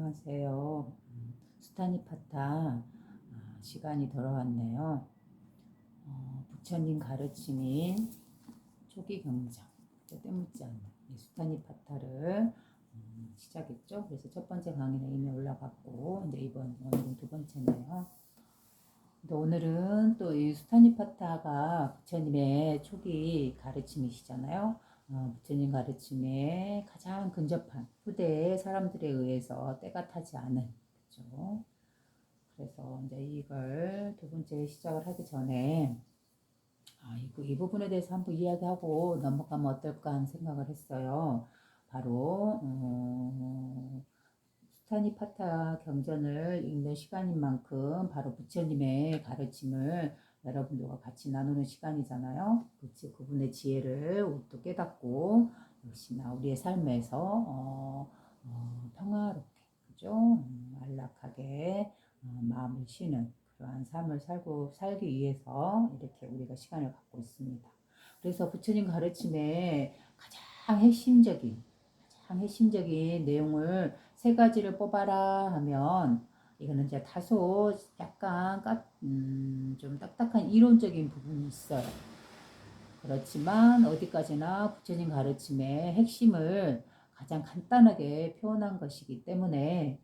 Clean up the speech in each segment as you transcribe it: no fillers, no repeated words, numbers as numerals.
안녕하세요. 수타니파타 시간이 돌아왔네요. 부처님 가르침인 초기 경전 때묻지 않는 수타니파타를 시작했죠. 그래서 첫 번째 강의는 이미 올라갔고 이제 오늘은 두 번째네요. 근데 오늘은 또 이 수타니파타가 부처님의 초기 가르침이시잖아요. 부처님 가르침에 가장 근접한 후대의 사람들에 의해서 때가 타지 않은, 그죠? 그래서 이제 이걸 두 번째 시작을 하기 전에 이 부분에 대해서 한번 이야기하고 넘어가면 어떨까 하는 생각을 했어요. 바로 수타니파타 경전을 읽는 시간인 만큼 바로 부처님의 가르침을 여러분들과 같이 나누는 시간이잖아요. 그분의 지혜를 또 깨닫고 역시나 우리의 삶에서 평화롭게, 그죠? 안락하게 마음을 쉬는 그러한 삶을 살기 위해서 이렇게 우리가 시간을 갖고 있습니다. 그래서 부처님 가르침의 가장 핵심적인 내용을 세 가지를 뽑아라 하면 이거는 이제 다소 약간 좀 딱딱한 이론적인 부분이 있어요. 그렇지만 어디까지나 부처님 가르침의 핵심을 가장 간단하게 표현한 것이기 때문에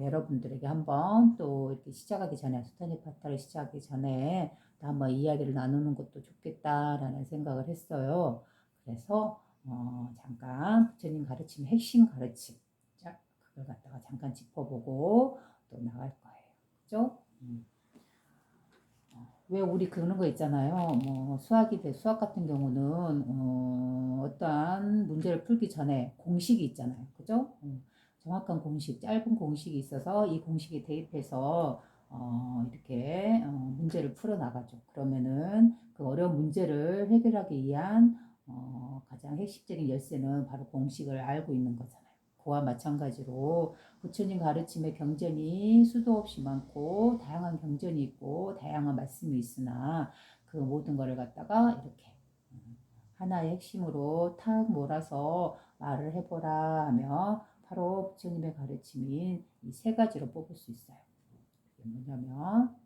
여러분들에게 한번 또 이렇게 시작하기 전에 수타니파타를 시작하기 전에 또 한번 이야기를 나누는 것도 좋겠다라는 생각을 했어요. 그래서 잠깐 부처님 가르침의 핵심 가르침, 자, 그걸 갖다가 잠깐 짚어보고 또 나갈 거예요. 그죠? 왜 우리 그러는 거 있잖아요. 뭐 수학 같은 경우는 어떠한 문제를 풀기 전에 공식이 있잖아요. 그죠? 정확한 공식, 짧은 공식이 있어서 이 공식에 대입해서 이렇게 문제를 풀어 나가죠. 그러면은 그 어려운 문제를 해결하기 위한 가장 핵심적인 열쇠는 바로 공식을 알고 있는 거잖아요. 그와 마찬가지로 부처님 가르침의 경전이 수도 없이 많고 다양한 경전이 있고 다양한 말씀이 있으나 그 모든 거를 갖다가 이렇게 하나의 핵심으로 탁 몰아서 말을 해보라 하며 바로 부처님의 가르침인 이 세 가지로 뽑을 수 있어요. 그게 뭐냐면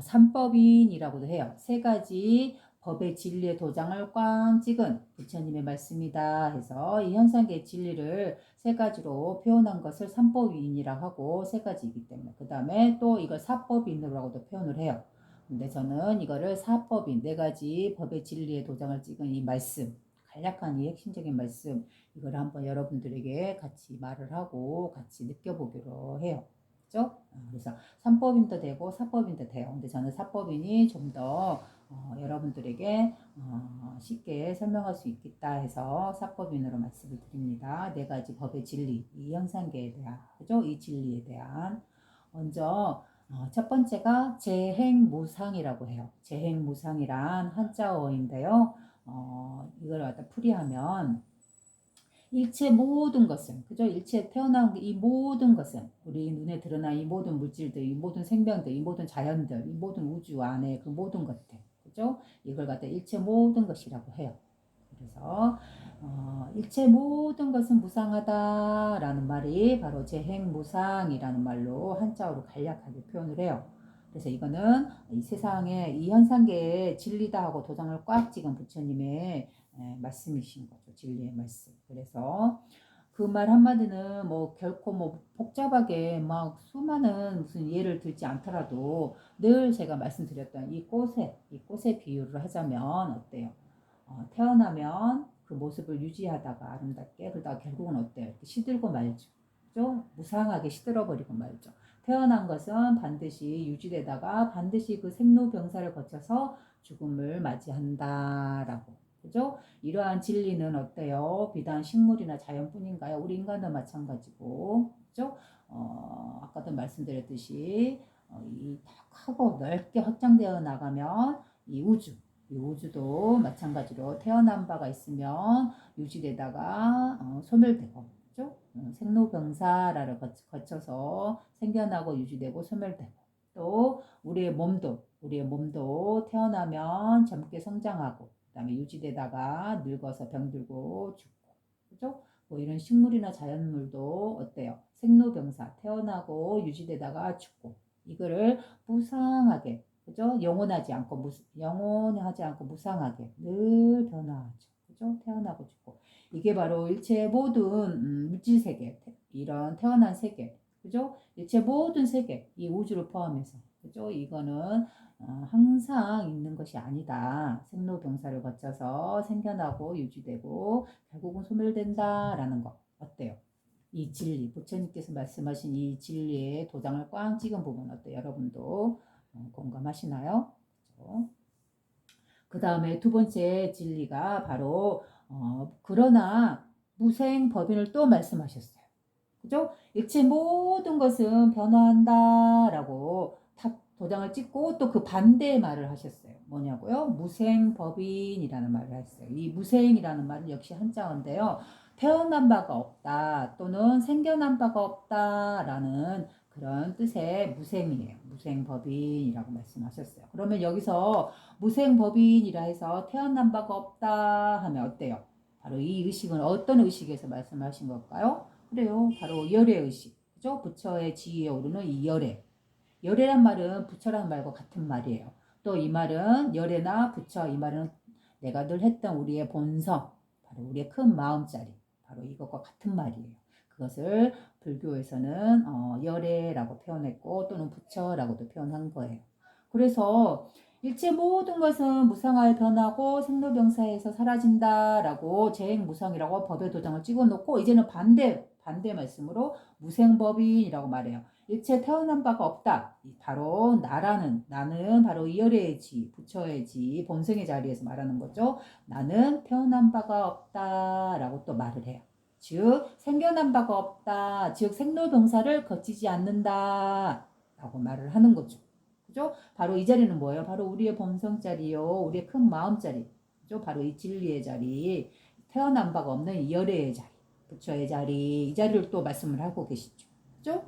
삼법인이라고도 해요. 세 가지 법의 진리의 도장을 꽝 찍은 부처님의 말씀이다 해서 이 현상계의 진리를 세 가지로 표현한 것을 삼법인이라고 하고 세 가지이기 때문에 그 다음에 또 이걸 사법인으로도 표현을 해요. 근데 저는 이거를 사법인, 네 가지 법의 진리의 도장을 찍은 이 말씀, 간략한 이 핵심적인 말씀, 이걸 한번 여러분들에게 같이 말을 하고 같이 느껴보기로 해요. 그죠? 그래서 삼법인도 되고 사법인도 돼요. 근데 저는 사법인이 좀 더 여러분들에게 쉽게 설명할 수 있겠다 해서 사법인으로 말씀을 드립니다. 네 가지 법의 진리, 이 현상계에 대한, 그죠? 이 진리에 대한. 먼저 첫 번째가 재행무상이라고 해요. 재행무상이란 한자어인데요. 이걸 갖다 풀이하면 일체 모든 것은, 그죠? 일체 태어난 이 모든 것은, 우리 눈에 드러난 이 모든 물질들, 이 모든 생명들, 이 모든 자연들, 이 모든 우주 안에 그 모든 것들, 그죠? 이걸 갖다 일체 모든 것이라고 해요. 그래서 일체 모든 것은 무상하다라는 말이 바로 재행무상이라는 말로 한자어로 간략하게 표현을 해요. 그래서 이거는 이 세상에 이 현상계의 진리다 하고 도장을 꽉 찍은 부처님의 말씀이신 거죠. 진리의 말씀. 그래서 그 말 한마디는 뭐 결코 뭐 복잡하게 막 수많은 무슨 예를 들지 않더라도 늘 제가 말씀드렸던 이 꽃의 비유를 하자면 어때요? 태어나면 그 모습을 유지하다가 아름답게 그러다가 결국은 어때요? 이렇게 시들고 말죠. 그죠? 무상하게 시들어버리고 말죠. 태어난 것은 반드시 유지되다가 반드시 그 생로병사를 거쳐서 죽음을 맞이한다라고. 그죠? 이러한 진리는 어때요? 비단 식물이나 자연뿐인가요? 우리 인간도 마찬가지고. 그죠? 아까도 말씀드렸듯이 이다 크고 넓게 확장되어 나가면 이 우주도 마찬가지로 태어난 바가 있으면 유지되다가 소멸되고, 그죠? 생로병사를 거쳐서 생겨나고 유지되고 소멸되고, 또 우리의 몸도 태어나면 젊게 성장하고, 그 다음에 유지되다가 늙어서 병들고 죽고, 그죠? 뭐 이런 식물이나 자연물도 어때요? 생로병사, 태어나고 유지되다가 죽고, 이거를 무상하게, 그죠? 영원하지 않고 무상하게 늘 변화하죠. 그죠? 태어나고 죽고. 이게 바로 일체 모든 물질 세계, 이런 태어난 세계, 그죠? 일체 모든 세계, 이 우주를 포함해서, 그죠? 이거는 항상 있는 것이 아니다. 생로병사를 거쳐서 생겨나고 유지되고 결국은 소멸된다라는 거. 어때요? 이 진리, 부처님께서 말씀하신 이 진리의 도장을 꽝 찍은 부분 어때요? 여러분도 공감하시나요? 그렇죠? 그 다음에 두 번째 진리가 바로 그러나 무생법인을 또 말씀하셨어요. 그죠? 일체 모든 것은 변화한다라고 탁 도장을 찍고 또 그 반대의 말을 하셨어요. 뭐냐고요? 무생법인이라는 말을 했어요. 이 무생이라는 말은 역시 한자어인데요. 태어난 바가 없다 또는 생겨난 바가 없다라는 그런 뜻의 무생이에요. 무생법인이라고 말씀하셨어요. 그러면 여기서 무생법인이라 해서 태어난 바가 없다 하면 어때요? 바로 이 의식은 어떤 의식에서 말씀하신 걸까요? 그래요. 바로 열애의식. 그죠? 부처의 지위에 오르는 이 열애. 열애란 말은 부처란 말과 같은 말이에요. 또 이 말은 열애나 부처, 이 말은 내가 늘 했던 우리의 본성, 바로 우리의 큰 마음자리, 바로 이것과 같은 말이에요. 그것을 불교에서는 열애라고 표현했고 또는 부처라고도 표현한 거예요. 그래서 일체 모든 것은 무상하여 변하고 생로병사에서 사라진다라고 재행무상이라고 법의 도장을 찍어놓고 이제는 반대 말씀으로 무생법인이라고 말해요. 일체 태어난 바가 없다. 바로 나는 바로 이열의 지, 부처의 지, 본성의 자리에서 말하는 거죠. 나는 태어난 바가 없다라고 또 말을 해요. 즉 생겨난 바가 없다. 즉 생로병사를 거치지 않는다라고 말을 하는 거죠. 그죠? 바로 이 자리는 뭐예요? 바로 우리의 본성 자리요. 우리의 큰 마음 자리. 그죠? 바로 이 진리의 자리. 태어난 바가 없는 이열의 자리. 부처의 자리. 이 자리를 또 말씀을 하고 계시죠. 그죠?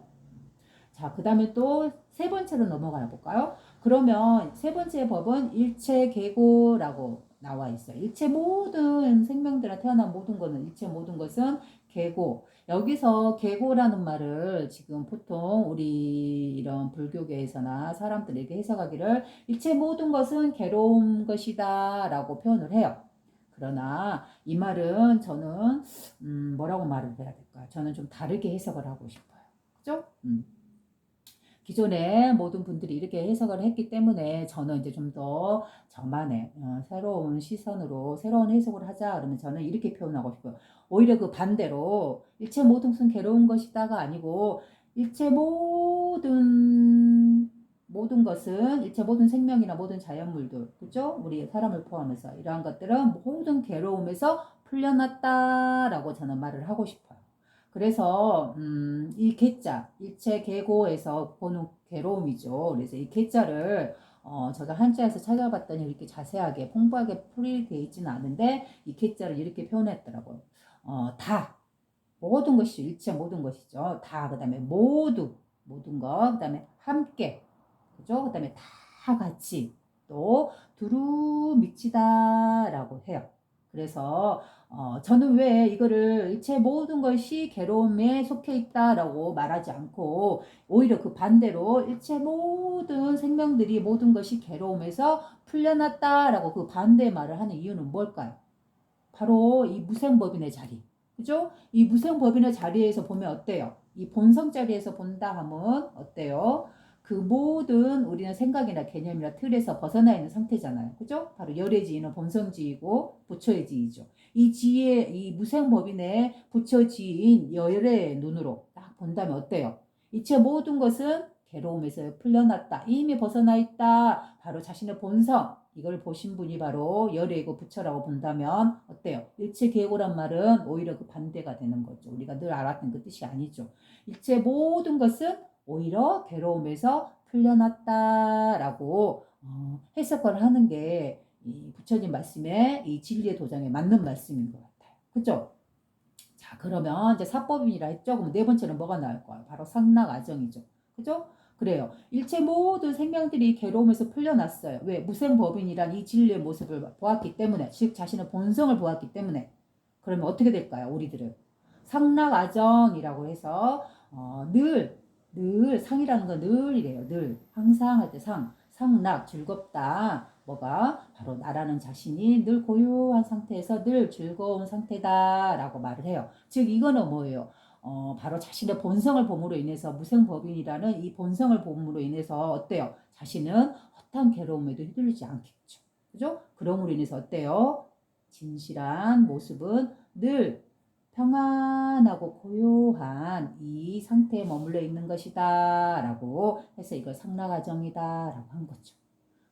자, 그 다음에 또 세 번째로 넘어가 볼까요? 그러면 세 번째 법은 일체계고라고 나와 있어요. 일체 모든 생명들아 태어난 모든 것은 일체 모든 것은 계고. 여기서 계고라는 말을 지금 보통 우리 이런 불교계에서나 사람들에게 해석하기를 일체 모든 것은 괴로운 것이다 라고 표현을 해요. 그러나 이 말은 저는 뭐라고 말을 해야 될까요? 저는 좀 다르게 해석을 하고 싶어요. 그죠? 기존에 모든 분들이 이렇게 해석을 했기 때문에 저는 이제 좀 더 저만의 새로운 시선으로 새로운 해석을 하자 그러면 저는 이렇게 표현하고 싶어요. 오히려 그 반대로 일체 모든 것은 괴로운 것이다가 아니고 일체 모든 것은 일체 모든 생명이나 모든 자연물들 그죠? 우리 사람을 포함해서 이러한 것들은 모든 괴로움에서 풀려났다라고 저는 말을 하고 싶어요. 그래서 이 괴자 일체 계고에서 보는 괴로움이죠. 그래서 이 괴자를 제가 한자에서 찾아봤더니 이렇게 자세하게 풍부하게 풀이되어 있지는 않은데 이 괴자를 이렇게 표현했더라고요. 다 모든 것이죠. 일체 모든 것이죠. 다 그다음에 모든 것 그다음에 함께 그죠? 그다음에 다 같이 또 두루 미치다라고 해요. 그래서 저는 왜 이거를 일체 모든 것이 괴로움에 속해 있다라고 말하지 않고 오히려 그 반대로 일체 모든 생명들이 모든 것이 괴로움에서 풀려났다라고 그 반대 말을 하는 이유는 뭘까요? 바로 이 무생법인의 자리. 그죠? 이 무생법인의 자리에서 보면 어때요? 이 본성 자리에서 본다 하면 어때요? 그 모든 우리는 생각이나 개념이나 틀에서 벗어나 있는 상태잖아요. 그죠? 바로 열의 지위는 본성지이고 부처의 지위죠. 이 지혜, 이 무생법인의 부처 지위인 열의 눈으로 딱 본다면 어때요? 이체 모든 것은 괴로움에서 풀려났다. 이미 벗어나 있다. 바로 자신의 본성. 이걸 보신 분이 바로 열애고 부처라고 본다면 어때요? 일체계고란 말은 오히려 그 반대가 되는 거죠. 우리가 늘 알았던 그 뜻이 아니죠. 일체 모든 것은 오히려 괴로움에서 풀려났다라고 해석을 하는 게 이 부처님 말씀에 이 진리의 도장에 맞는 말씀인 것 같아요. 그죠? 자, 그러면 이제 사법인이라 했죠? 그럼 네 번째는 뭐가 나올까요? 바로 상락아정이죠. 그죠? 그래요. 일체 모든 생명들이 괴로움에서 풀려났어요. 왜? 무생법인이란 이 진리의 모습을 보았기 때문에, 즉 자신의 본성을 보았기 때문에. 그러면 어떻게 될까요? 우리들은 상락아정이라고 해서 늘 상이라는 건 늘이래요. 늘 항상 할 때 상락 즐겁다. 뭐가 바로 나라는 자신이 늘 고요한 상태에서 늘 즐거운 상태다라고 말을 해요. 즉 이거는 뭐예요? 바로 자신의 본성을 봄으로 인해서 무생법인이라는 이 본성을 봄으로 인해서 어때요? 자신은 어떠한 괴로움에도 휘둘리지 않겠죠. 그죠? 그럼으로 인해서 어때요? 진실한 모습은 늘 평안하고 고요한 이 상태에 머물러 있는 것이다 라고 해서 이걸 상락아정이다 라고 한 거죠.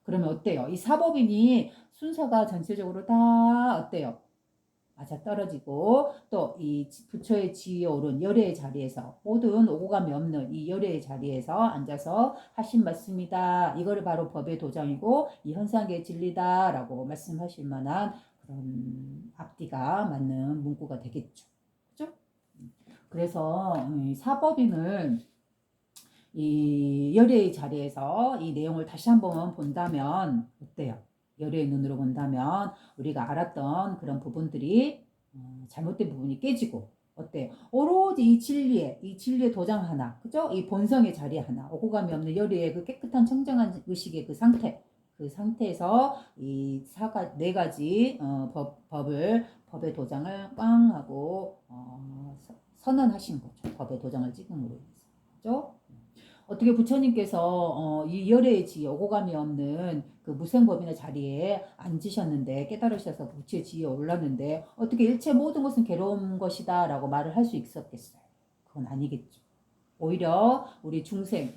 그러면 어때요? 이 사법인이 순서가 전체적으로 다 어때요? 맞아떨어지고 또 이 부처의 지위에 오른 열애의 자리에서 모든 오고 감이 없는 이 열애의 자리에서 앉아서 하신 말씀이다. 이거를 바로 법의 도장이고 이 현상의 진리다라고 말씀하실 만한 그런 앞뒤가 맞는 문구가 되겠죠. 그죠? 그래서 사법인을 이 열애의 자리에서 이 내용을 다시 한번 본다면 어때요? 열애의 눈으로 본다면 우리가 알았던 그런 부분들이 잘못된 부분이 깨지고 어때요? 오로지 이 진리의 도장 하나, 그죠? 이 본성의 자리 하나, 오고감이 없는 열애의 그 깨끗한 청정한 의식의 그 상태에서 이 네 가지 법의 도장을 꽝 하고 선언하신 거죠. 법의 도장을 찍음으로 인해서, 그죠? 어떻게 부처님께서 이 열애의 지혜, 오고감이 없는 그 무생법인의 자리에 앉으셨는데 깨달으셔서 부처의 지혜에 올랐는데 어떻게 일체 모든 것은 괴로운 것이다 라고 말을 할 수 있었겠어요? 그건 아니겠죠. 오히려 우리 중생,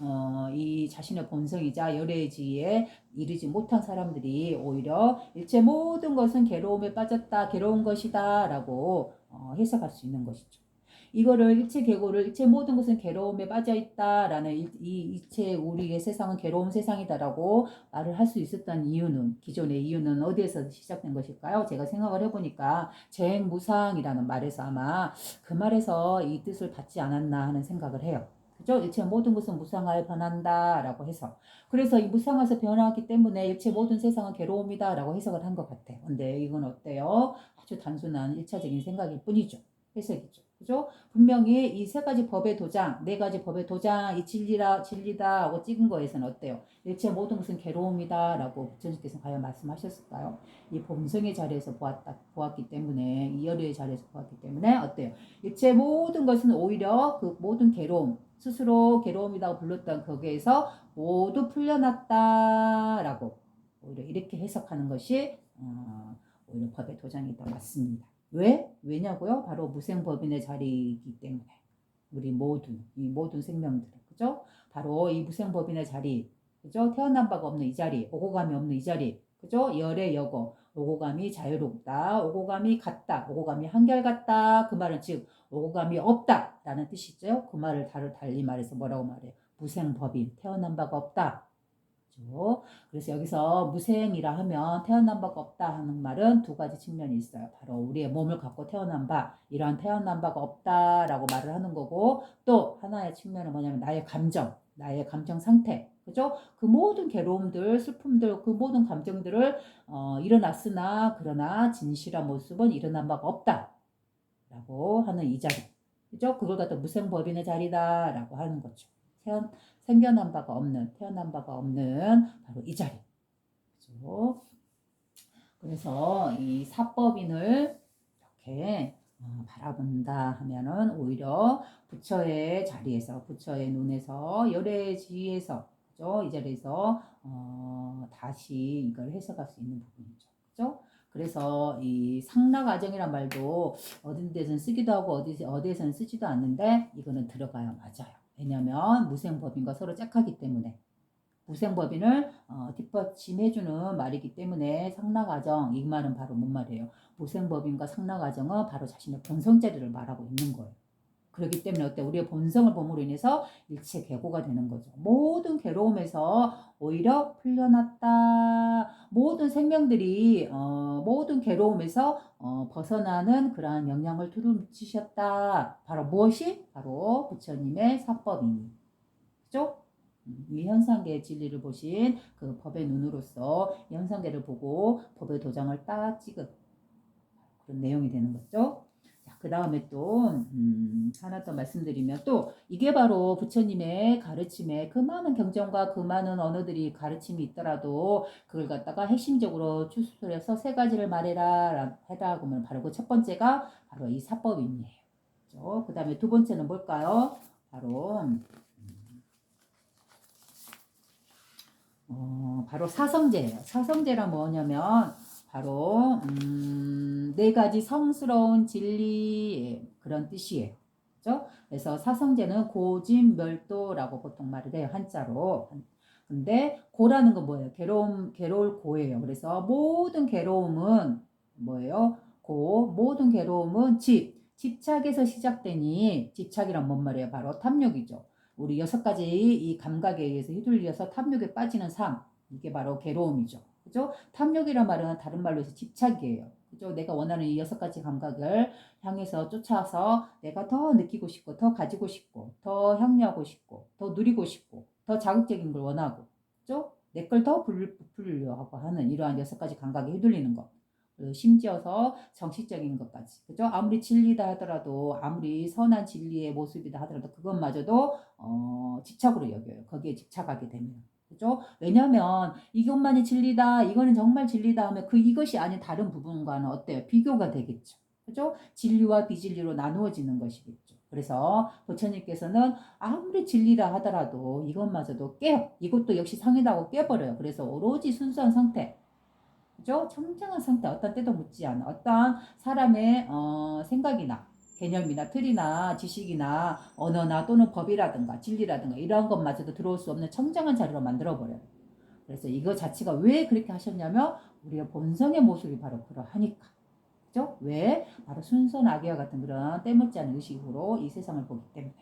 이 자신의 본성이자 열애의 지혜에 이르지 못한 사람들이 오히려 일체 모든 것은 괴로움에 빠졌다, 괴로운 것이다 라고 해석할 수 있는 것이죠. 이거를 일체 계고를 일체 모든 것은 괴로움에 빠져 있다라는 이 이체 우리의 세상은 괴로운 세상이다라고 말을 할 수 있었던 이유는 기존의 이유는 어디에서 시작된 것일까요? 제가 생각을 해보니까 재행무상이라는 말에서 아마 그 말에서 이 뜻을 받지 않았나 하는 생각을 해요. 그죠? 일체 모든 것은 무상하여 변한다라고 해서 그래서 이 무상해서 변하기 때문에 일체 모든 세상은 괴로움이다라고 해석을 한 것 같아요. 근데 이건 어때요? 아주 단순한 일차적인 생각일 뿐이죠. 해석이죠. 그죠? 분명히 이 세 가지 법의 도장, 네 가지 법의 도장, 이 진리다 하고 찍은 거에서는 어때요? 일체 모든 것은 괴로움이다 라고 부처님께서 과연 말씀하셨을까요? 이 본성의 자리에서 보았기 때문에, 이 열의의 자리에서 보았기 때문에 어때요? 일체 모든 것은 오히려 그 모든 괴로움, 스스로 괴로움이라고 불렀던 거기에서 모두 풀려났다 라고 오히려 이렇게 해석하는 것이 오히려 법의 도장이 더 맞습니다. 왜냐고요? 바로 무생법인의 자리이기 때문에 우리 이 모든 생명들, 그죠? 바로 이 무생법인의 자리, 그죠? 태어난 바가 없는 이 자리, 오고감이 없는 이 자리, 그죠? 열의 여고, 오고감이 자유롭다, 오고감이 같다, 오고감이 한결같다. 그 말은 즉 오고감이 없다라는 뜻이죠. 그 말을 달리 말해서 뭐라고 말해요? 무생법인, 태어난 바가 없다. 그래서 여기서 무생이라 하면 태어난 바가 없다 하는 말은 두 가지 측면이 있어요. 바로 우리의 몸을 갖고 태어난 바, 이러한 태어난 바가 없다라고 말을 하는 거고 또 하나의 측면은 뭐냐면 나의 감정 상태. 그죠? 그 모든 괴로움들, 슬픔들, 그 모든 감정들을 일어났으나 그러나 진실한 모습은 일어난 바가 없다라고 하는 이 자리. 그죠? 그걸 갖다 무생법인의 자리다라고 하는 거죠. 태어난 바가 없는 바로 이 자리. 그렇죠? 그래서 이 사법인을 이렇게 바라본다 하면은 오히려 부처의 자리에서, 부처의 눈에서, 열애의 지위에서, 그죠? 이 자리에서 다시 이걸 해석할 수 있는 부분이죠. 그죠? 그래서 이 상락아정이란 말도 어딘 데서는 쓰기도 하고 어디에서는 쓰지도 않는데 이거는 들어가야 맞아요. 왜냐하면 무생법인과 서로 짝하기 때문에 무생법인을 뒷받침해주는 말이기 때문에 상락아정 이 말은 바로 뭔 말이에요? 무생법인과 상락아정은 바로 자신의 본성자리를 말하고 있는 거예요. 그렇기 때문에 어때? 우리의 본성을 봄으로 인해서 일체 괴고가 되는 거죠. 모든 괴로움에서 오히려 풀려났다. 모든 생명들이 모든 괴로움에서 벗어나는 그러한 영향을 두루미치셨다. 바로 무엇이? 바로 부처님의 사법이니. 그죠? 이 현상계의 진리를 보신 그 법의 눈으로서 이 현상계를 보고 법의 도장을 딱 찍은 그런 내용이 되는 거죠. 자, 그 다음에 또 하나 더 말씀드리면 또 이게 바로 부처님의 가르침에 그 많은 경전과 그 많은 언어들이 가르침이 있더라도 그걸 갖다가 핵심적으로 추출해서 세 가지를 말해라 해라 하면 바로 그 첫 번째가 바로 이 사법인이에요. 그렇죠? 그 다음에 두 번째는 뭘까요? 바로 사성제예요. 사성제란 뭐냐면 바로 네 가지 성스러운 진리 그런 뜻이에요. 그렇죠? 그래서 사성제는 고진멸도라고 보통 말을 해요. 한자로. 근데 고라는 건 뭐예요? 괴로울 고예요. 그래서 모든 괴로움은 뭐예요? 모든 괴로움은 집착에서 시작되니 집착이란 뭔 말이에요? 바로 탐욕이죠. 우리 6가지 이 감각에 의해서 휘둘려서 탐욕에 빠지는 삶. 이게 바로 괴로움이죠. 그죠? 탐욕이란 말은 다른 말로 해서 집착이에요. 그죠? 내가 원하는 이 6가지 감각을 향해서 쫓아서 내가 더 느끼고 싶고, 더 가지고 싶고, 더 향유하고 싶고, 더 누리고 싶고, 더 자극적인 걸 원하고, 그죠? 내 걸 더 부풀려 하고 하는 이러한 6가지 감각에 휘둘리는 것. 심지어서 정치적인 것까지. 그죠? 아무리 진리다 하더라도, 아무리 선한 진리의 모습이다 하더라도, 그것마저도, 집착으로 여겨요. 거기에 집착하게 되면. 그죠? 왜냐면, 이것만이 진리다, 이거는 정말 진리다 하면 이것이 아닌 다른 부분과는 어때요? 비교가 되겠죠. 그죠? 진리와 비진리로 나누어지는 것이겠죠. 그래서 부처님께서는 아무리 진리라 하더라도 이것마저도 깨요. 이것도 역시 상이다고 깨버려요. 그래서 오로지 순수한 상태. 그죠? 청정한 상태, 어떤 때도 묻지 않아. 어떤 사람의 생각이나 개념이나 틀이나 지식이나 언어나 또는 법이라든가 진리라든가 이러한 것마저도 들어올 수 없는 청정한 자리로 만들어버려요. 그래서 이거 자체가 왜 그렇게 하셨냐면 우리의 본성의 모습이 바로 그러하니까. 그죠? 왜? 바로 순선 악의와 같은 그런 때묻지 않은 의식으로 이 세상을 보기 때문에.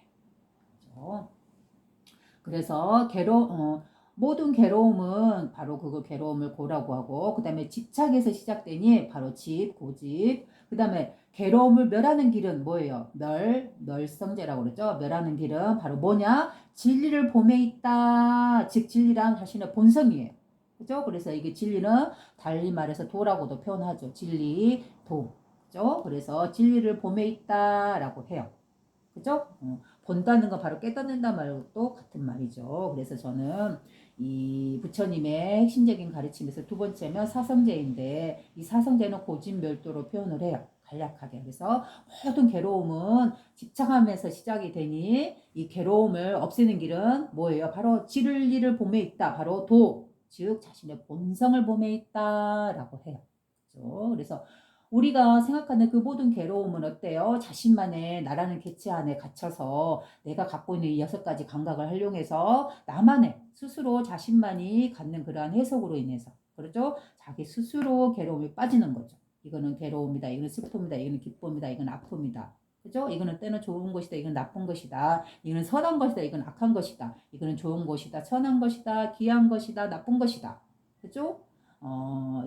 그죠? 그래서 모든 괴로움은 바로 그거 괴로움을 고라고 하고, 그 다음에 집착에서 시작되니 바로 고집. 그 다음에 괴로움을 멸하는 길은 뭐예요? 멸성제라고 그러죠. 멸하는 길은 바로 뭐냐? 진리를 봄에 있다. 즉 진리란 자신의 본성이에요. 그죠? 그래서 이게 진리는 달리 말해서 도라고도 표현하죠. 진리, 도. 그죠? 그래서 진리를 봄에 있다라고 해요. 그죠? 본다는 건 바로 깨닫는다 말도 같은 말이죠. 그래서 저는 이 부처님의 핵심적인 가르침에서 두 번째면 사성제인데 이 사성제는 고진멸도로 표현을 해요. 간략하게. 그래서 모든 괴로움은 집착하면서 시작이 되니 이 괴로움을 없애는 길은 뭐예요? 바로 진리를 봄에 있다. 바로 즉 자신의 본성을 봄에 있다라고 해요. 그렇죠? 그래서 우리가 생각하는 그 모든 괴로움은 어때요? 자신만의 나라는 객체 안에 갇혀서 내가 갖고 있는 이 6가지 감각을 활용해서 나만의 스스로 자신만이 갖는 그러한 해석으로 인해서 그렇죠? 자기 스스로 괴로움에 빠지는 거죠. 이거는 괴로움이다. 이거는 슬픔이다. 이거는 기쁨이다. 이건 아픔이다. 그죠? 이거는 때는 좋은 것이다. 이건 나쁜 것이다. 이거는 선한 것이다. 이건 악한 것이다. 이거는 좋은 것이다. 선한 것이다. 귀한 것이다. 나쁜 것이다. 그죠?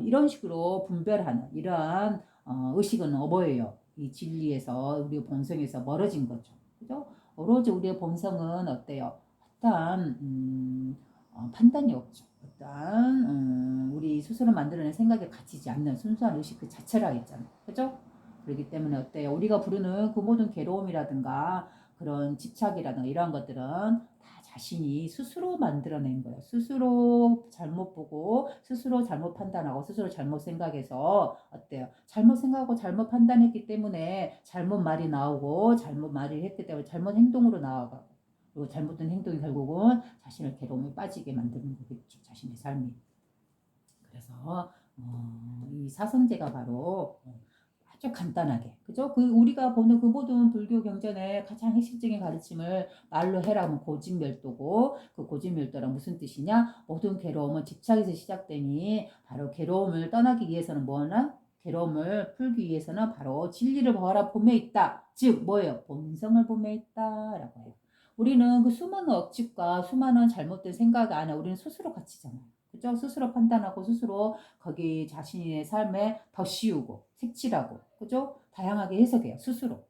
이런 식으로 분별하는 이러한 의식은 뭐예요? 이 진리에서 우리 본성에서 멀어진 거죠. 그죠? 오로지 우리의 본성은 어때요? 어떠한 판단이 없죠. 어떠한 우리 스스로 만들어낸 생각에 갇히지 않는 순수한 의식 그 자체라 했잖아요. 그죠? 그렇기 때문에 어때요? 우리가 부르는 그 모든 괴로움이라든가 그런 집착이라든가 이러한 것들은 다 자신이 스스로 만들어낸 거예요. 스스로 잘못 보고 스스로 잘못 판단하고 스스로 잘못 생각해서 어때요? 잘못 생각하고 잘못 판단했기 때문에 잘못 말이 나오고 잘못 말을 했기 때문에 잘못 행동으로 나아가고 그리고 잘못된 행동이 결국은 자신을 괴로움에 빠지게 만드는 거겠죠. 자신의 삶이. 그래서 이 사성제가 바로 아주 간단하게 그죠? 우리가 보는 그 모든 불교 경전의 가장 핵심적인 가르침을 말로 해라면 고진멸도고 그 고진멸도란 무슨 뜻이냐? 모든 괴로움은 집착에서 시작되니 바로 괴로움을 떠나기 위해서는 뭐나? 괴로움을 풀기 위해서는 바로 진리를 봄에 있다. 즉 뭐예요? 본성을 봄에 있다라고 해요. 우리는 그 수많은 억측과 수많은 잘못된 생각 안에 우리는 스스로 갇히잖아요. 그죠? 스스로 판단하고 스스로 거기 자신의 삶에 더 씌우고 색칠하고 그죠? 다양하게 해석해요. 스스로.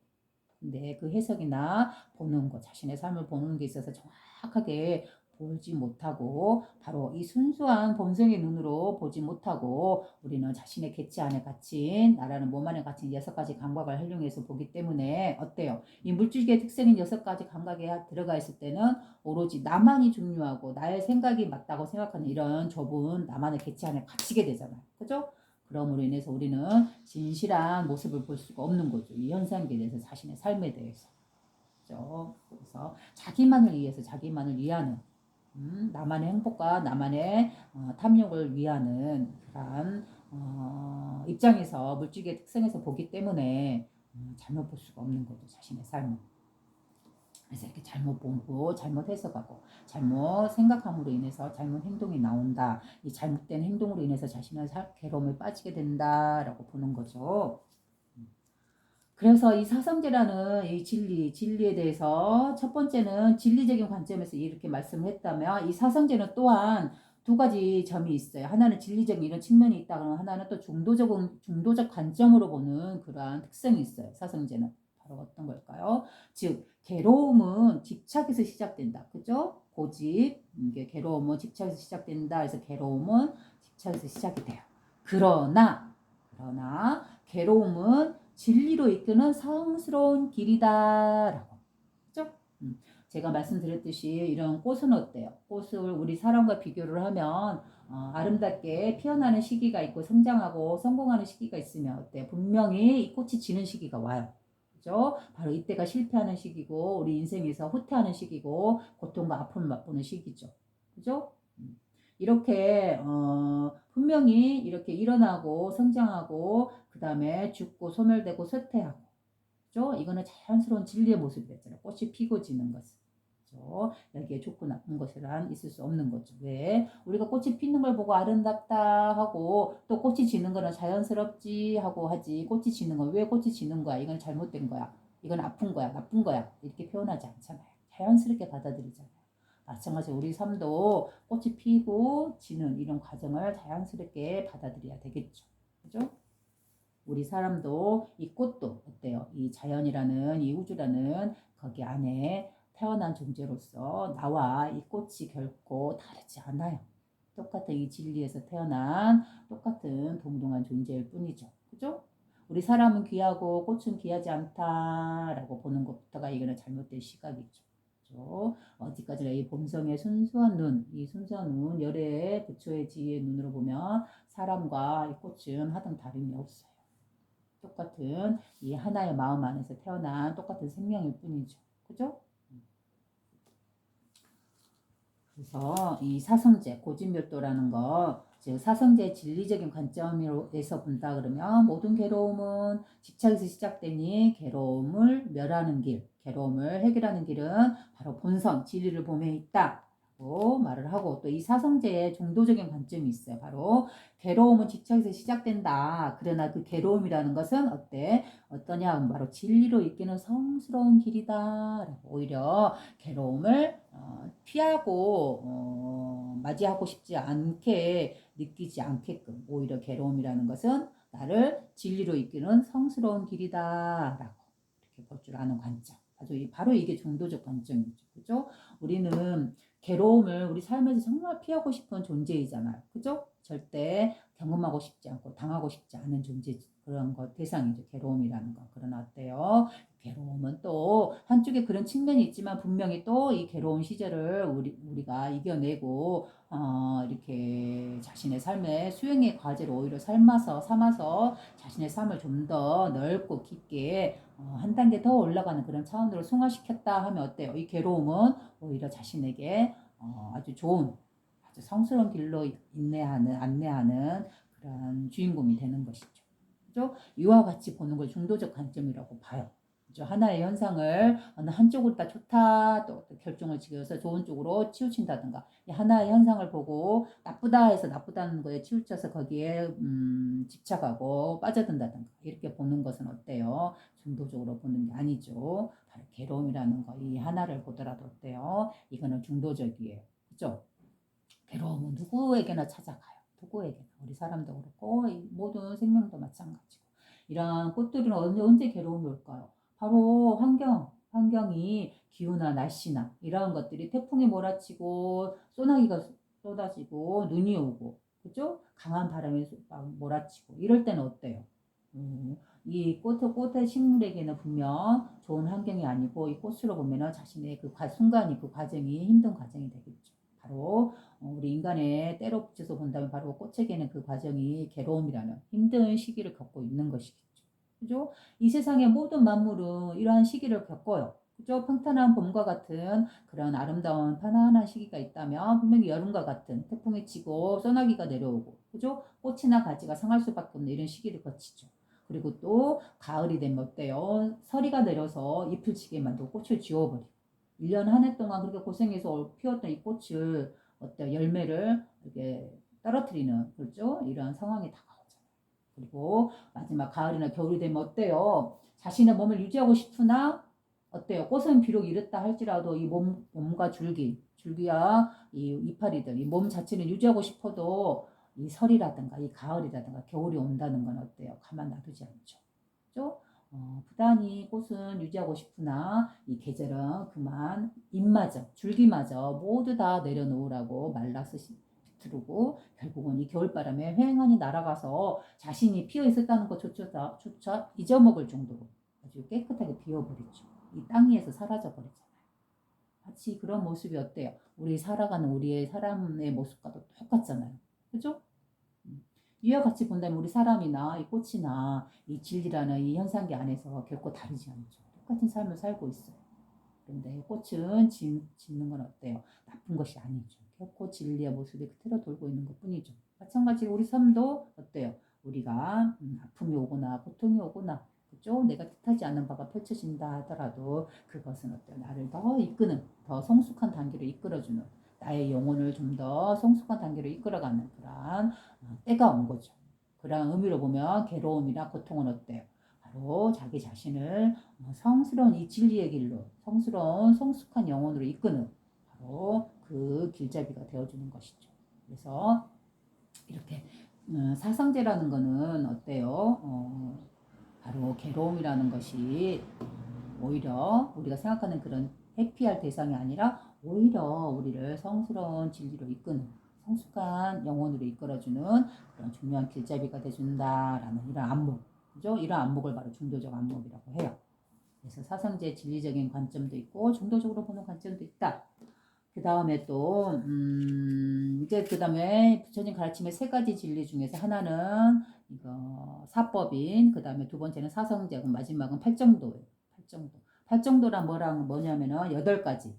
근데 그 해석이나 보는 것, 자신의 삶을 보는 게 있어서 정확하게 보지 못하고 바로 이 순수한 본성의 눈으로 보지 못하고 우리는 자신의 개체 안에 갇힌 나라는 몸 안에 갇힌 6가지 감각을 활용해서 보기 때문에 어때요? 이 물질계의 특성인 6가지 감각에 들어가 있을 때는 오로지 나만이 중요하고 나의 생각이 맞다고 생각하는 이런 좁은 나만의 개체 안에 갇히게 되잖아요. 그죠? 그러므로 인해서 우리는 진실한 모습을 볼 수가 없는 거죠. 이 현상에 대해서 자신의 삶에 대해서. 그죠? 그래서 자기만을 위해서 자기만을 위하는 나만의 행복과 나만의 탐욕을 위하는 그런 입장에서 물질의 특성에서 보기 때문에 잘못 볼 수가 없는 거죠. 자신의 삶을. 그래서 이렇게 잘못 보고 잘못 해석하고 잘못 생각함으로 인해서 잘못 행동이 나온다. 이 잘못된 행동으로 인해서 자신의 괴로움에 빠지게 된다라고 보는 거죠. 그래서 이 사성제라는 이 진리에 대해서 첫 번째는 진리적인 관점에서 이렇게 말씀을 했다면 이 사성제는 또한 두 가지 점이 있어요. 하나는 진리적인 이런 측면이 있다면 하나는 또 중도적 관점으로 보는 그러한 특성이 있어요. 사성제는. 바로 어떤 걸까요? 즉 괴로움은 집착에서 시작된다. 그죠? 고집, 이게 괴로움은 집착에서 시작된다. 그래서 괴로움은 집착에서 시작이 돼요. 그러나 괴로움은 진리로 이끄는 성스러운 길이다라고. 그죠? 제가 말씀드렸듯이 이런 꽃은 어때요? 꽃을 우리 사람과 비교를 하면 아름답게 피어나는 시기가 있고 성장하고 성공하는 시기가 있으면 어때요? 분명히 이 꽃이 지는 시기가 와요. 그죠? 바로 이때가 실패하는 시기고 우리 인생에서 후퇴하는 시기고 고통과 아픔을 맛보는 시기죠. 그죠? 이렇게 분명히 이렇게 일어나고 성장하고 그 다음에 죽고 소멸되고 쇠퇴하고 그죠? 이거는 자연스러운 진리의 모습이 됐잖아요. 꽃이 피고 지는 것은. 그죠? 여기에 좋고 나쁜 것이란 있을 수 없는 거죠. 왜? 우리가 꽃이 피는 걸 보고 아름답다 하고 또 꽃이 지는 거는 자연스럽지 하고 하지 꽃이 지는 건 왜 꽃이 지는 거야? 이건 잘못된 거야. 이건 아픈 거야. 나쁜 거야. 이렇게 표현하지 않잖아요. 자연스럽게 받아들이잖아요. 마찬가지로 우리 삶도 꽃이 피고 지는 이런 과정을 자연스럽게 받아들여야 되겠죠. 그죠? 우리 사람도 이 꽃도 어때요? 이 자연이라는 이 우주라는 거기 안에 태어난 존재로서 나와 이 꽃이 결코 다르지 않아요. 똑같은 이 진리에서 태어난 똑같은 동등한 존재일 뿐이죠. 그죠? 우리 사람은 귀하고 꽃은 귀하지 않다라고 보는 것부터가 이거는 잘못된 시각이죠. 그죠? 어디까지나 이 본성의 순수한 눈, 이 순수한 눈, 열의 부처의 지혜의 눈으로 보면 사람과 이 꽃은 하등 다름이 없어요. 똑같은 이 하나의 마음 안에서 태어난 똑같은 생명일 뿐이죠. 그죠? 그래서 이 사성제, 고진멸도라는 거, 즉 사성제의 진리적인 관점에서 본다 그러면 모든 괴로움은 집착에서 시작되니 괴로움을 멸하는 길, 괴로움을 해결하는 길은 바로 본성, 진리를 봄에 있다. 말을 하고 또 이 사성제의 중도적인 관점이 있어요. 바로 괴로움은 집착에서 시작된다. 그러나 그 괴로움이라는 것은 어떠냐 하면 바로 진리로 이끄는 성스러운 길이다. 오히려 괴로움을 피하고 맞이하고 싶지 않게 느끼지 않게끔 오히려 괴로움이라는 것은 나를 진리로 이끄는 성스러운 길이다라고 이렇게 볼 줄 아는 관점. 바로 이게 중도적 관점이죠. 그죠? 우리는 괴로움을 우리 삶에서 정말 피하고 싶은 존재이잖아요. 그죠? 절대 경험하고 싶지 않고 당하고 싶지 않은 존재 그런 것 대상이죠. 괴로움이라는 거. 그러나 어때요? 괴로움은 또 한쪽에 그런 측면이 있지만 분명히 또 이 괴로운 시절을 우리가 이겨내고 이렇게 자신의 삶의 수행의 과제를 오히려 삼아서 자신의 삶을 좀 더 넓고 깊게 한 단계 더 올라가는 그런 차원으로 승화시켰다 하면 어때요? 이 괴로움은 오히려 자신에게 아주 좋은 아주 성스러운 길로 안내하는 그런 주인공이 되는 것이죠. 그죠? 이와 같이 보는 걸 중도적 관점이라고 봐요. 그죠? 하나의 현상을 어느 한쪽으로 다 좋다 또 결정을 지어서 좋은 쪽으로 치우친다든가 하나의 현상을 보고 나쁘다 해서 나쁘다는 거에 치우쳐서 거기에 집착하고 빠져든다든가 이렇게 보는 것은 어때요? 중도적으로 보는 게 아니죠. 바로 괴로움이라는 거 이 하나를 보더라도 어때요? 이거는 중도적이에요. 그죠? 괴로움은 누구에게나 찾아가요. 누구에게나. 우리 사람도 그렇고 모든 생명도 마찬가지고. 이러한 꽃들은 언제 괴로움이 올까요? 바로 환경이 기후나 날씨나 이러한 것들이 태풍이 몰아치고 소나기가 쏟아지고 눈이 오고 그죠? 강한 바람이 막 몰아치고 이럴 때는 어때요? 이 꽃의 식물에게는 분명 좋은 환경이 아니고 이 꽃으로 보면은 자신의 그 순간이 그 과정이 힘든 과정이 되겠죠. 바로 우리 인간의 때로 붙여서 본다면 바로 꽃에게는 그 과정이 괴로움이라는 힘든 시기를 겪고 있는 것이겠죠. 그죠? 이 세상의 모든 만물은 이러한 시기를 겪어요. 그죠? 평탄한 봄과 같은 그런 아름다운 편안한 시기가 있다면 분명히 여름과 같은 태풍이 치고 소나기가 내려오고 그죠? 꽃이나 가지가 상할 수밖에 없는 이런 시기를 거치죠. 그리고 또 가을이 되면 어때요? 서리가 내려서 잎을 지게 만들고 꽃을 지워버리고 1년 한 해 동안 그렇게 고생해서 피웠던 이 꽃을 어때요? 열매를 이렇게 떨어뜨리는 그렇죠? 이러한 상황이 다가오잖아요. 그리고 마지막 가을이나 겨울이 되면 어때요? 자신의 몸을 유지하고 싶으나 어때요? 꽃은 비록 이렇다 할지라도 이 몸과 줄기야 이 이파리들, 이 몸 자체는 유지하고 싶어도 이 설이라든가 이 가을이라든가 겨울이 온다는 건 어때요? 가만 놔두지 않죠. 그죠? 부단히 꽃은 유지하고 싶으나 이 계절은 그만 잎마저 줄기마저 모두 다 내려놓으라고 말라서 비틀고 결국은 이 겨울바람에 휑하니 날아가서 자신이 피어 있었다는 것조차 잊어먹을 정도로 아주 깨끗하게 비워버리죠. 이 땅 위에서 사라져 버리잖아요. 마치 그런 모습이 어때요? 우리 살아가는 우리의 사람의 모습과도 똑같잖아요. 그죠? 이와 같이 본다면 우리 사람이나 이 꽃이나 이 진리라는 이 현상계 안에서 결코 다르지 않죠. 똑같은 삶을 살고 있어요. 그런데 꽃은 짓는 건 어때요? 나쁜 것이 아니죠. 결코 진리의 모습이 그대로 돌고 있는 것 뿐이죠. 마찬가지로 우리 삶도 어때요? 우리가 아픔이 오거나 고통이 오거나 그죠? 내가 뜻하지 않는 바가 펼쳐진다 하더라도 그것은 어때요? 나를 더 이끄는 더 성숙한 단계로 이끌어주는 나의 영혼을 좀 더 성숙한 단계로 이끌어가는 그러한 때가 온 거죠. 그러한 의미로 보면 괴로움이나 고통은 어때요? 바로 자기 자신을 성스러운 이 진리의 길로 성스러운 성숙한 영혼으로 이끄는 바로 그 길잡이가 되어주는 것이죠. 그래서 이렇게 사상제라는 거는 어때요? 바로 괴로움이라는 것이 오히려 우리가 생각하는 그런 해피할 대상이 아니라 오히려 우리를 성스러운 진리로 이끄는 성숙한 영혼으로 이끌어주는 그런 중요한 길잡이가 돼준다라는 이런 안목, 그죠? 이런 안목을 바로 중도적 안목이라고 해요. 그래서 사상제 진리적인 관점도 있고 중도적으로 보는 관점도 있다. 그 다음에 또 이제 그 다음에 부처님 가르침의 세 가지 진리 중에서 하나는 이거 사법인, 그 다음에 두 번째는 사성제, 마지막은 팔정도예요. 팔정도. 팔정도란 뭐냐면은 여덟 가지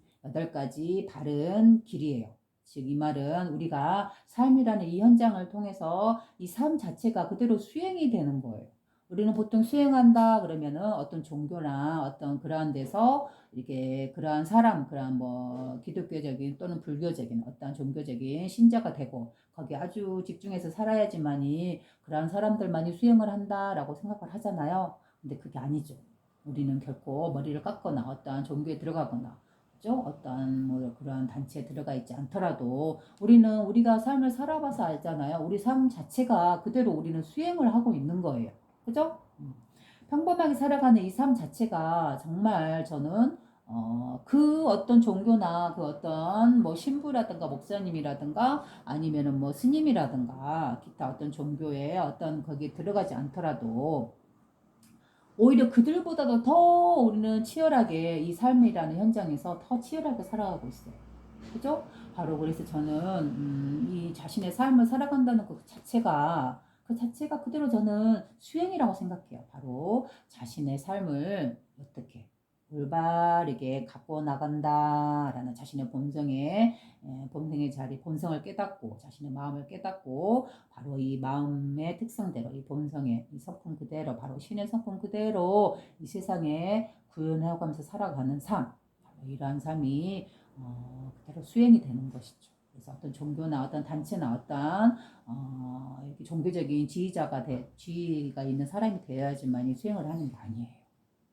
바른 길이에요. 즉 이 말은 우리가 삶이라는 이 현장을 통해서 이 삶 자체가 그대로 수행이 되는 거예요. 우리는 보통 수행한다 그러면은 어떤 종교나 어떤 그러한 데서 이렇게 그러한 사람, 그러한 뭐 기독교적인 또는 불교적인 어떤 종교적인 신자가 되고 거기 아주 집중해서 살아야지만이 그러한 사람들만이 수행을 한다라고 생각을 하잖아요. 근데 그게 아니죠. 우리는 결코 머리를 깎거나 어떠한 종교에 들어가거나 그죠? 어떠한 뭐 그러한 단체에 들어가 있지 않더라도 우리는 우리가 삶을 살아봐서 알잖아요. 우리 삶 자체가 그대로 우리는 수행을 하고 있는 거예요. 그죠? 평범하게 살아가는 이 삶 자체가 정말 저는 그 어떤 종교나 그 어떤 뭐 신부라든가 목사님이라든가 아니면은 뭐 스님이라든가 기타 어떤 종교에 어떤 거기에 들어가지 않더라도 오히려 그들보다도 더 우리는 치열하게 이 삶이라는 현장에서 더 치열하게 살아가고 있어요. 그죠? 바로 그래서 저는 이 자신의 삶을 살아간다는 그 자체가 그대로 저는 수행이라고 생각해요. 바로 자신의 삶을 어떻게 올바르게 갖고 나간다라는 자신의 본성의 자리, 본성을 깨닫고 자신의 마음을 깨닫고 바로 이 마음의 특성대로 이 본성의 이 성품 그대로 바로 신의 성품 그대로 이 세상에 구현해가면서 살아가는 삶, 바로 이러한 삶이 그대로 수행이 되는 것이죠. 그래서 어떤 종교나 어떤 단체나 어떤 이렇게 종교적인 지위가 있는 사람이 되어야지만이 수행을 하는 게 아니에요.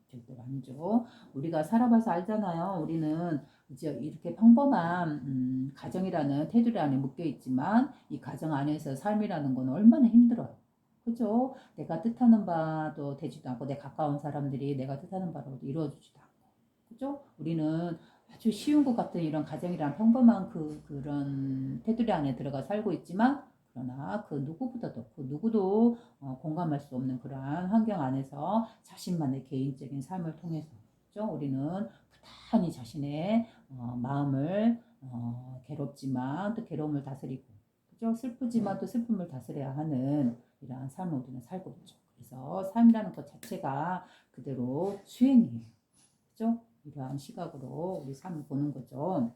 절대로 아니죠. 우리가 살아봐서 알잖아요. 우리는 이제 이렇게 평범한 가정이라는 테두리 안에 묶여 있지만 이 가정 안에서 삶이라는 건 얼마나 힘들어요. 그죠? 내가 뜻하는 바도 되지도 않고 내 가까운 사람들이 내가 뜻하는 바로 이루어지지도 않고 그죠? 우리는 아주 쉬운 것 같은 이런 가정이란 평범한 그런 테두리 안에 들어가 살고 있지만 그러나 그 누구보다도 그 누구도 공감할 수 없는 그러한 환경 안에서 자신만의 개인적인 삶을 통해서 그죠? 우리는 부단히 자신의 마음을 괴롭지만 또 괴로움을 다스리고 그죠? 슬프지만 또 슬픔을 다스려야 하는 이러한 삶을 우리는 살고 있죠. 그래서 삶이라는 것 자체가 그대로 수행이에요. 그죠? 이러한 시각으로 우리 삶을 보는 거죠.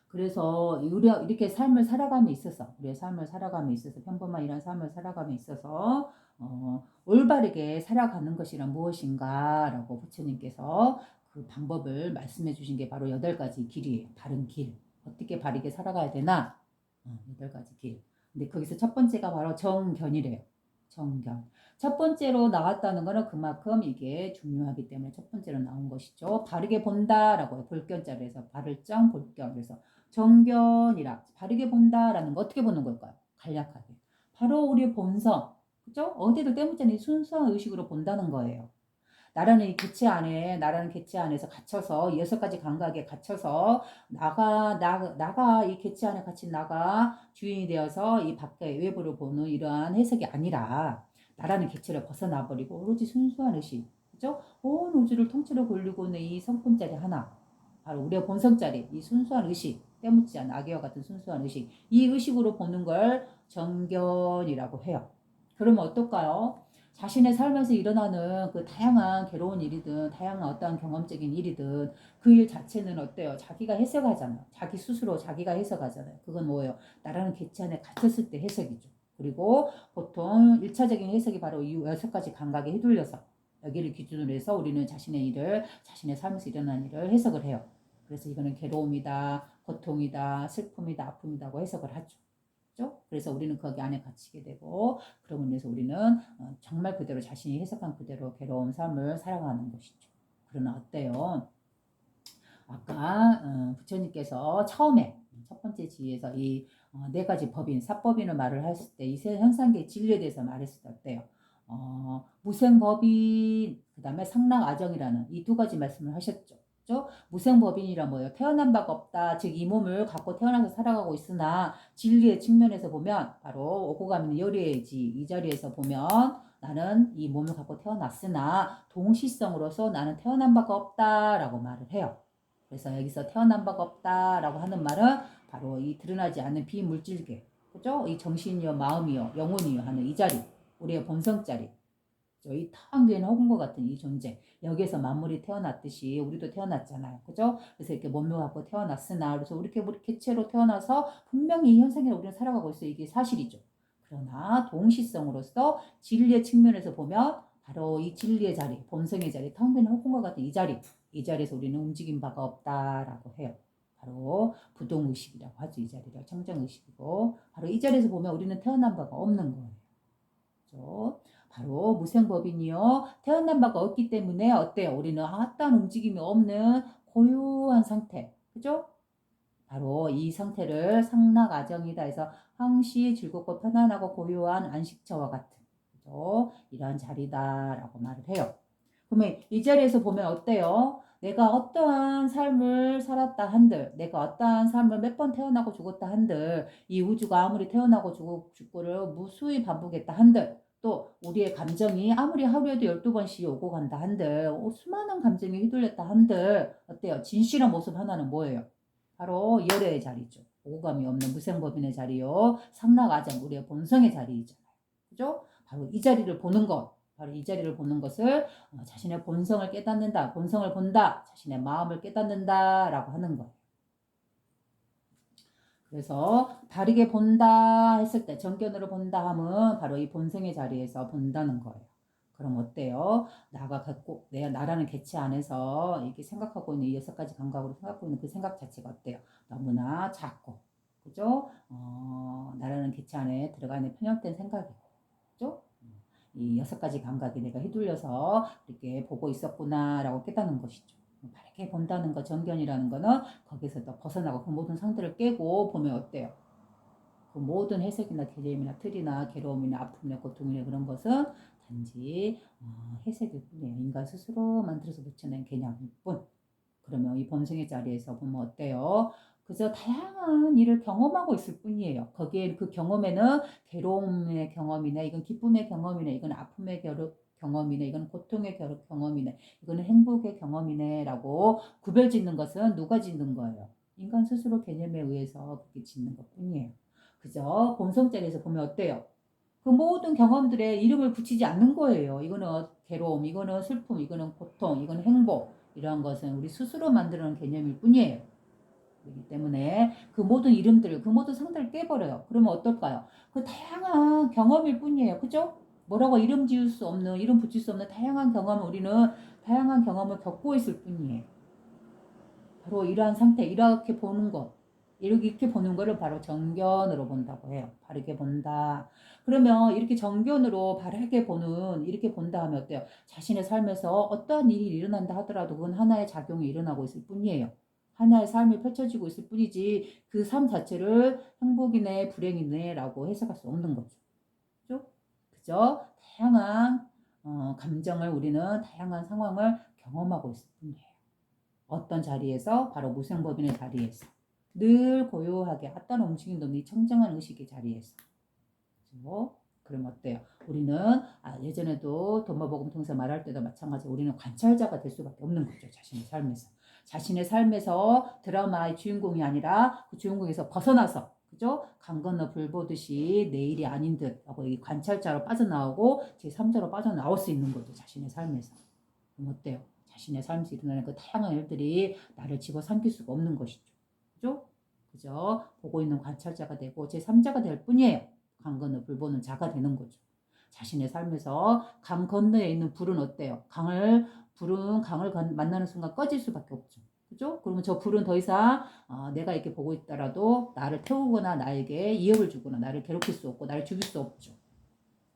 그래서 우리가 이렇게 삶을 살아감에 있어서 우리의 삶을 살아감에 있어서 평범한 이런 삶을 살아감에 있어서 올바르게 살아가는 것이란 무엇인가라고 부처님께서 그 방법을 말씀해 주신 게 바로 8가지 길이에요. 바른 길. 어떻게 바르게 살아가야 되나? 8가지 길. 근데 거기서 첫 번째가 바로 정견이래요. 정견. 첫 번째로 나왔다는 거는 그만큼 이게 중요하기 때문에 첫 번째로 나온 것이죠. 바르게 본다라고 볼견자로 해서 바를정 볼견. 그래서 정견이라 바르게 본다라는 거 어떻게 보는 걸까요? 간략하게. 바로 우리의 본성. 그죠? 어디도 때묻지 순수한 의식으로 본다는 거예요. 나라는 이 개체 안에, 나라는 개체 안에서 갇혀서, 6가지 감각에 갇혀서, 나가, 이 개체 안에 갇힌 나가 주인이 되어서 이 밖의 외부를 보는 이러한 해석이 아니라, 나라는 개체를 벗어나버리고, 오로지 순수한 의식, 그죠? 온 우주를 통째로 돌리고 있는 이 성품짜리 하나, 바로 우리의 본성짜리, 이 순수한 의식, 때묻지 않은 악의와 같은 순수한 의식, 이 의식으로 보는 걸 정견이라고 해요. 그러면 어떨까요? 자신의 삶에서 일어나는 그 다양한 괴로운 일이든 다양한 어떠한 경험적인 일이든 그 일 자체는 어때요? 자기가 해석하잖아. 자기 스스로 자기가 해석하잖아요. 그건 뭐예요? 나라는 개체 안에 갇혔을 때 해석이죠. 그리고 보통 1차적인 해석이 바로 이 6가지 감각에 휘둘려서 여기를 기준으로 해서 우리는 자신의 일을 자신의 삶에서 일어난 일을 해석을 해요. 그래서 이거는 괴로움이다, 고통이다, 슬픔이다, 아픔이다고 해석을 하죠. 그래서 우리는 거기 안에 갇히게 되고 그러면 인해서 우리는 정말 그대로 자신이 해석한 그대로 괴로운 삶을 살아가는 것이죠. 그러나 어때요? 아까 부처님께서 처음에 첫 번째 지에서 이 4가지 법인, 사법인을 말을 했을 때 이 현상계의 진리에 대해서 말했을 때 어때요? 무생법인, 그 다음에 상락아정이라는 이 2가지 말씀을 하셨죠. 무생법인이라 뭐예요? 태어난 바가 없다. 즉 이 몸을 갖고 태어나서 살아가고 있으나 진리의 측면에서 보면 바로 오고 가는 열의지 이 자리에서 보면 나는 이 몸을 갖고 태어났으나 동시성으로서 나는 태어난 바가 없다라고 말을 해요. 그래서 여기서 태어난 바가 없다라고 하는 말은 바로 이 드러나지 않는 비물질계, 그죠? 이 정신이요, 마음이요, 영혼이요 하는 이 자리, 우리의 본성 자리, 이 텅 비는 허공과 같은 이 존재, 여기에서 만물이 태어났듯이 우리도 태어났잖아요, 그죠? 그래서 이렇게 몸을 갖고 태어났으나, 그래서 우리 개체로 태어나서 분명히 이 현상에 우리는 살아가고 있어요. 이게 사실이죠. 그러나 동시성으로서 진리의 측면에서 보면 바로 이 진리의 자리, 본성의 자리, 텅 비는 허공과 같은 이 자리, 이 자리에서 우리는 움직인 바가 없다라고 해요. 바로 부동의식이라고 하죠. 이 자리를 청정의식이고 바로 이 자리에서 보면 우리는 태어난 바가 없는 거예요. 그렇죠? 바로 무생법인이요. 태어난 바가 없기 때문에 어때요? 우리는 어떠한 움직임이 없는 고요한 상태. 그죠? 바로 이 상태를 상락아정이다 해서 항시 즐겁고 편안하고 고요한 안식처와 같은 그죠? 이러한 자리다라고 말을 해요. 그러면 이 자리에서 보면 어때요? 내가 어떠한 삶을 살았다 한들, 내가 어떠한 삶을 몇 번 태어나고 죽었다 한들, 이 우주가 아무리 태어나고 죽고를 무수히 반복했다 한들, 또 우리의 감정이 아무리 하루에도 12번씩 오고 간다 한들, 수많은 감정이 휘둘렸다 한들, 어때요? 진실한 모습 하나는 뭐예요? 바로 열애의 자리죠. 오감이 없는 무생법인의 자리요. 상락아정, 우리의 본성의 자리이잖아요. 그죠? 바로 이 자리를 보는 것. 바로 이 자리를 보는 것을 자신의 본성을 깨닫는다. 본성을 본다. 자신의 마음을 깨닫는다. 라고 하는 거예요. 그래서 바르게 본다 했을 때 정견으로 본다 함은 바로 이 본성의 자리에서 본다는 거예요. 그럼 어때요? 나가 갖고 나라는 개체 안에서 이렇게 생각하고 있는 이 6가지 감각으로 생각하고 있는 그 생각 자체가 어때요? 너무나 작고 그죠? 나라는 개체 안에 들어가는 편협된 생각이고 그죠? 이 6가지 감각이 내가 휘둘려서 이렇게 보고 있었구나라고 깨닫는 것이죠. 바르게 본다는 거, 정견이라는 거는 거기서 또 벗어나고 그 모든 상태를 깨고 보면 어때요? 그 모든 해석이나 개념이나 틀이나 괴로움이나 아픔이나 고통이나 그런 것은 단지 해석일 뿐이에요. 인간 스스로 만들어서 붙여낸 개념일 뿐. 그러면 이 범생의 자리에서 보면 어때요? 그저 다양한 일을 경험하고 있을 뿐이에요. 거기에 그 경험에는 괴로움의 경험이네, 이건 기쁨의 경험이네, 이건 아픔의 경험이네, 이건 고통의 경험이네, 이거는 행복의 경험이네 라고 구별 짓는 것은 누가 짓는 거예요? 인간 스스로 개념에 의해서 그렇게 짓는 것 뿐이에요. 그죠? 본성자리에서 보면 어때요? 그 모든 경험들에 이름을 붙이지 않는 거예요. 이거는 괴로움, 이거는 슬픔, 이거는 고통, 이거는 행복. 이러한 것은 우리 스스로 만드는 개념일 뿐이에요. 그렇기 때문에 그 모든 이름들, 그 모든 상들을 깨버려요. 그러면 어떨까요? 그 다양한 경험일 뿐이에요. 그죠? 뭐라고 이름 지을 수 없는, 이름 붙일 수 없는 다양한 경험을 우리는 다양한 경험을 겪고 있을 뿐이에요. 바로 이러한 상태, 이렇게 보는 것, 이렇게 보는 거를 바로 정견으로 본다고 해요. 바르게 본다. 그러면 이렇게 정견으로 바르게 보는, 이렇게 본다 하면 어때요? 자신의 삶에서 어떠한 일이 일어난다 하더라도 그건 하나의 작용이 일어나고 있을 뿐이에요. 하나의 삶이 펼쳐지고 있을 뿐이지 그 삶 자체를 행복이네, 불행이네 라고 해석할 수 없는 거죠. 그죠? 그죠? 다양한 감정을 우리는 다양한 상황을 경험하고 있을 뿐이에요. 어떤 자리에서? 바로 무생법인의 자리에서. 늘 고요하게 어떤 움직임도 없는 이 청정한 의식의 자리에서. 그렇죠? 그럼 어때요? 우리는 예전에도 도마복음 통해서 말할 때도 마찬가지로 우리는 관찰자가 될 수밖에 없는 거죠. 자신의 삶에서. 자신의 삶에서 드라마의 주인공이 아니라 그 주인공에서 벗어나서 그죠? 강 건너 불 보듯이 내 일이 아닌 듯 하고 이 관찰자로 빠져나오고 제3자로 빠져나올 수 있는 거죠. 자신의 삶에서. 그럼 어때요? 자신의 삶에서 일어나는 그 다양한 일들이 나를 집어삼킬 수가 없는 것이죠. 그죠? 그죠? 보고 있는 관찰자가 되고 제3자가 될 뿐이에요. 강 건너 불 보는 자가 되는 거죠. 자신의 삶에서 강 건너에 있는 불은 어때요? 불은 강을 만나는 순간 꺼질 수밖에 없죠. 그죠? 그러면 저 불은 더 이상 내가 이렇게 보고 있더라도 나를 태우거나 나에게 위협을 주거나 나를 괴롭힐 수 없고 나를 죽일 수 없죠.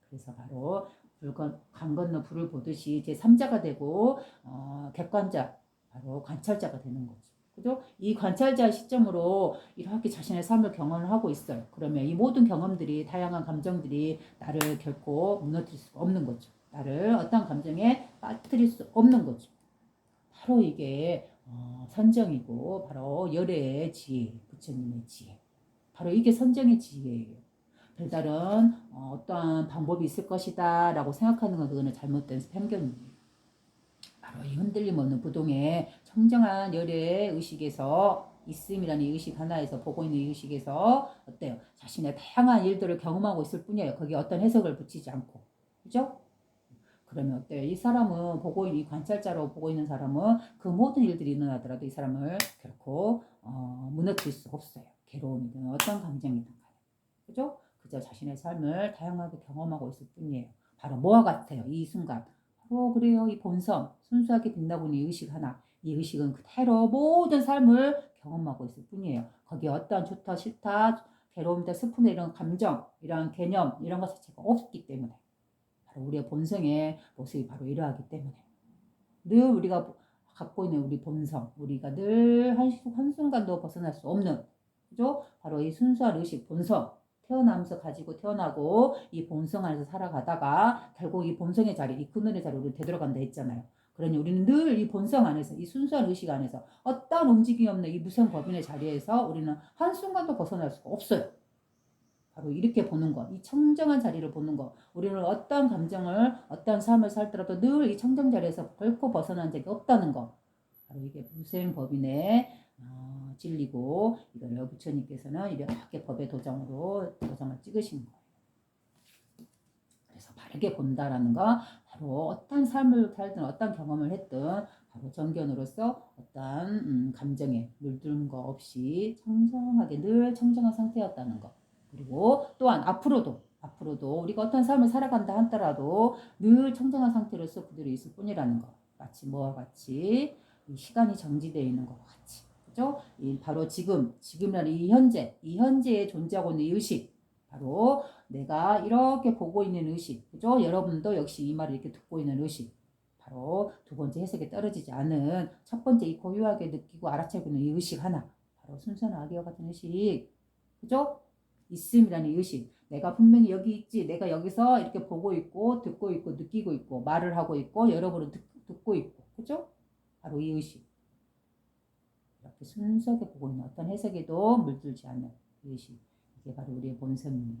그래서 바로 강 건너 불을 보듯이 제3자가 되고 객관자, 바로 관찰자가 되는 거죠. 그죠? 이 관찰자의 시점으로 이렇게 자신의 삶을 경험을 하고 있어요. 그러면 이 모든 경험들이 다양한 감정들이 나를 결코 무너뜨릴 수 없는 거죠. 나를 어떤 감정에 빠뜨릴 수 없는 거죠. 바로 이게 선정이고 바로 열애의 지혜, 부처님의 지혜. 바로 이게 선정의 지혜예요. 별다른 어떠한 방법이 있을 것이다 라고 생각하는 건 그거는 잘못된 편견이에요. 바로 이 흔들림 없는 부동의 청정한 열의 의식에서 있음이라는 의식 하나에서 보고 있는 이 의식에서 어때요? 자신의 다양한 일들을 경험하고 있을 뿐이에요. 거기에 어떤 해석을 붙이지 않고. 그죠? 그러면 어때요? 이 사람은 보고 있는 이 관찰자로 보고 있는 사람은 그 모든 일들이 일어나더라도 이 사람을 결코 무너뜨릴 수 없어요. 괴로움이든 어떤 감정이든 간에. 그죠? 그저 자신의 삶을 다양하게 경험하고 있을 뿐이에요. 바로 뭐와 같아요? 이 순간. 바로 그래요. 이 본성, 순수하게 빛나고 있는 이 의식 하나. 이 의식은 그대로 모든 삶을 경험하고 있을 뿐이에요. 거기에 어떠한 좋다, 싫다, 괴로움이다, 슬픔이다 이런 감정, 이런 개념, 이런 것 자체가 없기 때문에. 바로 우리의 본성의 모습이 바로 이러하기 때문에. 늘 우리가 갖고 있는 우리 본성, 우리가 늘 한순간도 벗어날 수 없는, 그죠? 바로 이 순수한 의식, 본성. 태어나면서 가지고 태어나고 이 본성 안에서 살아가다가 결국 이 본성의 자리, 이 그늘의 자리로 우리 되돌아간다 했잖아요. 그러니 우리는 늘 이 본성 안에서, 이 순수한 의식 안에서 어떤 움직임이 없는 이 무생법인의 자리에서 우리는 한순간도 벗어날 수가 없어요. 바로 이렇게 보는 것, 이 청정한 자리를 보는 것. 우리는 어떤 감정을, 어떤 삶을 살더라도 늘 이 청정 자리에서 결코 벗어난 적이 없다는 것. 바로 이게 무생법인의 진리고, 이거를 부처님께서는 이렇게 법의 도장을 찍으신 거예요. 그래서 바르게 본다라는 거, 바로 어떤 삶을 살든 어떤 경험을 했든 바로 정견으로서 어떤 감정에 물든 거 없이 청정하게 늘 청정한 상태였다는 거. 그리고 또한 앞으로도 우리가 어떤 삶을 살아간다 하더라도 늘 청정한 상태로서 그대로 있을 뿐이라는 거. 마치 뭐와 같이 이 시간이 정지되어 있는 것과 같이. 그죠? 바로 지금이라는 이 현재에 존재하고 있는 이 의식. 바로 내가 이렇게 보고 있는 의식. 그죠? 여러분도 역시 이 말을 이렇게 듣고 있는 의식. 바로 두 번째 해석에 떨어지지 않은 첫 번째 이 고유하게 느끼고 알아채고 있는 이 의식 하나. 바로 순수한 아기와 같은 의식. 그죠? 있음이라는 의식. 내가 분명히 여기 있지. 내가 여기서 이렇게 보고 있고, 듣고 있고, 느끼고 있고, 말을 하고 있고, 여러분은 듣고 있고. 그죠? 바로 이 의식. 순수하게 보고 있는 어떤 해석에도 물들지 않는 의식. 이게 바로 우리의 본성이에요.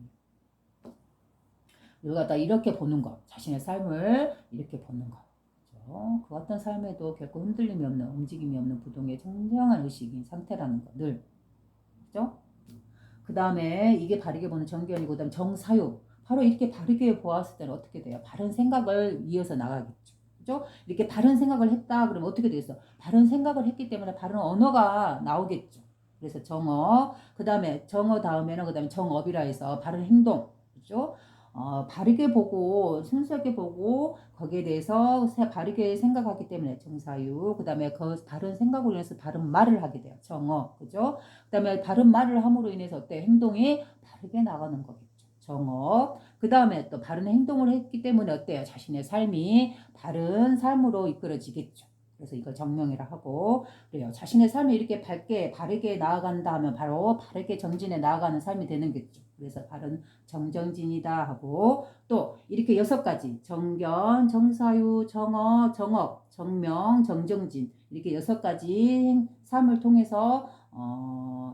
이걸 갖다 이렇게 보는 거. 자신의 삶을 이렇게 보는 거. 그렇죠? 그 어떤 삶에도 결코 흔들림이 없는, 움직임이 없는 부동의 청정한 의식인 상태라는 거. 늘. 그죠? 그 다음에 이게 바르게 보는 정견이고, 그 다음에 정사유. 바로 이렇게 바르게 보았을 때는 어떻게 돼요? 바른 생각을 이어서 나가겠죠. 그죠? 이렇게 바른 생각을 했다 그러면 어떻게 되겠어? 바른 생각을 했기 때문에 바른 언어가 나오겠죠. 그래서 정어, 그 다음에 정어 다음에는 그 다음에 정업이라 해서 바른 행동. 그죠? 바르게 보고 순수하게 보고 거기에 대해서 바르게 생각하기 때문에 정사유. 그 다음에 그 바른 생각으로 인해서 바른 말을 하게 돼요. 정어. 그죠? 그 다음에 바른 말을 함으로 인해서 어때? 행동이 바르게 나가는 거겠죠. 정업. 그 다음에 또 바른 행동을 했기 때문에 어때요? 자신의 삶이 바른 삶으로 이끌어지겠죠. 그래서 이걸 정명이라 하고 그래요. 자신의 삶이 이렇게 바르게 나아간다 하면 바로 바르게 정진해 나아가는 삶이 되는 거죠. 그래서 바른 정정진이다 하고 또 이렇게 6가지 정견, 정사유, 정어, 정업, 정명, 정정진 이렇게 6가지 삶을 통해서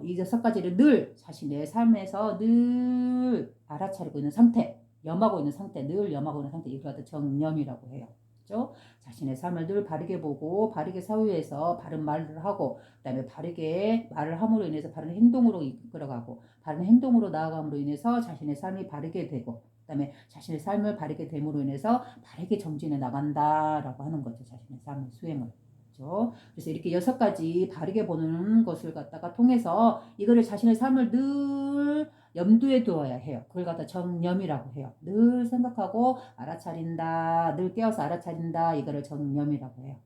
이 6가지를 늘 자신의 삶에서 늘 알아차리고 있는 상태, 염하고 있는 상태, 늘 염하고 있는 상태 이걸 정념이라고 해요. 그렇죠? 자신의 삶을 늘 바르게 보고 바르게 사유해서 바른 말을 하고 그다음에 바르게 말을 함으로 인해서 바른 행동으로 이끌어가고 바른 행동으로 나아감으로 인해서 자신의 삶이 바르게 되고 그다음에 자신의 삶을 바르게 됨으로 인해서 바르게 정진해 나간다라고 하는 거죠. 자신의 삶의 수행을. 그렇죠? 그래서 이렇게 6가지 바르게 보는 것을 갖다가 통해서 이거를 자신의 삶을 늘 염두에 두어야 해요. 그걸 갖다 정념이라고 해요. 늘 생각하고 알아차린다. 늘 깨어서 알아차린다. 이거를 정념이라고 해요.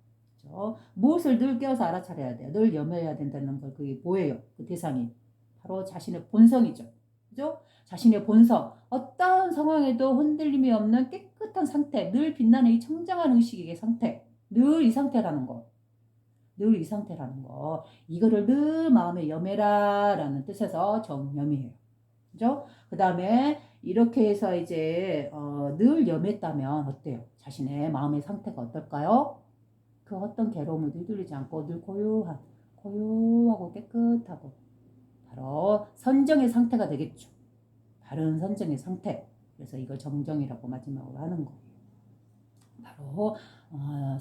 그렇죠? 무엇을 늘 깨어서 알아차려야 돼요. 늘 염해야 된다는 걸 그게 뭐예요? 그 대상이 바로 자신의 본성이죠. 그죠? 자신의 본성. 어떤 상황에도 흔들림이 없는 깨끗한 상태. 늘 빛나는 이 청정한 의식의 상태. 늘 이 상태라는 거. 늘 이 상태라는 거. 이거를 늘 마음에 염해라 라는 뜻에서 정념이에요. 그죠? 그 다음에 이렇게 해서 이제 늘 염했다면 어때요? 자신의 마음의 상태가 어떨까요? 그 어떤 괴로움을 휘둘리지 않고 늘 고요하고 깨끗하고 바로 선정의 상태가 되겠죠. 바른 선정의 상태. 그래서 이걸 정정이라고 마지막으로 하는 거예요. 바로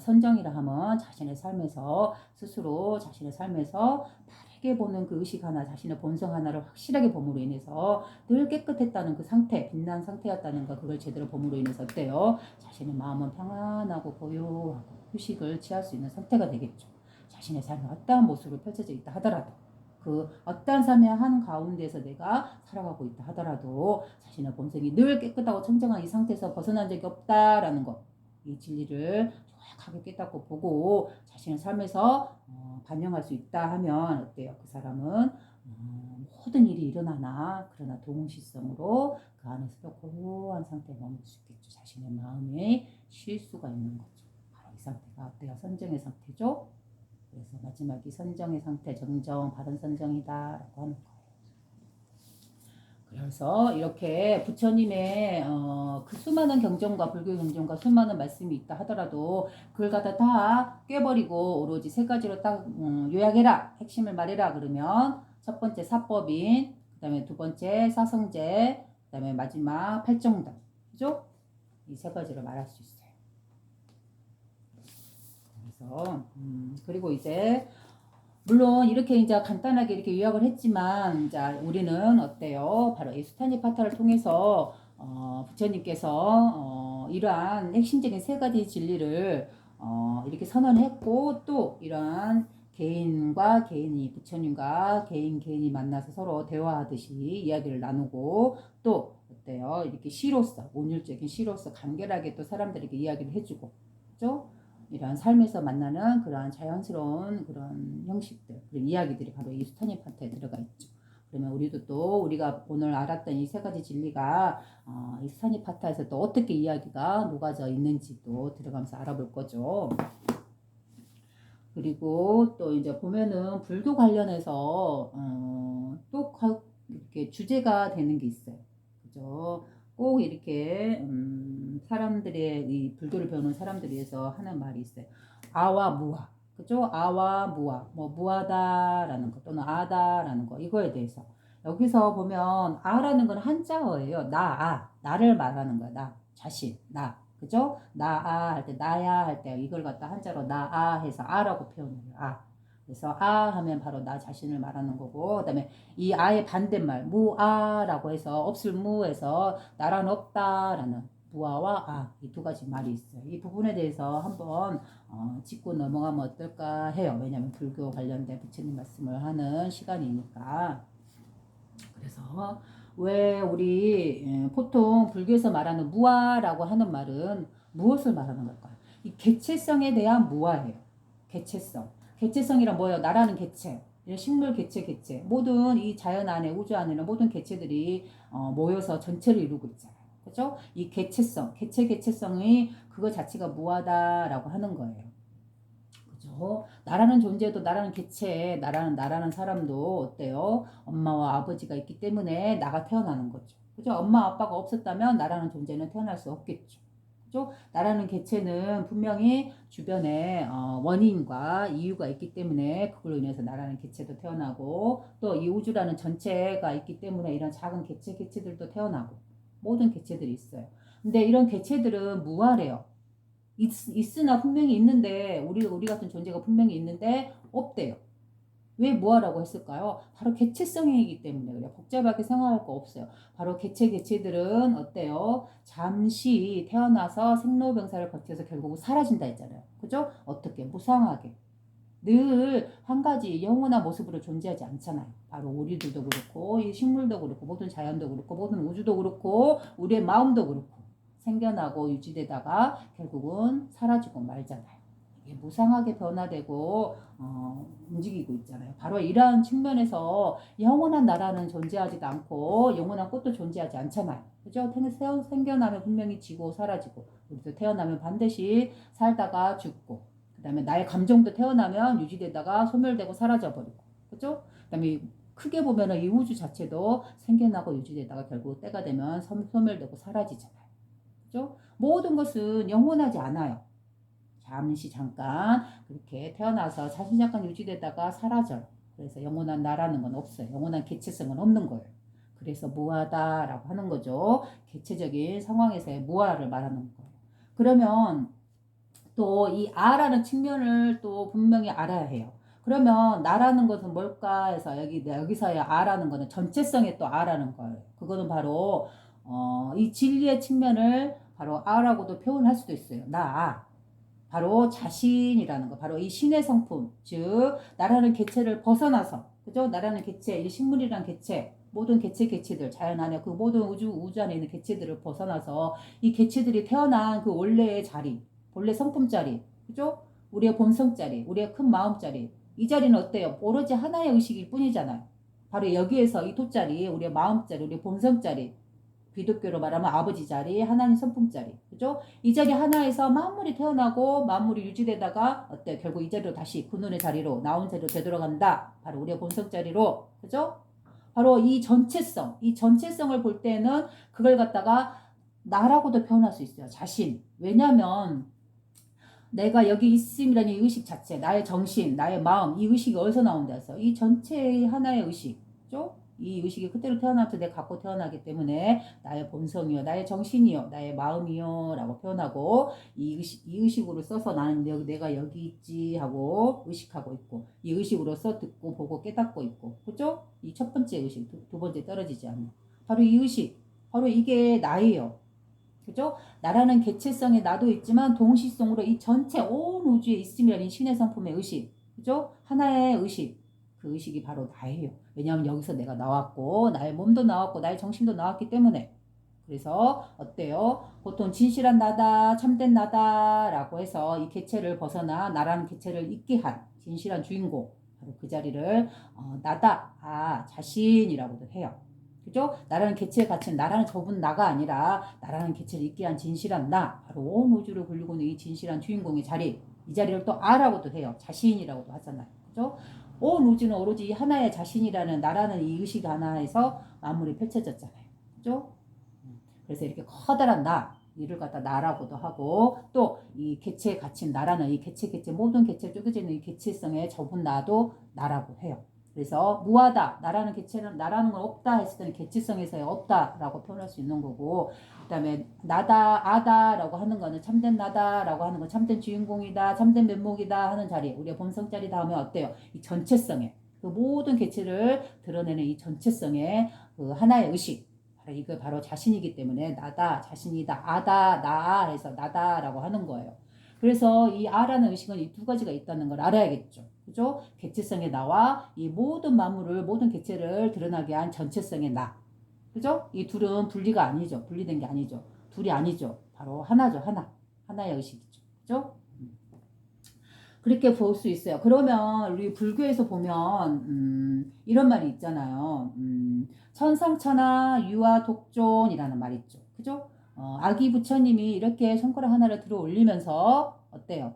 선정이라 하면 자신의 삶에서 스스로 자신의 삶에서 바르게 보는 그 의식 하나 자신의 본성 하나를 확실하게 봄으로 인해서 늘 깨끗했다는 그 상태 빛난 상태였다는 거 그걸 제대로 봄으로 인해서 어때요? 자신의 마음은 평안하고 고요하고 휴식을 취할 수 있는 상태가 되겠죠. 자신의 삶이 어떠한 모습으로 펼쳐져 있다 하더라도 그 어떠한 삶의 한 가운데서 내가 살아가고 있다 하더라도 자신의 본성이 늘 깨끗하고 청정한 이 상태에서 벗어난 적이 없다라는 것 이 진리를 정확하게 깨닫고 보고 자신의 삶에서 반영할 수 있다 하면 어때요? 그 사람은 모든 일이 일어나나 그러나 동시성으로 그 안에서도 고요한 상태에 머물 수 있겠죠. 자신의 마음에 쉴 수가 있는 거죠. 바로 이 상태가 어때요? 선정의 상태죠. 그래서 마지막이 선정의 상태, 정정, 바른 선정이다 라고 하는 거예요. 그래서 이렇게 부처님의 그 수많은 경전과 불교 경전과 수많은 말씀이 있다 하더라도 그걸 갖다 다 깨버리고 오로지 3가지로 딱 요약해라 핵심을 말해라 그러면 첫 번째 사법인 그 다음에 두 번째 사성제 그 다음에 마지막 팔정당 그죠? 이 3가지로 말할 수 있어요. 그래서 그리고 이제 물론 이렇게 이제 간단하게 이렇게 요약을 했지만 이제 우리는 어때요? 바로 이 수타니파타를 통해서 부처님께서 이러한 핵심적인 3가지 진리를 이렇게 선언했고 또 이러한 개인과 개인이 부처님과 개인이 만나서 서로 대화하듯이 이야기를 나누고 또 어때요? 이렇게 시로서 온율적인 시로서 간결하게 또 사람들에게 이야기를 해주고 그죠? 이러한 삶에서 만나는 그러한 자연스러운 그런 형식들, 그런 이야기들이 바로 이 수타니파타에 들어가 있죠. 그러면 우리도 또 우리가 오늘 알았던 이 3가지 진리가 이 수타니파타에서 또 어떻게 이야기가 녹아져 있는지 또 들어가면서 알아볼 거죠. 그리고 또 이제 보면은 불교 관련해서 또 이렇게 주제가 되는 게 있어요. 그죠? 꼭 이렇게 사람들의 이 불교를 배우는 사람들 위해서 하는 말이 있어요. 아와 무와. 그죠? 아와 무아, 뭐 무하다라는 거 또는 아다라는 거 이거에 대해서 여기서 보면 아라는 건 한자어예요. 나를 말하는 거야. 나 자신, 나. 그죠? 나아 할 때 나야 할 때 이걸 갖다 한자로 나아 해서 아라고 표현해요. 아. 그래서 아 하면 바로 나 자신을 말하는 거고 그다음에 이 아의 반대말 무아라고 해서 없을 무에서 나란 없다라는 무아와 아 이 두 가지 말이 있어요. 이 부분에 대해서 한번 짚고 넘어가면 어떨까 해요. 왜냐하면 불교 관련된 부처님 말씀을 하는 시간이니까. 그래서 왜 우리 보통 불교에서 말하는 무아라고 하는 말은 무엇을 말하는 걸까요? 이 개체성에 대한 무아예요. 개체성. 개체성이란 뭐예요? 나라는 개체. 식물 개체. 모든 이 자연 안에 우주 안에는 모든 개체들이 모여서 전체를 이루고 있잖아요. 그죠? 이 개체성, 개체성이 그거 자체가 무하다라고 하는 거예요. 그죠? 나라는 존재도 나라는 개체, 나라는 사람도 어때요? 엄마와 아버지가 있기 때문에 나가 태어나는 거죠. 그죠? 엄마 아빠가 없었다면 나라는 존재는 태어날 수 없겠죠. 그죠? 나라는 개체는 분명히 주변에 원인과 이유가 있기 때문에 그걸로 인해서 나라는 개체도 태어나고 또 이 우주라는 전체가 있기 때문에 이런 작은 개체들도 태어나고 모든 개체들이 있어요. 근데 이런 개체들은 무아래요. 있으나 분명히 있는데 우리 같은 존재가 분명히 있는데 없대요. 왜 무아라고 했을까요? 바로 개체성이기 때문에 그래요. 복잡하게 생각할 거 없어요. 바로 개체들은 어때요? 잠시 태어나서 생로병사를 거쳐서 결국 사라진다 했잖아요. 그죠? 어떻게? 무상하게. 늘 한 가지 영원한 모습으로 존재하지 않잖아요. 바로 우리들도 그렇고 이 식물도 그렇고 모든 자연도 그렇고 모든 우주도 그렇고 우리의 마음도 그렇고 생겨나고 유지되다가 결국은 사라지고 말잖아요. 이게 무상하게 변화되고 움직이고 있잖아요. 바로 이러한 측면에서 영원한 나라는 존재하지도 않고 영원한 꽃도 존재하지 않잖아요. 그죠? 생겨나면 분명히 지고 사라지고 우리도 태어나면 반드시 살다가 죽고 그 다음에 나의 감정도 태어나면 유지되다가 소멸되고 사라져버리고 그죠? 그 다음에 크게 보면은 이 우주 자체도 생겨나고 유지되다가 결국 때가 되면 소멸되고 사라지잖아요. 그죠? 모든 것은 영원하지 않아요. 잠시 잠깐 그렇게 태어나서 자신 잠깐 유지되다가 사라져요. 그래서 영원한 나라는 건 없어요. 영원한 개체성은 없는 거예요. 그래서 무하다라고 하는 거죠. 개체적인 상황에서의 무하를 말하는 거예요. 그러면 또 이 아라는 측면을 또 분명히 알아야 해요. 그러면 나라는 것은 뭘까 해서 여기서의 아라는 거는 전체성에 또 아라는 거예요. 그거는 바로 이 진리의 측면을 바로 아라고도 표현할 수도 있어요. 나 바로 자신이라는 거, 바로 이 신의 성품, 즉 나라는 개체를 벗어나서, 그죠? 나라는 개체, 이 식물이란 개체, 모든 개체들, 자연 안에 그 모든 우주 안에 있는 개체들을 벗어나서 이 개체들이 태어난 그 원래의 자리, 본래 성품 자리, 그죠? 우리의 본성 자리, 우리의 큰 마음 자리, 이 자리는 어때요? 오로지 하나의 의식일 뿐이잖아요. 바로 여기에서 이 돗자리, 우리의 마음 자리, 우리의 본성 자리, 기독교로 말하면 아버지 자리, 하나님 선품 자리. 그죠? 이 자리 하나에서 만물이 태어나고 만물이 유지되다가 어때? 결국 이 자리로 다시 근원의 자리로 나온 자리로 되돌아간다. 바로 우리의 본성 자리로. 그죠? 바로 이 전체성을 볼 때는 그걸 갖다가 나라고도 표현할 수 있어요. 자신. 왜냐면 내가 여기 있음이라는 이 의식 자체, 나의 정신, 나의 마음, 이 의식이 어디서 나온다 해서 이 전체의 하나의 의식죠? 이 의식이 그대로 태어나면서 내가 갖고 태어나기 때문에 나의 본성이요, 나의 정신이요, 나의 마음이요 라고 표현하고 이 의식으로 써서 나는 내가 여기 있지 하고 의식하고 있고 이 의식으로서 듣고 보고 깨닫고 있고 그죠? 이 첫 번째 의식, 두 번째 떨어지지 않는 바로 이 의식, 바로 이게 나예요. 그죠? 나라는 개체성의 나도 있지만 동시성으로 이 전체 온 우주에 있음이라는 신의 성품의 의식. 그죠? 하나의 의식. 그 의식이 바로 나예요. 왜냐하면 여기서 내가 나왔고 나의 몸도 나왔고 나의 정신도 나왔기 때문에. 그래서 어때요? 보통 진실한 나다, 참된 나다라고 해서 이 개체를 벗어나 나라는 개체를 있게 한 진실한 주인공. 바로 그 자리를 나다, 자신이라고도 해요. 그죠? 나라는 개체의 가치는 나라는 좁은 나가 아니라 나라는 개체를 있게 한 진실한 나, 바로 온 우주를 굴리고 있는 이 진실한 주인공의 자리, 이 자리를 또 아라고도 해요. 자신이라고도 하잖아요. 그죠? 온 우주는 오로지 하나의 자신이라는 나라는 이 의식 하나에서 만물이 펼쳐졌잖아요. 그죠? 그래서 이렇게 커다란 나, 이를 갖다 나라고도 하고 또 이 개체에 갇힌 나라는 이 개체 모든 개체에 쪼개져 있는 이 개체성에 접은 나도 나라고 해요. 그래서 무하다 나라는 개체는 나라는 건 없다 했을 때는 개체성에서의 없다라고 표현할 수 있는 거고 그다음에 나다 아다라고 하는 거는 참된 나다라고 하는 건 참된 주인공이다 참된 면목이다 하는 자리 우리가 본성 자리 다음에 어때요? 이 전체성에 그 모든 개체를 드러내는 이 전체성의 그 하나의 의식 이거 바로 자신이기 때문에 나다 자신이다 아다 나 해서 나다라고 하는 거예요. 그래서 이 아라는 의식은 이 두 가지가 있다는 걸 알아야겠죠. 그죠? 개체성의 나와 이 모든 만물을 모든 개체를 드러나게 한 전체성의 나. 그죠? 이 둘은 분리가 아니죠. 분리된 게 아니죠. 둘이 아니죠. 바로 하나죠. 하나의 의식이죠. 그죠? 그렇게 볼 수 있어요. 그러면 우리 불교에서 보면 이런 말이 있잖아요. 천상천하 유아 독존이라는 말이 있죠. 그죠? 아기 부처님이 이렇게 손가락 하나를 들어 올리면서 어때요?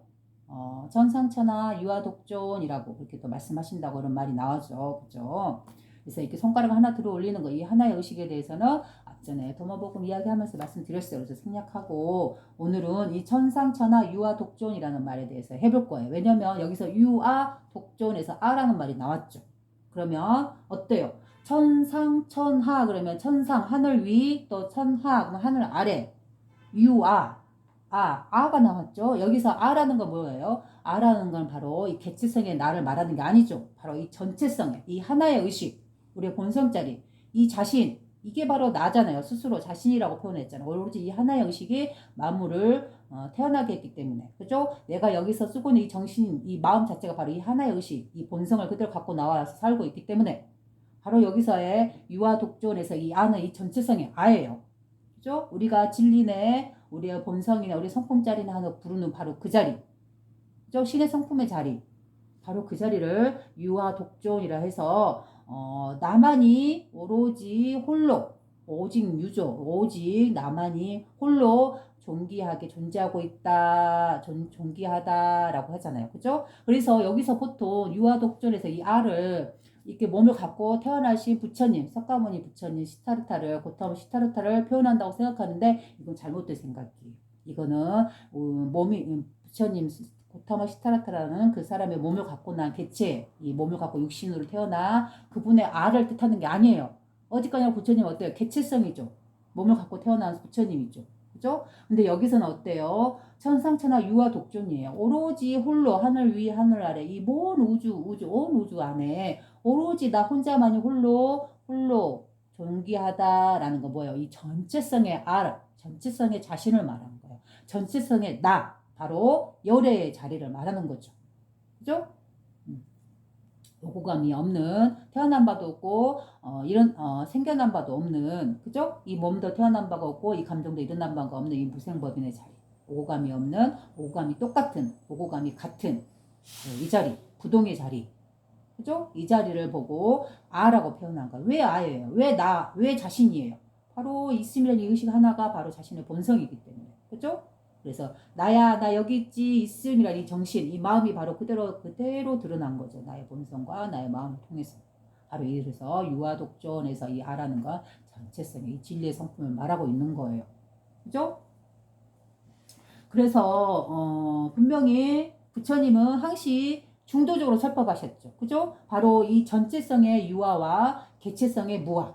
천상천하 유아 독존이라고 그렇게 또 말씀하신다고 그런 말이 나오죠. 그죠? 그래서 이렇게 손가락 하나 들어 올리는 거, 이 하나의 의식에 대해서는 앞전에 도마복음 이야기하면서 말씀드렸어요. 그래서 생략하고 오늘은 이 천상천하 유아 독존이라는 말에 대해서 해볼 거예요. 왜냐면 여기서 유아 독존에서 아라는 말이 나왔죠. 그러면 어때요? 천상천하 그러면 천상 하늘 위 또 천하 그럼 하늘 아래 유아 아가 나왔죠. 여기서 아라는 건 뭐예요? 아라는 건 바로 이 개체성의 나를 말하는 게 아니죠. 바로 이 전체성의 이 하나의 의식 우리의 본성자리 이 자신 이게 바로 나잖아요. 스스로 자신이라고 표현했잖아요. 오로지 이 하나의 의식이 만물을 태어나게 했기 때문에 그죠? 내가 여기서 쓰고 있는 이 정신 이 마음 자체가 바로 이 하나의 의식 이 본성을 그대로 갖고 나와서 살고 있기 때문에 바로 여기서의 유아 독존에서 이 아는 이 전체성의 아예요. 그죠? 우리가 진리네 우리의 본성이나 우리 성품자리나 하는 부르는 바로 그 자리. 그죠? 신의 성품의 자리. 바로 그 자리를 유아 독존이라 해서 나만이 오로지 홀로 오직 유조 오직 나만이 홀로 존귀하게 존재하고 있다 존귀하다라고 하잖아요. 그죠? 그래서 여기서 보통 유아 독존에서 이 알을 이렇게 몸을 갖고 태어나신 부처님 석가모니 부처님 시타르타를 고타마 시타르타를 표현한다고 생각하는데 이건 잘못된 생각이에요. 이거는 몸이 부처님 고타마 시타르타라는 그 사람의 몸을 갖고 난 개체, 이 몸을 갖고 육신으로 태어나 그분의 알을 뜻하는 게 아니에요. 어디까지나 부처님 어때요? 개체성이죠. 몸을 갖고 태어난 부처님이죠. 그죠? 근데 여기서는 어때요? 천상천하 유아 독존이에요. 오로지 홀로 하늘 위 하늘 아래 이 온 우주 안에 오로지 나 혼자만이 홀로 존귀하다라는 거 뭐예요? 이 전체성의 알, 전체성의 자신을 말하는 거예요. 전체성의 나, 바로 열애의 자리를 말하는 거죠. 그죠? 요고감이 없는 태어난 바도 없고 이런 생겨난 바도 없는 그죠? 이 몸도 태어난 바가 없고 이 감정도 일어난 바가 없는 이 무생법인의 자리. 오고감이 없는 오고감이 똑같은 오고감이 같은 이 자리 부동의 자리. 그죠? 이 자리를 보고 아라고 표현한 거예요. 왜 아예요? 왜 자신이에요? 바로 있음이라는 이 의식 하나가 바로 자신의 본성이기 때문에. 그죠? 그래서 나야 나 여기 있지 있음이라는 이 정신 이 마음이 바로 그대로 드러난 거죠. 나의 본성과 나의 마음을 통해서. 바로 이래서 유아독존에서 이 아라는 건 전체성의 이 진리의 성품을 말하고 있는 거예요. 그죠? 그래서 분명히 부처님은 항시 중도적으로 설법하셨죠. 그죠? 바로 이 전체성의 유아와 개체성의 무아.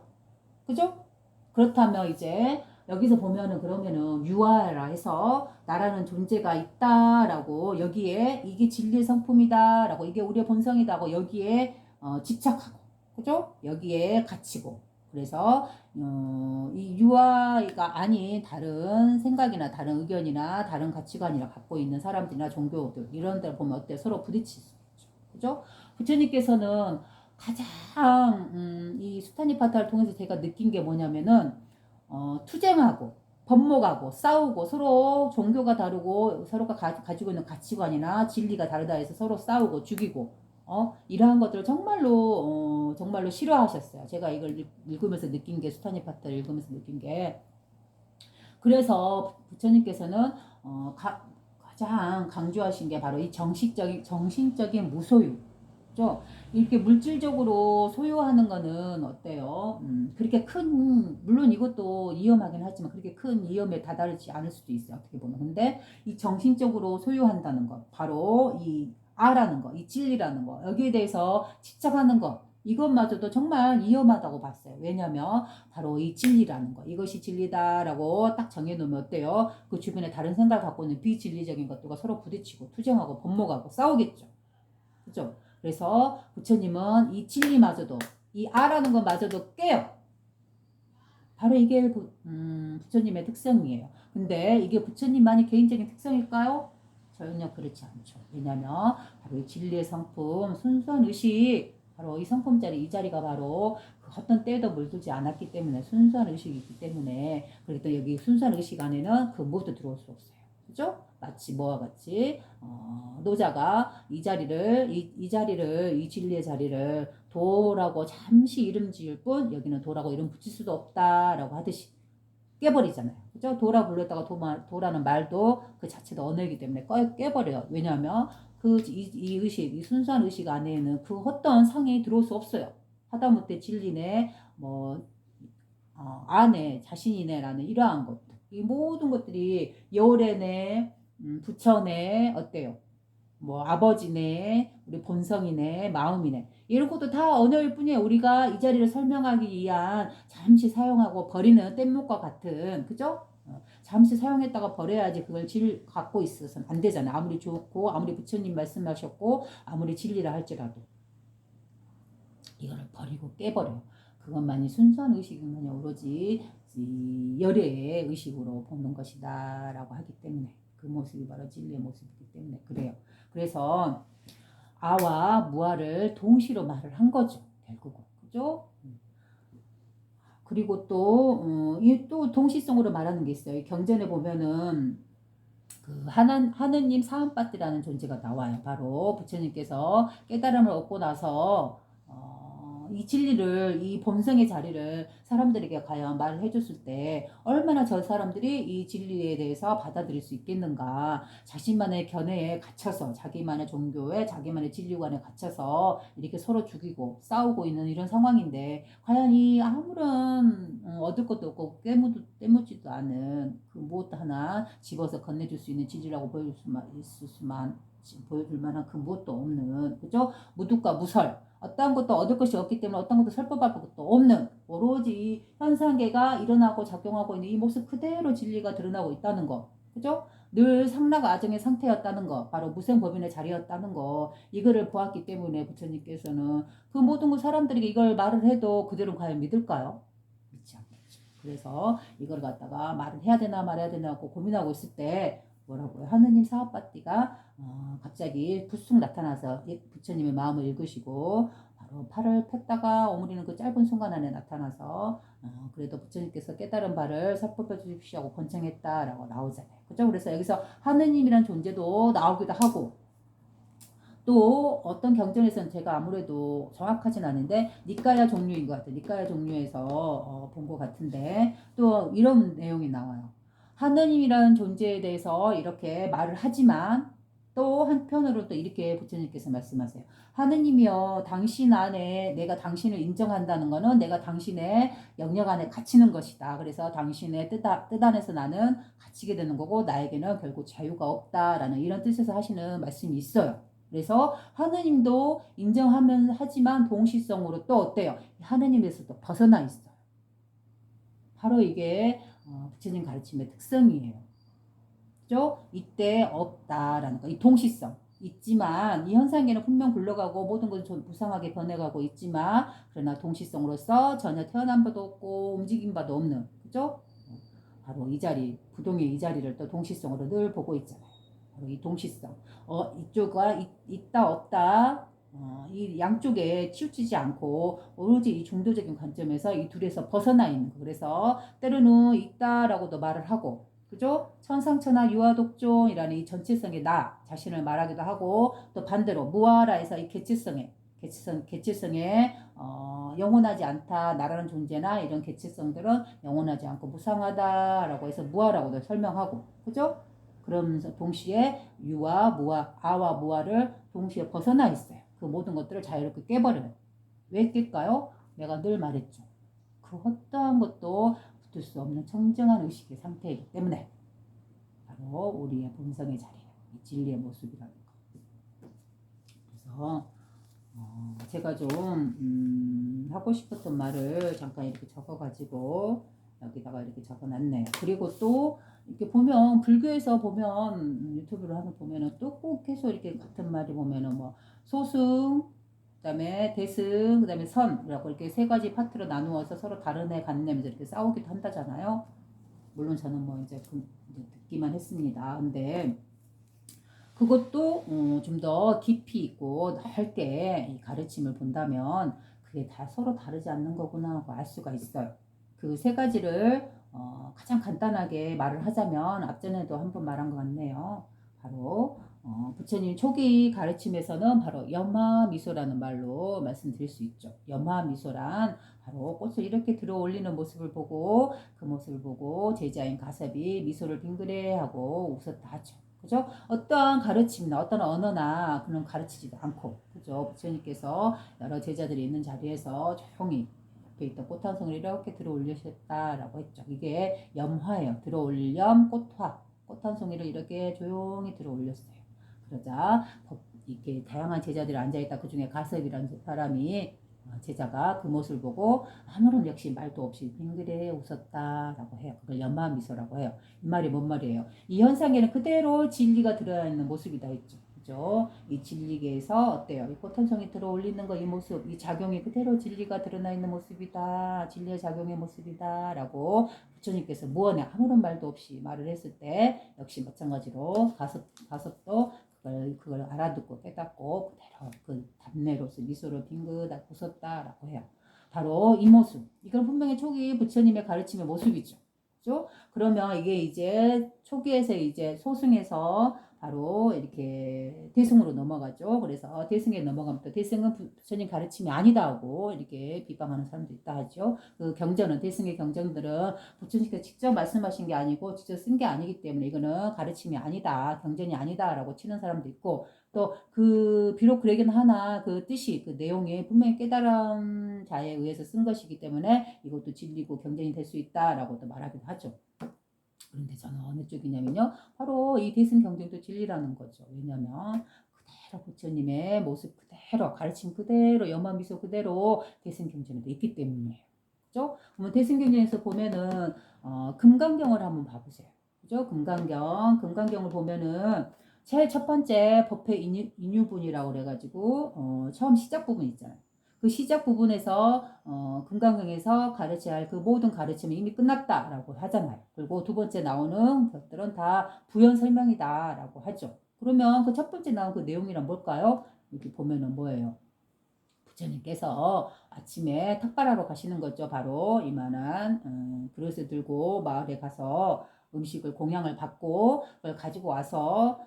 그죠? 그렇다면 이제 여기서 보면은 그러면은 유아라 해서 나라는 존재가 있다라고 여기에 이게 진리의 성품이다라고 이게 우리의 본성이다고 여기에 집착하고 그죠? 여기에 갇히고 그래서 이 유아가 아닌 다른 생각이나 다른 의견이나 다른 가치관이나 갖고 있는 사람들이나 종교들 이런 데 보면 어때 서로 부딪힐 수 있죠. 그죠? 부처님께서는 가장 이 수타니파타를 통해서 제가 느낀 게 뭐냐면은 투쟁하고 번목하고 싸우고 서로 종교가 다르고 서로가 가지고 있는 가치관이나 진리가 다르다 해서 서로 싸우고 죽이고 이러한 것들을 정말로 싫어하셨어요. 제가 이걸 읽으면서 느낀 게 수타니파타를 읽으면서 느낀 게 그래서 부처님께서는 가장 강조하신 게 바로 이 정신적인 무소유 그죠? 이렇게 물질적으로 소유하는 거는 어때요? 그렇게 큰, 물론 이것도 위험하긴 하지만 그렇게 큰 위험에 다다르지 않을 수도 있어요. 어떻게 보면. 근데 이 정신적으로 소유한다는 것, 바로 이 아라는 거, 이 진리라는 거, 여기에 대해서 집착하는 것, 이것마저도 정말 위험하다고 봤어요. 왜냐면 바로 이 진리라는 거, 이것이 진리다라고 딱 정해놓으면 어때요? 그 주변에 다른 생각을 갖고 있는 비진리적인 것들과 서로 부딪히고 투쟁하고 번목하고 싸우겠죠. 그죠? 그래서 부처님은 이 진리마저도, 이 아라는 것마저도 깨요. 바로 이게 부처님의 특성이에요. 근데 이게 부처님만이 개인적인 특성일까요? 전혀 그렇지 않죠. 왜냐하면 바로 이 진리의 성품, 순수한 의식, 바로 이 성품자리, 이 자리가 바로 그 어떤 때에도 물들지 않았기 때문에 순수한 의식이 있기 때문에, 그리고 또 여기 순수한 의식 안에는 그 무엇도 들어올 수 없어요. 그죠? 마치 뭐와 같이 노자가 이 자리를 이 진리의 자리를 도라고 잠시 이름 지을 뿐 여기는 도라고 이름 붙일 수도 없다라고 하듯이 깨버리잖아요. 그죠? 도라 불렀다가 도라는 말도 그 자체도 언어이기 때문에 깨버려요. 왜냐하면 이 의식, 이 순수한 의식 안에는 그 어떤 상이 들어올 수 없어요. 하다못해 진리네, 뭐, 아내, 자신이네라는 이러한 것들. 이 모든 것들이 여울에네, 부처네, 어때요? 뭐 아버지네, 우리 본성이네, 마음이네. 이런 것도 다 언어일 뿐이에요. 우리가 이 자리를 설명하기 위한 잠시 사용하고 버리는 뗏목과 같은, 그죠? 잠시 사용했다가 버려야지 그걸 갖고 있어서는 안 되잖아요. 아무리 좋고, 아무리 부처님 말씀하셨고, 아무리 진리라 할지라도. 이거를 버리고 깨버려요. 그것만이 순수한 의식만이 오로지 이 열애의 의식으로 보는 것이다 라고 하기 때문에, 그 모습이 바로 진리의 모습이기 때문에 그래요. 그래서 아와 무아를 동시로 말을 한 거죠. 결국은. 그죠? 그리고 또, 또 동시성으로 말하는 게 있어요. 경전에 보면은 그 하느님 사은빠띠라는 존재가 나와요. 바로 부처님께서 깨달음을 얻고 나서 이 진리를, 이 본성의 자리를 사람들에게 과연 말을 해줬을 때 얼마나 저 사람들이 이 진리에 대해서 받아들일 수 있겠는가. 자신만의 견해에 갇혀서, 자기만의 종교에, 자기만의 진리관에 갇혀서 이렇게 서로 죽이고 싸우고 있는 이런 상황인데, 과연 이 아무런 얻을 것도 없고 깨묻지도 않은 그 무엇 하나 집어서 건네줄 수 있는 진리라고 보여줄 만한 그 무엇도 없는, 그죠? 무득과 무설, 어떤 것도 얻을 것이 없기 때문에 어떤 것도 설법할 것도 없는, 오로지 현상계가 일어나고 작용하고 있는 이 모습 그대로 진리가 드러나고 있다는 거, 그죠? 늘 상락 아정의 상태였다는 거, 바로 무생법인의 자리였다는 거, 이거를 보았기 때문에 부처님께서는 그 모든 그 사람들에게 이걸 말을 해도 그대로 과연 믿을까요? 믿지 않겠죠. 그래서 이걸 갖다가 말을 해야 되나 말해야 되나 고민하고 있을 때 뭐라고요? 하느님 사업바띠가 갑자기 불쑥 나타나서 부처님의 마음을 읽으시고 바로 팔을 폈다가 오므리는 그 짧은 순간 안에 나타나서 그래도 부처님께서 깨달은 바를 설법해 주십시오 하고 번청했다라고 나오잖아요. 그죠? 그래서 여기서 하느님이란 존재도 나오기도 하고, 또 어떤 경전에서는 제가 아무래도 정확하진 않은데 니까야 종류인 것 같아요. 니까야 종류에서 본 것 같은데 또 이런 내용이 나와요. 하느님이라는 존재에 대해서 이렇게 말을 하지만 또 한편으로 또 이렇게 부처님께서 말씀하세요. 하느님이여, 당신 안에 내가 당신을 인정한다는 것은 내가 당신의 영역 안에 갇히는 것이다. 그래서 당신의 뜻 안에서 나는 갇히게 되는 거고 나에게는 결국 자유가 없다라는 이런 뜻에서 하시는 말씀이 있어요. 그래서 하느님도 인정하면 하지만 동시성으로 또 어때요? 하느님에서도 벗어나 있어요. 바로 이게 부처님 가르침의 특성이에요. 그죠? 이때 없다라는 거, 이 동시성. 있지만 이 현상계는 분명 굴러가고 모든 것은 좀 부상하게 변해가고 있지만, 그러나 동시성으로서 전혀 태어난 바도 없고 움직인 바도 없는, 그죠? 바로 이 자리, 부동의 이 자리를 또 동시성으로 늘 보고 있잖아요. 바로 이 동시성. 이쪽과 있다 없다, 이 양쪽에 치우치지 않고 오로지 이 중도적인 관점에서 이 둘에서 벗어나 있는 거. 그래서 때로는 있다라고도 말을 하고, 그죠? 천상천하 유아독존이라는 이 전체성의 나 자신을 말하기도 하고, 또 반대로 무아라에서 이 개체성에 영원하지 않다, 나라는 존재나 이런 개체성들은 영원하지 않고 무상하다라고 해서 무아라고도 설명하고, 그죠? 그러면서 동시에 유와 무아, 아와 무아를 동시에 벗어나 있어요. 그 모든 것들을 자유롭게 깨버려요. 왜 깰까요? 내가 늘 말했죠. 그 어떠한 것도 붙을 수 없는 청정한 의식의 상태이기 때문에 바로 우리의 본성의 자리예요. 이 진리의 모습이라는 거. 그래서 제가 좀 하고 싶었던 말을 잠깐 이렇게 적어가지고 여기다가 이렇게 적어놨네요. 그리고 또 이렇게 보면 불교에서 보면 유튜브를 하는 보면은 또 꼭 계속 이렇게 같은 말이 보면은 뭐 소승, 그다음에 대승, 그다음에 선이라고 이렇게 세 가지 파트로 나누어서 서로 다른 애 같네면서 이렇게 싸우기도 한다잖아요. 물론 저는 뭐 이제 이제 듣기만 했습니다. 근데 그것도 좀 더 깊이 있고 넓게 이 가르침을 본다면 그게 다 서로 다르지 않는 거구나 하고 알 수가 있어요. 그 세 가지를 가장 간단하게 말을 하자면 앞전에도 한번 말한 것 같네요. 바로 부처님 초기 가르침에서는 바로 염화미소라는 말로 말씀드릴 수 있죠. 염화미소란 바로 꽃을 이렇게 들어 올리는 모습을 보고 그 모습을 보고 제자인 가섭이 미소를 빙그레하고 웃었다 하죠. 그죠? 어떠한 가르침이나 어떤 언어나 그런 가르치지도 않고, 그죠? 부처님께서 여러 제자들이 있는 자리에서 조용히 옆에 있던 꽃 한 송이를 이렇게 들어 올리셨다라고 했죠. 이게 염화예요. 들어 올렴 꽃화. 꽃 한 송이를 이렇게 조용히 들어 올렸어요. 그러자 이렇게 다양한 제자들이 앉아있다. 그 중에 가섭이라는 사람이 제자가 그 모습을 보고 아무런 역시 말도 없이 빙그레 웃었다라고 해요. 그걸 연마미소라고 해요. 이 말이 뭔 말이에요? 이 현상에는 그대로 진리가 들어있는 모습이다 했죠. 그죠? 이 진리계에서 어때요? 이 꽃한송이 들어 올리는 거 이 모습, 이 작용이 그대로 진리가 드러나 있는 모습이다. 진리의 작용의 모습이다. 라고 부처님께서 무언에 아무런 말도 없이 말을 했을 때 역시 마찬가지로 가섭도 그걸 알아듣고 깨닫고 그대로 그 답례로서 미소를 빙긋하게 웃었다라고 해요. 바로 이 모습. 이건 분명히 초기 부처님의 가르침의 모습이죠. 그죠? 그러면 이게 이제 초기에서 이제 소승에서 바로 이렇게 대승으로 넘어가죠. 그래서 대승에 넘어가면 또 대승은 부처님 가르침이 아니다 하고 이렇게 비방하는 사람도 있다 하죠. 그 경전은 대승의 경전들은 부처님께서 직접 말씀하신 게 아니고 직접 쓴 게 아니기 때문에 이거는 가르침이 아니다, 경전이 아니다라고 치는 사람도 있고 또 그 비록 그러긴 하나 그 뜻이 그 내용이 분명히 깨달은 자에 의해서 쓴 것이기 때문에 이것도 진리고 경전이 될 수 있다라고도 말하기도 하죠. 그런데 저는 어느 쪽이냐면요. 바로 이 대승경전도 진리라는 거죠. 왜냐하면 그대로 부처님의 모습 그대로 가르침 그대로 염화미소 그대로 대승경전에도 있기 때문이에요. 그죠? 그러면 대승경전에서 보면은 금강경을 한번 봐보세요. 그죠? 금강경을 보면은 제일 첫 번째 법회 인유분이라고 그래가지고 처음 시작 부분 있잖아요. 그 시작 부분에서 금강경에서 가르쳐야 할 그 모든 가르침이 이미 끝났다라고 하잖아요. 그리고 두 번째 나오는 것들은 다 부연 설명이다라고 하죠. 그러면 그 첫 번째 나온 그 내용이란 뭘까요? 이렇게 보면은 뭐예요? 부처님께서 아침에 탁발하러 가시는 거죠. 바로 이만한 그릇을 들고 마을에 가서 음식을 공양을 받고 그걸 가지고 와서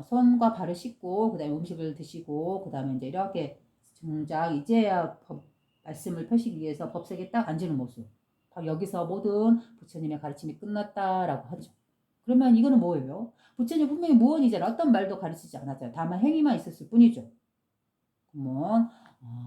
손과 발을 씻고 그다음에 음식을 드시고 그다음에 이제 이렇게 정작 이제야 말씀을 펴시기 위해서 법석에 딱 앉는 모습. 여기서 모든 부처님의 가르침이 끝났다라고 하죠. 그러면 이거는 뭐예요? 부처님 분명히 무언이잖아. 어떤 말도 가르치지 않았잖아요. 다만 행위만 있었을 뿐이죠. 그러면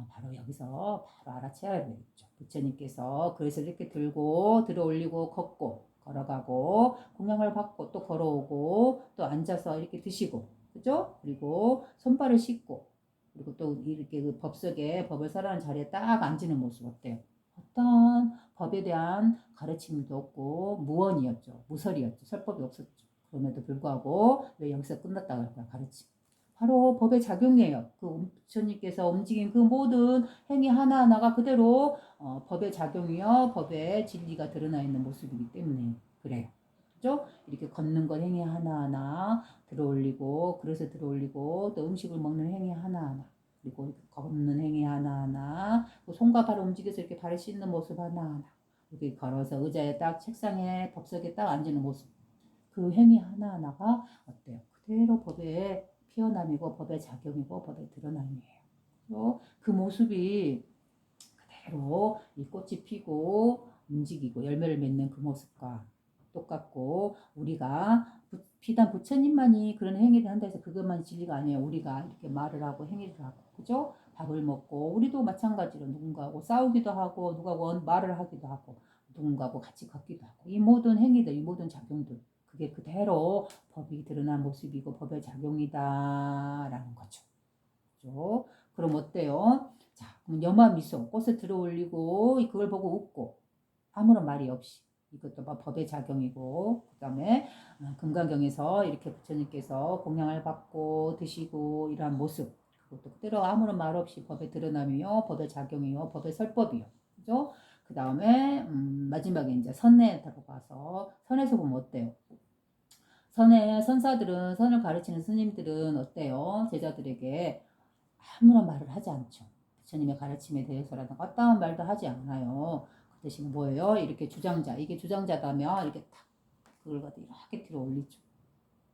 바로 여기서 바로 알아채야 되겠죠. 부처님께서 그래서 이렇게 들고 들어 올리고 걷고 걸어가고 공양을 받고 또 걸어오고 또 앉아서 이렇게 드시고 그죠? 그리고 손발을 씻고 그리고 또 이렇게 그 법석에 법을 설하는 자리에 딱 앉는 모습 어때요? 어떤 법에 대한 가르침도 없고 무언이었죠. 무설이었죠. 설법이 없었죠. 그럼에도 불구하고 왜 여기서 끝났다고 할까요? 가르침. 바로 법의 작용이에요. 그 부처님께서 움직인 그 모든 행위 하나하나가 그대로 법의 작용이요, 법의 진리가 드러나 있는 모습이기 때문에 그래요. 그죠? 이렇게 걷는 것 행위 하나하나 들어올리고, 그릇에 들어올리고, 또 음식을 먹는 행위 하나하나, 그리고 걷는 행위 하나하나, 손과 발을 움직여서 이렇게 발을 씻는 모습 하나하나, 이렇게 걸어서 의자에 딱 책상에 법석에 딱 앉는 모습. 그 행위 하나하나가 어때요? 그대로 법의 피어남이고 법의 작용이고 법의 드러남이에요. 그 모습이 그대로 이 꽃이 피고 움직이고 열매를 맺는 그 모습과 똑같고 우리가 비단 부처님만이 그런 행위를 한다 해서 그것만이 진리가 아니에요. 우리가 이렇게 말을 하고 행위를 하고 그죠? 밥을 먹고 우리도 마찬가지로 누군가하고 싸우기도 하고 누가하고 말을 하기도 하고 누군가하고 같이 걷기도 하고 이 모든 행위들, 이 모든 작용들 그게 그대로 법이 드러난 모습이고 법의 작용이다라는 거죠. 그죠? 그럼 어때요? 자, 그럼 여마 미소 꽃을 들어 올리고 그걸 보고 웃고 아무런 말이 없이 이것도 법의 작용이고 그 다음에 금강경에서 이렇게 부처님께서 공양을 받고 드시고 이러한 모습 그것도 그대로 아무런 말 없이 법에 드러나며 법의 작용이요 법의 설법이요 그죠? 그 다음에 마지막에 이제 선에 들어가서 선에서 보면 어때요? 선의 선사들은 선을 가르치는 스님들은 어때요? 제자들에게 아무런 말을 하지 않죠. 부처님의 가르침에 대해서라든가 어떠한 말도 하지 않아요. 그 대신에 뭐예요? 이렇게 주장자, 이게 주장자다면 이렇게 탁 그걸 갖다 이렇게 들어 올리죠.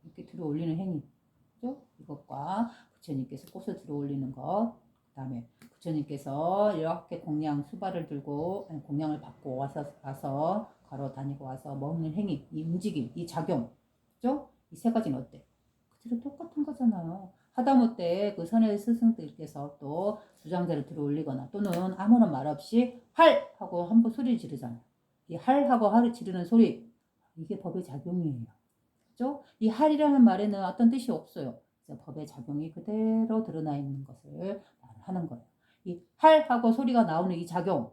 이렇게 들어 올리는 행위죠. 이것과 부처님께서 꽃을 들어 올리는 것, 그 다음에 부처님께서 이렇게 공양 수발을 들고 공양을 받고 와서 걸어 다니고 와서 먹는 행위, 이 움직임, 이 작용, 그죠? 이 세 가지는 어때? 그대로 똑같은 거잖아요. 하다못해 그 선의 스승들께서 또 주장자를 들어 올리거나 또는 아무런 말 없이 활! 하고 한번 소리를 지르잖아요. 이 활! 하고 활을 지르는 소리, 이게 법의 작용이에요. 그죠? 이 할이라는 말에는 어떤 뜻이 없어요. 법의 작용이 그대로 드러나 있는 것을 하는 거예요. 이 할하고 소리가 나오는 이 작용,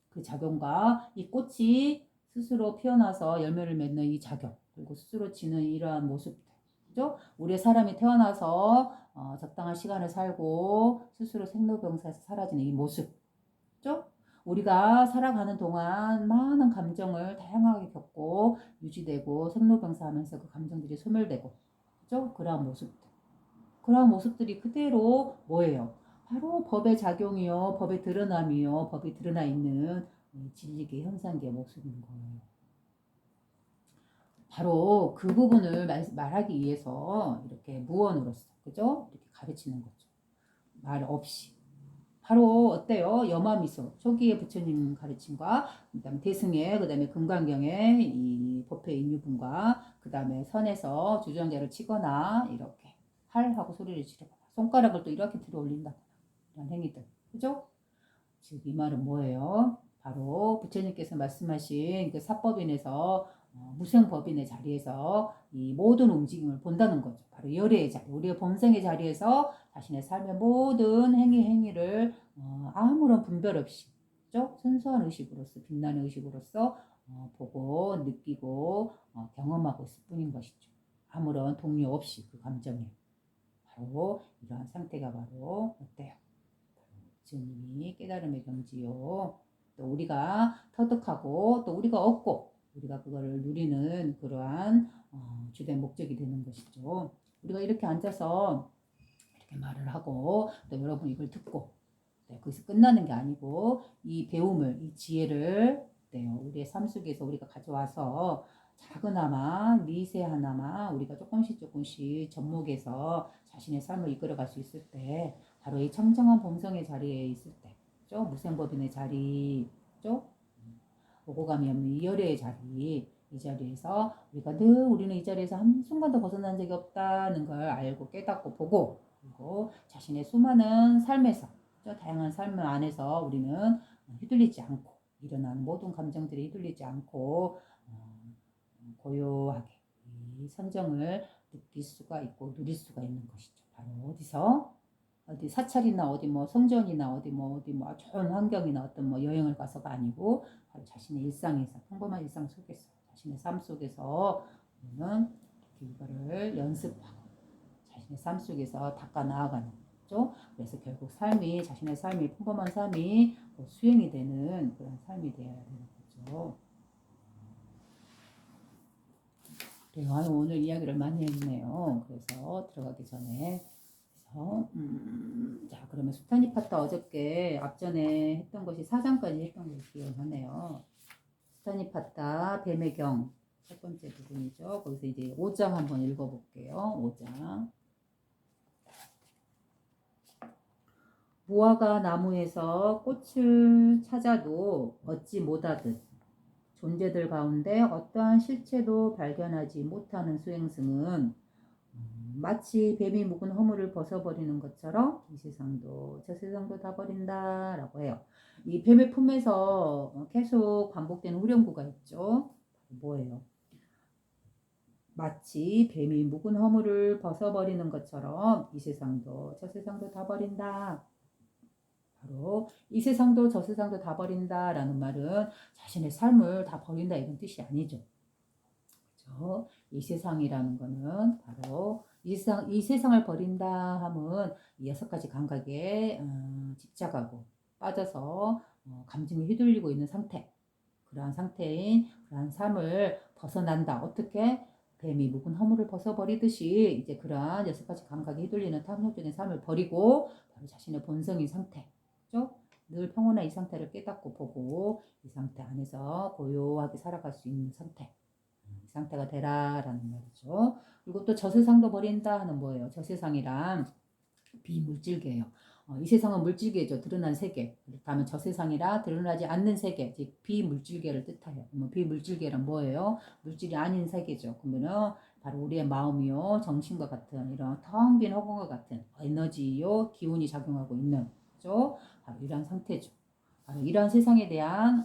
그 작용과 이 꽃이 스스로 피어나서 열매를 맺는 이 작용, 그리고 스스로 지는 이러한 모습들, 그죠? 우리 사람이 태어나서 적당한 시간을 살고 스스로 생로병사에서 사라지는 이 모습, 그죠? 우리가 살아가는 동안 많은 감정을 다양하게 겪고 유지되고 생로병사하면서 그 감정들이 소멸되고 그죠? 그러한 모습들 그러한 모습들이 그대로 뭐예요? 바로 법의 작용이요 법의 드러남이요 법이 드러나 있는 진리계 현상계의 모습인 거예요. 바로 그 부분을 말하기 위해서 이렇게 무언으로서 그죠? 이렇게 가르치는 거죠. 말 없이 바로 어때요? 여마미소 초기의 부처님 가르침과 그다음에 대승의 그다음에 금강경의 이 법회 인유분과 그다음에 선에서 주전자를 치거나 이렇게 활하고 소리를 지르거나 손가락을 또 이렇게 들어 올린다거나 이런 행위들 그죠? 즉 이 말은 뭐예요? 바로 부처님께서 말씀하신 그 사법인에서 무생법인의 자리에서 이 모든 움직임을 본다는 거죠. 바로 열애의 자리, 우리의 본성의 자리에서 자신의 삶의 모든 행위를 아무런 분별 없이 그죠? 순수한 의식으로서 빛나는 의식으로서 보고 느끼고 경험하고 있을 뿐인 것이죠. 아무런 동요 없이 그 감정에 바로 이러한 상태가 바로 어때요? 부처님이 깨달음의 경지요. 또 우리가 터득하고 또 우리가 얻고 우리가 그거를 누리는 그러한 주된 목적이 되는 것이죠. 우리가 이렇게 앉아서 이렇게 말을 하고 또 여러분 이걸 듣고 거기서 끝나는 게 아니고 이 배움을 이 지혜를 우리의 삶 속에서 우리가 가져와서 작은아마 미세하나마 우리가 조금씩 접목해서 자신의 삶을 이끌어갈 수 있을 때 바로 이 청정한 본성의 자리에 있을 때 그죠? 무생법인의 자리 그죠? 오고 감이 없는 이 열애의 자리 이 자리에서 우리는 이 자리에서 한순간도 벗어난 적이 없다는 걸 알고 깨닫고 보고 그리고 자신의 수많은 삶에서 다양한 삶 안에서 우리는 휘둘리지 않고 일어나는 모든 감정들이 휘둘리지 않고 고요하게 이 선정을 느낄 수가 있고 누릴 수가 있는 것이죠. 바로 어디서 어디 사찰이나 어디 뭐 성전이나 어디 뭐 좋은 환경이나 어떤 뭐 여행을 가서가 아니고 바로 자신의 일상에서 평범한 일상 속에서 자신의 삶 속에서 우리는 이거를 연습하고 자신의 삶 속에서 닦아 나아가는 거죠. 그래서 결국 자신의 삶이 평범한 삶이 수행이 되는 그런 삶이 되어야 되는 거죠. 그래요. 오늘 이야기를 많이 했네요. 그래서 들어가기 전에 자 그러면 수타니파타 어저께 앞전에 했던 것이 4장까지 했던 걸 기억하네요. 수타니파타 뱀의경 첫 번째 부분이죠. 거기서 이제 5장 한번 읽어볼게요. 5장 무화과 나무에서 꽃을 찾아도 얻지 못하듯 존재들 가운데 어떠한 실체도 발견하지 못하는 수행승은 마치 뱀이 묵은 허물을 벗어버리는 것처럼 이 세상도 저 세상도 다 버린다라고 해요. 이 뱀의 품에서 계속 반복되는 후렴구가 있죠. 뭐예요? 마치 뱀이 묵은 허물을 벗어버리는 것처럼 이 세상도 저 세상도 다 버린다. 바로 이 세상도 저 세상도 다 버린다라는 말은 자신의 삶을 다 버린다 이런 뜻이 아니죠. 그렇죠? 이 세상이라는 거는 바로 이 세상을 버린다 함은 이 6가지 감각에 집착하고 빠져서 감정이 휘둘리고 있는 상태. 그러한 상태인 그러한 삶을 벗어난다. 어떻게? 뱀이 묵은 허물을 벗어버리듯이 이제 그러한 6가지 감각에 휘둘리는 탐욕적인 삶을 버리고 바로 자신의 본성인 상태. 그죠? 늘 평온한 이 상태를 깨닫고 보고 이 상태 안에서 고요하게 살아갈 수 있는 상태. 이 상태가 되라라는 말이죠. 그리고 또 저 세상도 버린다 하는 뭐예요? 저 세상이란 비물질계예요. 이 세상은 물질계죠. 드러난 세계. 그렇다면 저 세상이라 드러나지 않는 세계, 즉 비물질계를 뜻하여. 그러면 비물질계란 뭐예요? 물질이 아닌 세계죠. 그러면은 바로 우리의 마음이요, 정신과 같은 이런 텅 빈 허공과 같은 에너지요, 기운이 작용하고 있는, 그죠? 바로 이러한 상태죠. 바로 이러한 세상에 대한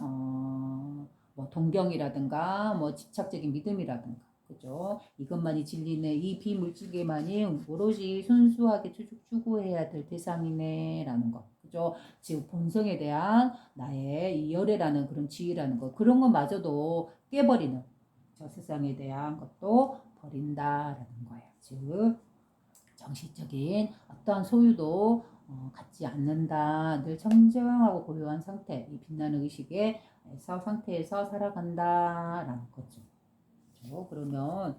뭐 동경이라든가 뭐 집착적인 믿음이라든가 그죠? 이것만이 진리네, 이 비물질계만이 오로지 순수하게 추구해야 될 대상이네라는 거, 그죠? 즉 본성에 대한 나의 이 열애라는 그런 지위라는 거, 그런 것마저도 깨버리는 저 세상에 대한 것도 버린다라는 거예요. 즉 정신적인 어떠한 소유도 갖지 않는다. 늘 청정하고 고요한 상태, 이 빛나는 의식에서 상태에서 살아간다라는 거죠. 그러면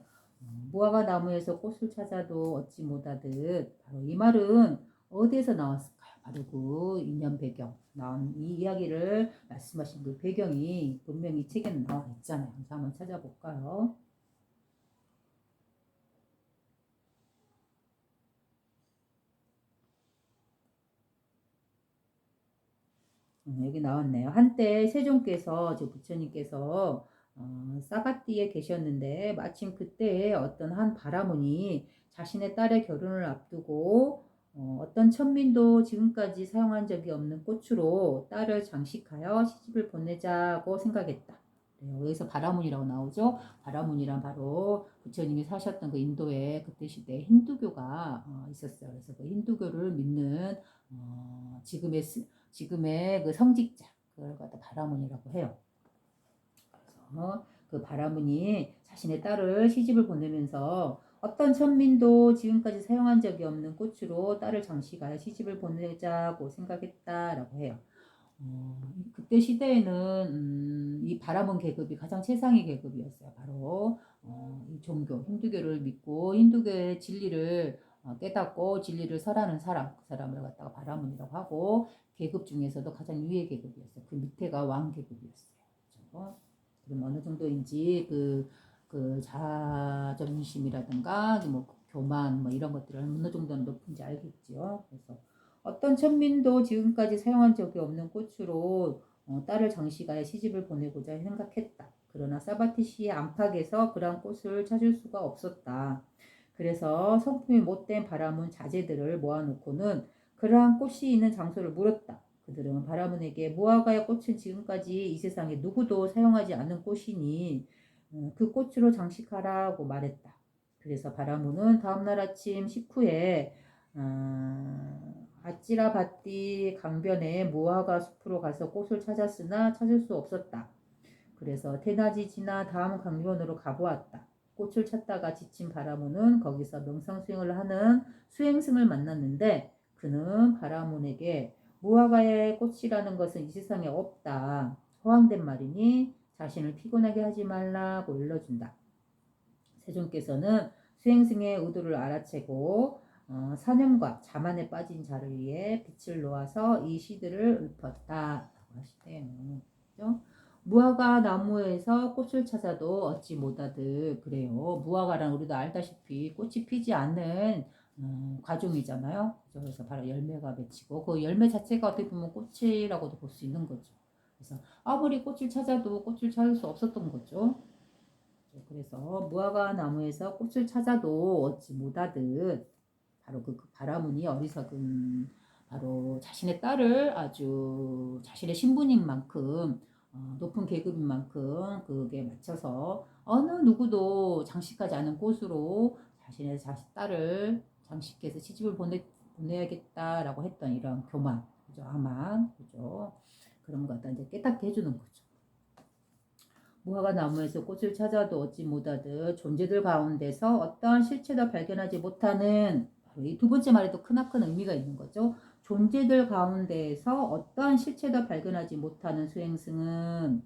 무화과 나무에서 꽃을 찾아도 얻지 못하듯 바로 이 말은 어디에서 나왔을까요? 바로 그 인연 배경 나온 이 이야기를 말씀하신 그 배경이 분명히 이 책에는 나와 있잖아요. 그래서 한번 찾아볼까요? 여기 나왔네요. 한때 세종께서 저 부처님께서 사바띠에 계셨는데 마침 그때에 어떤 한 바라문이 자신의 딸의 결혼을 앞두고 어떤 천민도 지금까지 사용한 적이 없는 꽃으로 딸을 장식하여 시집을 보내자고 생각했다. 네, 여기서 바라문이라고 나오죠. 바라문이란 바로 부처님이 사셨던 그 인도에 그때 시대에 힌두교가 있었어요. 그래서 그 힌두교를 믿는 지금의 그 성직자 그걸 갖다 바라문이라고 해요. 그래서 그 바라문이 자신의 딸을 시집을 보내면서 어떤 천민도 지금까지 사용한 적이 없는 꽃으로 딸을 장식하여 시집을 보내자고 생각했다라고 해요. 그때 시대에는 이 바라문 계급이 가장 최상의 계급이었어요. 바로 이 종교, 힌두교를 믿고 힌두교의 진리를 깨닫고 진리를 설하는 사람, 그 사람을 갖다가 바라문이라고 하고 계급 중에서도 가장 위의 계급이었어요. 그 밑에가 왕 계급이었어요. 그렇죠? 그럼 어느 정도인지 그 자존심이라든가 뭐 교만 뭐 이런 것들을 어느 정도는 높은지 알겠죠. 그래서 어떤 천민도 지금까지 사용한 적이 없는 꽃으로 딸을 장식하여 시집을 보내고자 생각했다. 그러나 사바티시의 안팎에서 그러한 꽃을 찾을 수가 없었다. 그래서 성품이 못된 바라문 자제들을 모아놓고는 그러한 꽃이 있는 장소를 물었다. 그들은 바라문에게 무화과의 꽃은 지금까지 이 세상에 누구도 사용하지 않은 꽃이니 그 꽃으로 장식하라고 말했다. 그래서 바라문은 다음날 아침 식후에 아찌라바띠 강변의 무화과 숲으로 가서 꽃을 찾았으나 찾을 수 없었다. 그래서 대낮이 지나 다음 강변으로 가보았다. 꽃을 찾다가 지친 바라문은 거기서 명상수행을 하는 수행승을 만났는데 그는 바라문에게 무화과의 꽃이라는 것은 이 세상에 없다. 허황된 말이니 자신을 피곤하게 하지 말라고 일러준다. 세종께서는 수행승의 의도를 알아채고 사념과 자만에 빠진 자를 위해 빛을 놓아서 이 시들을 읊었다. 하시대요. 그죠? 무화과 나무에서 꽃을 찾아도 얻지 못하듯 그래요. 무화과란 우리도 알다시피 꽃이 피지 않는 과종이잖아요. 그래서 바로 열매가 맺히고 그 열매 자체가 어떻게 보면 꽃이라고도 볼 수 있는 거죠. 그래서 아무리 꽃을 찾아도 꽃을 찾을 수 없었던 거죠. 그래서 무화과 나무에서 꽃을 찾아도 얻지 못하듯 바로 그 바라문이 어리석은 바로 자신의 딸을 아주 자신의 신분인 만큼 높은 계급인 만큼 그게 맞춰서 어느 누구도 장식하지 않은 꽃으로 자신의 딸을 장식해서 시집을 보내야겠다라고 했던 이런 교만, 그죠? 아마, 그죠? 그런 거 갖다 이제 깨닫게 해주는 거죠. 무화과 나무에서 꽃을 찾아도 얻지 못하듯 존재들 가운데서 어떠한 실체도 발견하지 못하는 이 두 번째 말에도 크나큰 의미가 있는 거죠. 존재들 가운데에서 어떠한 실체도 발견하지 못하는 수행승은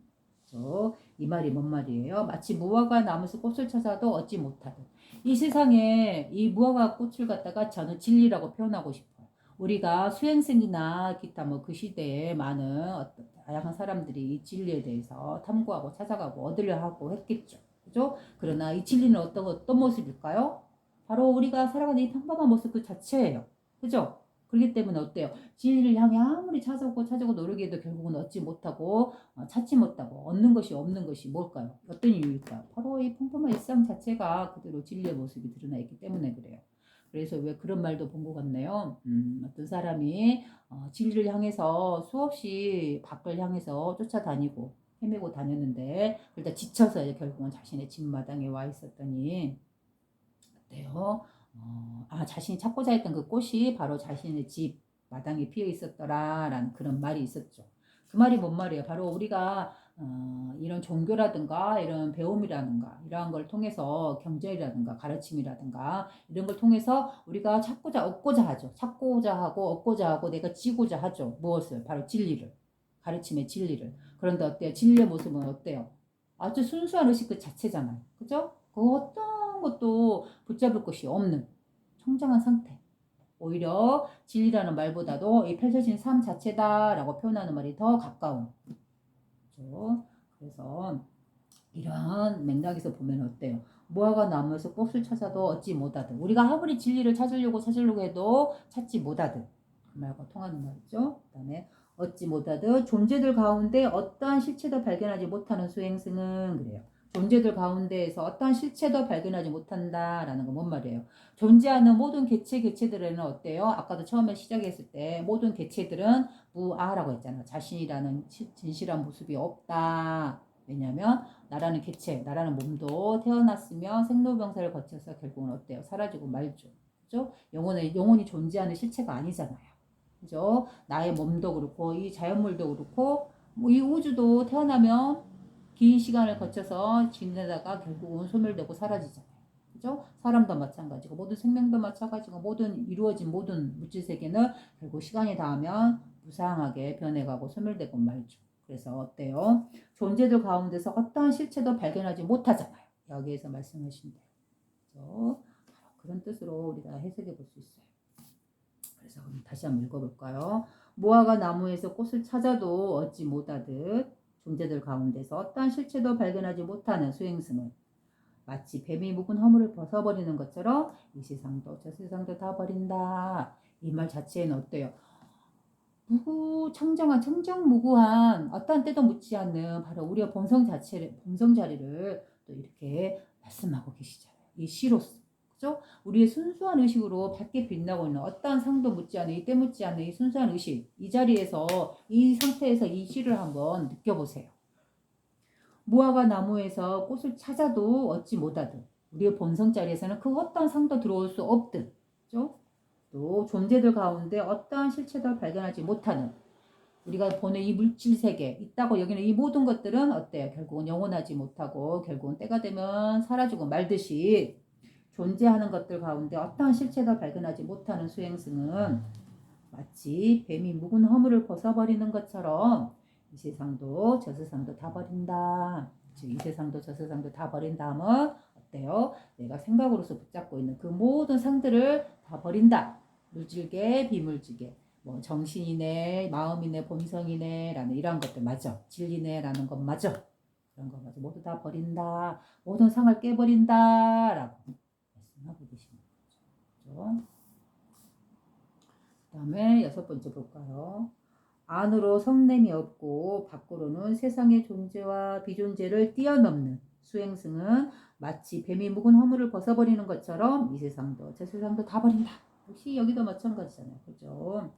이 말이 뭔 말이에요? 마치 무화과 나무에서 꽃을 찾아도 얻지 못하듯 이 세상에 이 무화과 꽃을 갖다가 저는 진리라고 표현하고 싶어요. 우리가 수행승이나 기타 뭐 그 시대에 많은 어떤 다양한 사람들이 이 진리에 대해서 탐구하고 찾아가고 얻으려 하고 했겠죠. 그죠? 그러나 이 진리는 어떤 모습일까요? 바로 우리가 살아가는 이 평범한 모습 그 자체예요. 그죠? 그렇기 때문에 어때요? 진리를 향해 아무리 찾아오고 노력해도 결국은 얻지 못하고 찾지 못하고 얻는 것이 없는 것이 뭘까요? 어떤 이유일까요? 바로 이 평범한 일상 자체가 그대로 진리의 모습이 드러나 있기 때문에 그래요. 그래서 왜 그런 말도 본 것 같네요. 어떤 사람이 진리를 향해서 수없이 밖을 향해서 쫓아다니고 헤매고 다녔는데 그러다 지쳐서 결국은 자신의 집 마당에 와 있었더니 어때요? 자신이 찾고자 했던 그 꽃이 바로 자신의 집 마당에 피어 있었더라라는 그런 말이 있었죠. 그 말이 뭔 말이에요? 바로 우리가 이런 종교라든가 이런 배움이라든가 이러한 걸 통해서 경전이라든가 가르침이라든가 이런 걸 통해서 우리가 얻고자 하죠. 찾고자 하고 얻고자 하고 내가 지고자 하죠. 무엇을? 바로 진리를. 가르침의 진리를. 그런데 어때요? 진리의 모습은 어때요? 아주 순수한 의식 그 자체잖아요. 그죠? 그 어떤 것도 붙잡을 것이 없는 청정한 상태. 오히려 진리라는 말보다도 이 펼쳐진 삶 자체다라고 표현하는 말이 더 가까운. 그렇죠? 그래서 이러한 맥락에서 보면 어때요? 무화과 나무에서 꽃을 찾아도 얻지 못하듯 우리가 아무리 진리를 찾으려고 해도 찾지 못하듯 그 말과 통하는 말이죠. 그 다음에 얻지 못하듯 존재들 가운데 어떠한 실체도 발견하지 못하는 수행승은 그래요. 존재들 가운데에서 어떠한 실체도 발견하지 못한다라는 건 뭔 말이에요? 존재하는 모든 개체들에는 어때요? 아까도 처음에 시작했을 때 모든 개체들은 무아라고 했잖아. 자신이라는 진실한 모습이 없다. 왜냐하면 나라는 개체, 나라는 몸도 태어났으며 생로병사를 거쳐서 결국은 어때요? 사라지고 말죠. 그죠? 영혼이 존재하는 실체가 아니잖아요. 그죠? 나의 몸도 그렇고 이 자연물도 그렇고 뭐 이 우주도 태어나면 긴 시간을 거쳐서 지내다가 결국은 소멸되고 사라지잖아요. 그죠? 사람도 마찬가지고 모든 생명도 마찬가지고 모든 이루어진 모든 물질 세계는 결국 시간이 닿으면 무상하게 변해가고 소멸되고 말죠. 그래서 어때요? 존재들 가운데서 어떠한 실체도 발견하지 못하잖아요. 여기에서 말씀하신 대로. 그래서 그런 뜻으로 우리가 해석해 볼 수 있어요. 그래서 다시 한번 읽어볼까요? 무화과 나무에서 꽃을 찾아도 얻지 못하듯 존재들 가운데서 어떠한 실체도 발견하지 못하는 수행승은 마치 뱀이 묵은 허물을 벗어버리는 것처럼 이 세상도 저 세상도 다 버린다. 이 말 자체는 어때요? 청정무구한 어떠한 때도 묻지 않는 바로 우리의 본성 자리를 또 이렇게 말씀하고 계시잖아요. 이 시로서. 그죠? 우리의 순수한 의식으로 밝게 빛나고 있는 어떠한 상도 묻지 않는 때 묻지 않는 이 순수한 의식. 이 자리에서 이 상태에서 이 시를 한번 느껴보세요. 무화과 나무에서 꽃을 찾아도 얻지 못하듯 우리의 본성 자리에서는 그 어떠한 상도 들어올 수 없듯. 그죠? 또 존재들 가운데 어떠한 실체도 발견하지 못하는 우리가 보는 이 물질 세계 있다고 여기는 이 모든 것들은 어때요? 결국은 영원하지 못하고 결국은 때가 되면 사라지고 말듯이 존재하는 것들 가운데 어떠한 실체도 발견하지 못하는 수행승은 마치 뱀이 묵은 허물을 벗어버리는 것처럼 이 세상도 저 세상도 다 버린다. 즉 이 세상도 저 세상도 다 버린 다음은 어때요? 내가 생각으로서 붙잡고 있는 그 모든 상들을 다 버린다. 물질계, 비물질계. 뭐 정신이네, 마음이네, 본성이네 라는 이런 것들 맞아. 진리네 라는 것 맞아. 그런 거 맞아. 모두 다 버린다. 모든 상을 깨버린다 라고 말씀하고 계시는 거죠. 그 다음에 6번째 볼까요? 안으로 성냄이 없고 밖으로는 세상의 존재와 비존재를 뛰어넘는 수행승은 마치 뱀이 묵은 허물을 벗어버리는 것처럼 이 세상도 저 세상도 다 버린다. 역시 여기도 마찬가지잖아요. 그죠?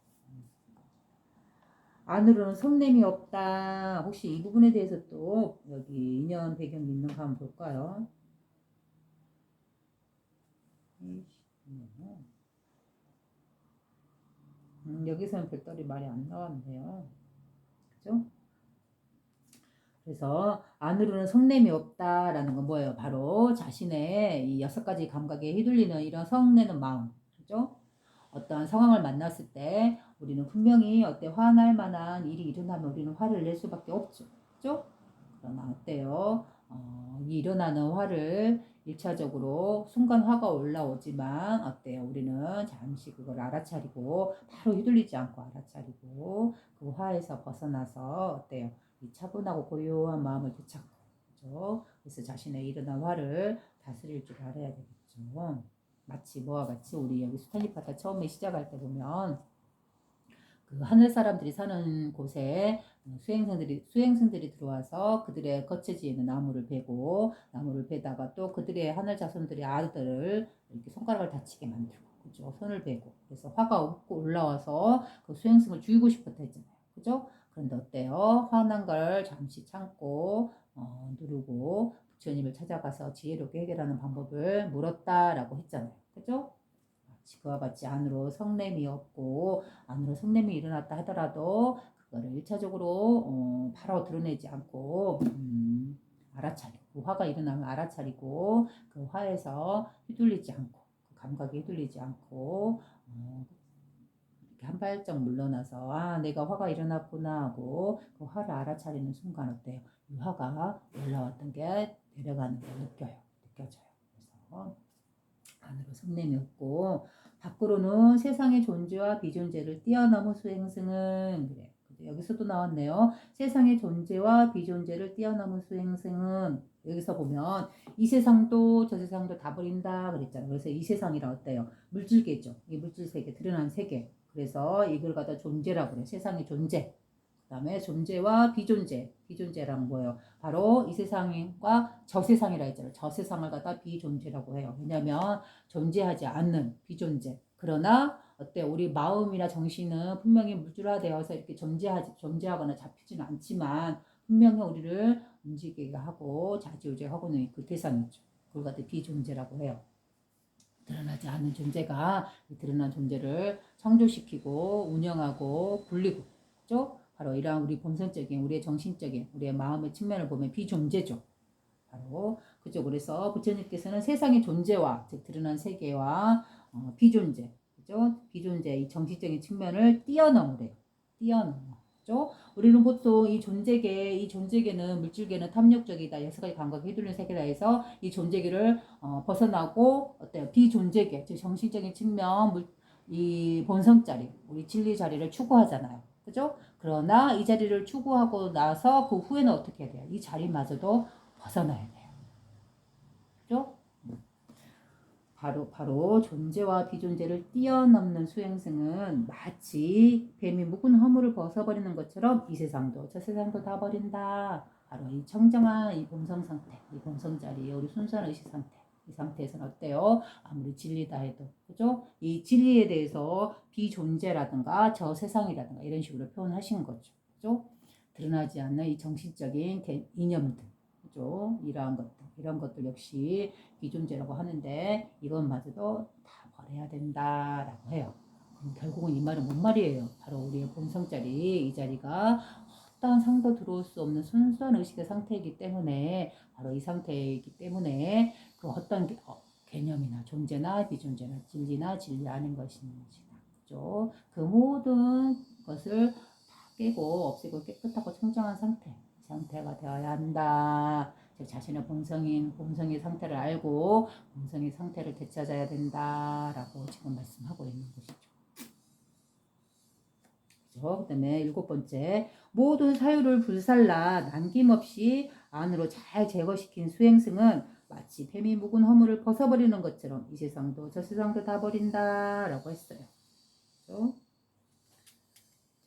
안으로는 성냄이 없다. 혹시 이 부분에 대해서 또 여기 인연 배경이 있는가 한번 볼까요? 여기서는 별다리 말이 안 나왔네요. 그죠? 그래서 안으로는 성냄이 없다라는 건 뭐예요? 바로 자신의 이 6가지 감각에 휘둘리는 이런 성내는 마음. 그죠? 어떠한 상황을 만났을 때 우리는 분명히 화날 만한 일이 일어나면 우리는 화를 낼 수밖에 없죠. 그죠? 그러나 어때요? 이 일어나는 화를 1차적으로 순간 화가 올라오지만 어때요? 우리는 잠시 그걸 알아차리고 바로 휘둘리지 않고 알아차리고 그 화에서 벗어나서 어때요? 이 차분하고 고요한 마음을 되찾고 그죠? 그래서 자신의 일어난 화를 다스릴 줄 알아야 되겠죠. 마치 뭐와 같이 우리 여기 스타니파타 처음에 시작할 때 보면 그 하늘 사람들이 사는 곳에 수행선들이 들어와서 그들의 거처지에 있는 나무를 베고 나무를 베다가 또 그들의 하늘 자손들의 아들을 이렇게 손가락을 다치게 만들고 그죠? 손을 베고 그래서 화가 웃고 올라와서 그 수행승을 죽이고 싶었다 했잖아요. 그죠? 그런데 어때요? 화난 걸 잠시 참고 누르고 부처님을 찾아가서 지혜롭게 해결하는 방법을 물었다라고 했잖아요. 그죠? 그와 같이 안으로 성냄이 없고 안으로 성냄이 일어났다 하더라도 그거를 1차적으로 바로 드러내지 않고 알아차리고 그 화가 일어나면 알아차리고 그 화에서 휘둘리지 않고 그 감각에 휘둘리지 않고 이렇게 한 발짝 물러나서 아 내가 화가 일어났구나 하고 그 화를 알아차리는 순간 어때요? 이 화가 올라왔던 게 내려가는 걸 느껴져요. 그래서 안으로 성냄이 없고 밖으로는 세상의 존재와 비존재를 뛰어넘은 수행승은 그래. 여기서도 나왔네요. 세상의 존재와 비존재를 뛰어넘은 수행승은 여기서 보면 이 세상도 저 세상도 다 버린다 그랬잖아요. 그래서 이 세상이라 어때요? 물질계죠. 이 물질 세계, 드러난 세계. 그래서 이걸 갖다 존재라고 그래요. 세상의 존재. 그 다음에 존재와 비존재. 비존재랑 뭐예요? 바로 이 세상과 저 세상이라 했잖아요. 저 세상을 갖다 비존재라고 해요. 왜냐하면 존재하지 않는 비존재. 그러나 어때 우리 마음이나 정신은 분명히 물질화되어서 이렇게 존재하거나 잡히지는 않지만 분명히 우리를 움직이게 하고 좌지우지하고는 그 대상이죠. 그걸 갖다 비존재라고 해요. 드러나지 않는 존재가 드러난 존재를 창조시키고 운영하고 굴리고 그죠? 바로 이러한 우리 본성적인 우리의 정신적인 우리의 마음의 측면을 보면 비존재죠. 바로 그죠. 그래서 부처님께서는 세상의 존재와 즉 드러난 세계와 비존재 그죠? 비존재 이 정신적인 측면을 뛰어넘으래요. 뛰어넘죠. 우리는 보통 이 존재계는 물질계는 탐욕적이다. 6가지 감각에 휘둘린 세계다 해서 이 존재계를 벗어나고 어때요? 비존재계 즉 정신적인 측면 이 본성자리 우리 진리 자리를 추구하잖아요. 그죠? 그러나 이 자리를 추구하고 나서 그 후에는 어떻게 해야 돼요? 이 자리마저도 벗어나야 돼요. 그죠? 바로 존재와 비존재를 뛰어넘는 수행승은 마치 뱀이 묵은 허물을 벗어버리는 것처럼 이 세상도 저 세상도 다 버린다. 바로 이 청정한 이 본성 상태, 이 본성 자리, 우리 순수한 의식 상태. 이 상태에서는 어때요? 아무리 진리다 해도 그죠? 이 진리에 대해서 비존재라든가 저 세상이라든가 이런 식으로 표현하신 거죠. 그죠? 드러나지 않는 이 정신적인 이념들 그죠? 이런 것들 역시 비존재라고 하는데 이것마저도 다 버려야 된다라고 해요. 결국은 이 말은 뭔 말이에요? 바로 우리의 본성자리 이 자리가 어떠한 상도 들어올 수 없는 순수한 의식의 상태이기 때문에 바로 이 상태이기 때문에 그 어떤 개념이나 존재나 비존재나 진리나 진리 아닌 것인지 그죠? 그 모든 것을 다 깨고 없애고 깨끗하고 청정한 상태가 되어야 한다. 자신의 본성의 상태를 알고 본성의 상태를 되찾아야 된다라고 지금 말씀하고 있는 것이죠. 그죠? 그다음에 7번째 모든 사유를 불살라 남김없이 안으로 잘 제거시킨 수행승은 마치 뱀이 묵은 허물을 벗어버리는 것처럼 이 세상도 저 세상도 다 버린다라고 했어요. 그죠?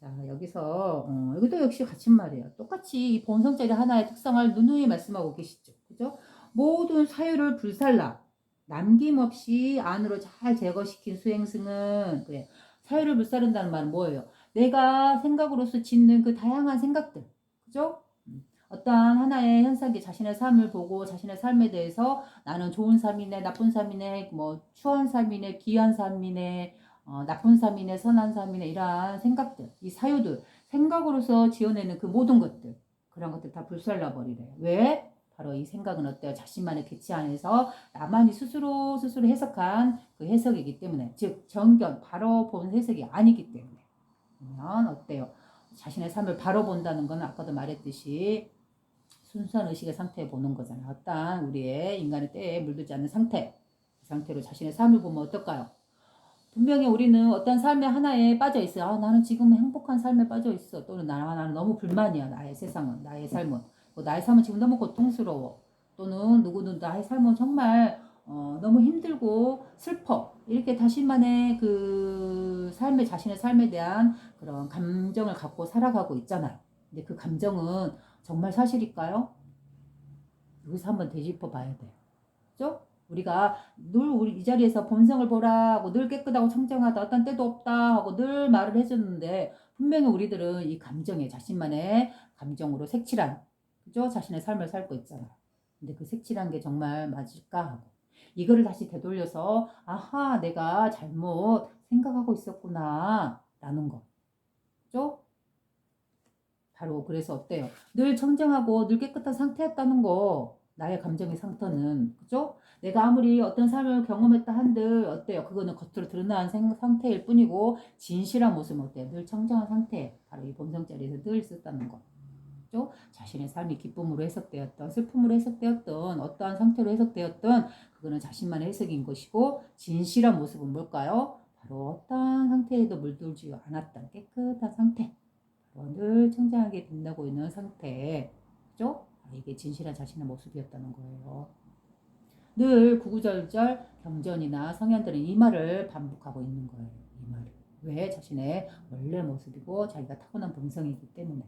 자, 여기서 여기도 역시 같은 말이에요. 똑같이 이 본성자리 하나의 특성을 누누이 말씀하고 계시죠. 그죠? 모든 사유를 불살라 남김없이 안으로 잘 제거시킨 수행승은 그래. 사유를 불사른다는 말은 뭐예요? 내가 생각으로서 짓는 그 다양한 생각들, 그죠? 어떠한 하나의 현상이 자신의 삶을 보고 자신의 삶에 대해서 나는 좋은 삶이네, 나쁜 삶이네, 뭐 추한 삶이네, 귀한 삶이네, 나쁜 삶이네, 선한 삶이네 이러한 생각들, 이 사유들, 생각으로서 지어내는 그 모든 것들, 그런 것들 다 불살라 버리래요. 왜? 바로 이 생각은 어때요? 자신만의 개체 안에서 나만이 스스로 해석한 그 해석이기 때문에, 즉 정견, 바로 본 해석이 아니기 때문에. 그러면 어때요? 자신의 삶을 바로 본다는 건 아까도 말했듯이 순수한 의식의 상태에 보는 거잖아요. 어떠한 우리의 인간의 때에 물들지 않는 상태, 그 상태로 자신의 삶을 보면 어떨까요? 분명히 우리는 어떤 삶의 하나에 빠져 있어요. 아, 나는 지금 행복한 삶에 빠져 있어. 또는 나는 너무 불만이야. 나의 세상은, 나의 삶은. 나의 삶은 지금 너무 고통스러워. 또는 누구는 나의 삶은 정말 너무 힘들고 슬퍼. 이렇게 자신만의 그 삶의 자신의 삶에 대한 그런 감정을 갖고 살아가고 있잖아요. 근데 그 감정은 정말 사실일까요? 여기서 한번 되짚어 봐야 돼요. 그죠? 우리가 늘 우리 이 자리에서 본성을 보라고 늘 깨끗하고 청정하다 어떤 때도 없다 하고 늘 말을 해줬는데 분명히 우리들은 이 감정에 자신만의 감정으로 색칠한 그죠? 자신의 삶을 살고 있잖아. 근데 그 색칠한 게 정말 맞을까 하고 이거를 다시 되돌려서 아하 내가 잘못 생각하고 있었구나 라는 거. 그죠? 바로 그래서 어때요? 늘 청정하고 늘 깨끗한 상태였다는 거. 나의 감정의 상태는 그죠? 내가 아무리 어떤 삶을 경험했다 한들 어때요? 그거는 겉으로 드러난 상태일 뿐이고 진실한 모습은 어때요? 늘 청정한 상태. 바로 이 본성자리에서 늘 있었다는 거. 그죠? 자신의 삶이 기쁨으로 해석되었던 슬픔으로 해석되었던 어떠한 상태로 해석되었던 그거는 자신만의 해석인 것이고 진실한 모습은 뭘까요? 바로 어떠한 상태에도 물들지 않았던 깨끗한 상태. 늘 청정하게 빛나고 있는 상태, 그죠? 이게 진실한 자신의 모습이었다는 거예요. 늘 구구절절 경전이나 성현들은 이 말을 반복하고 있는 거예요. 이 말을. 왜? 자신의 원래 모습이고 자기가 타고난 본성이기 때문에.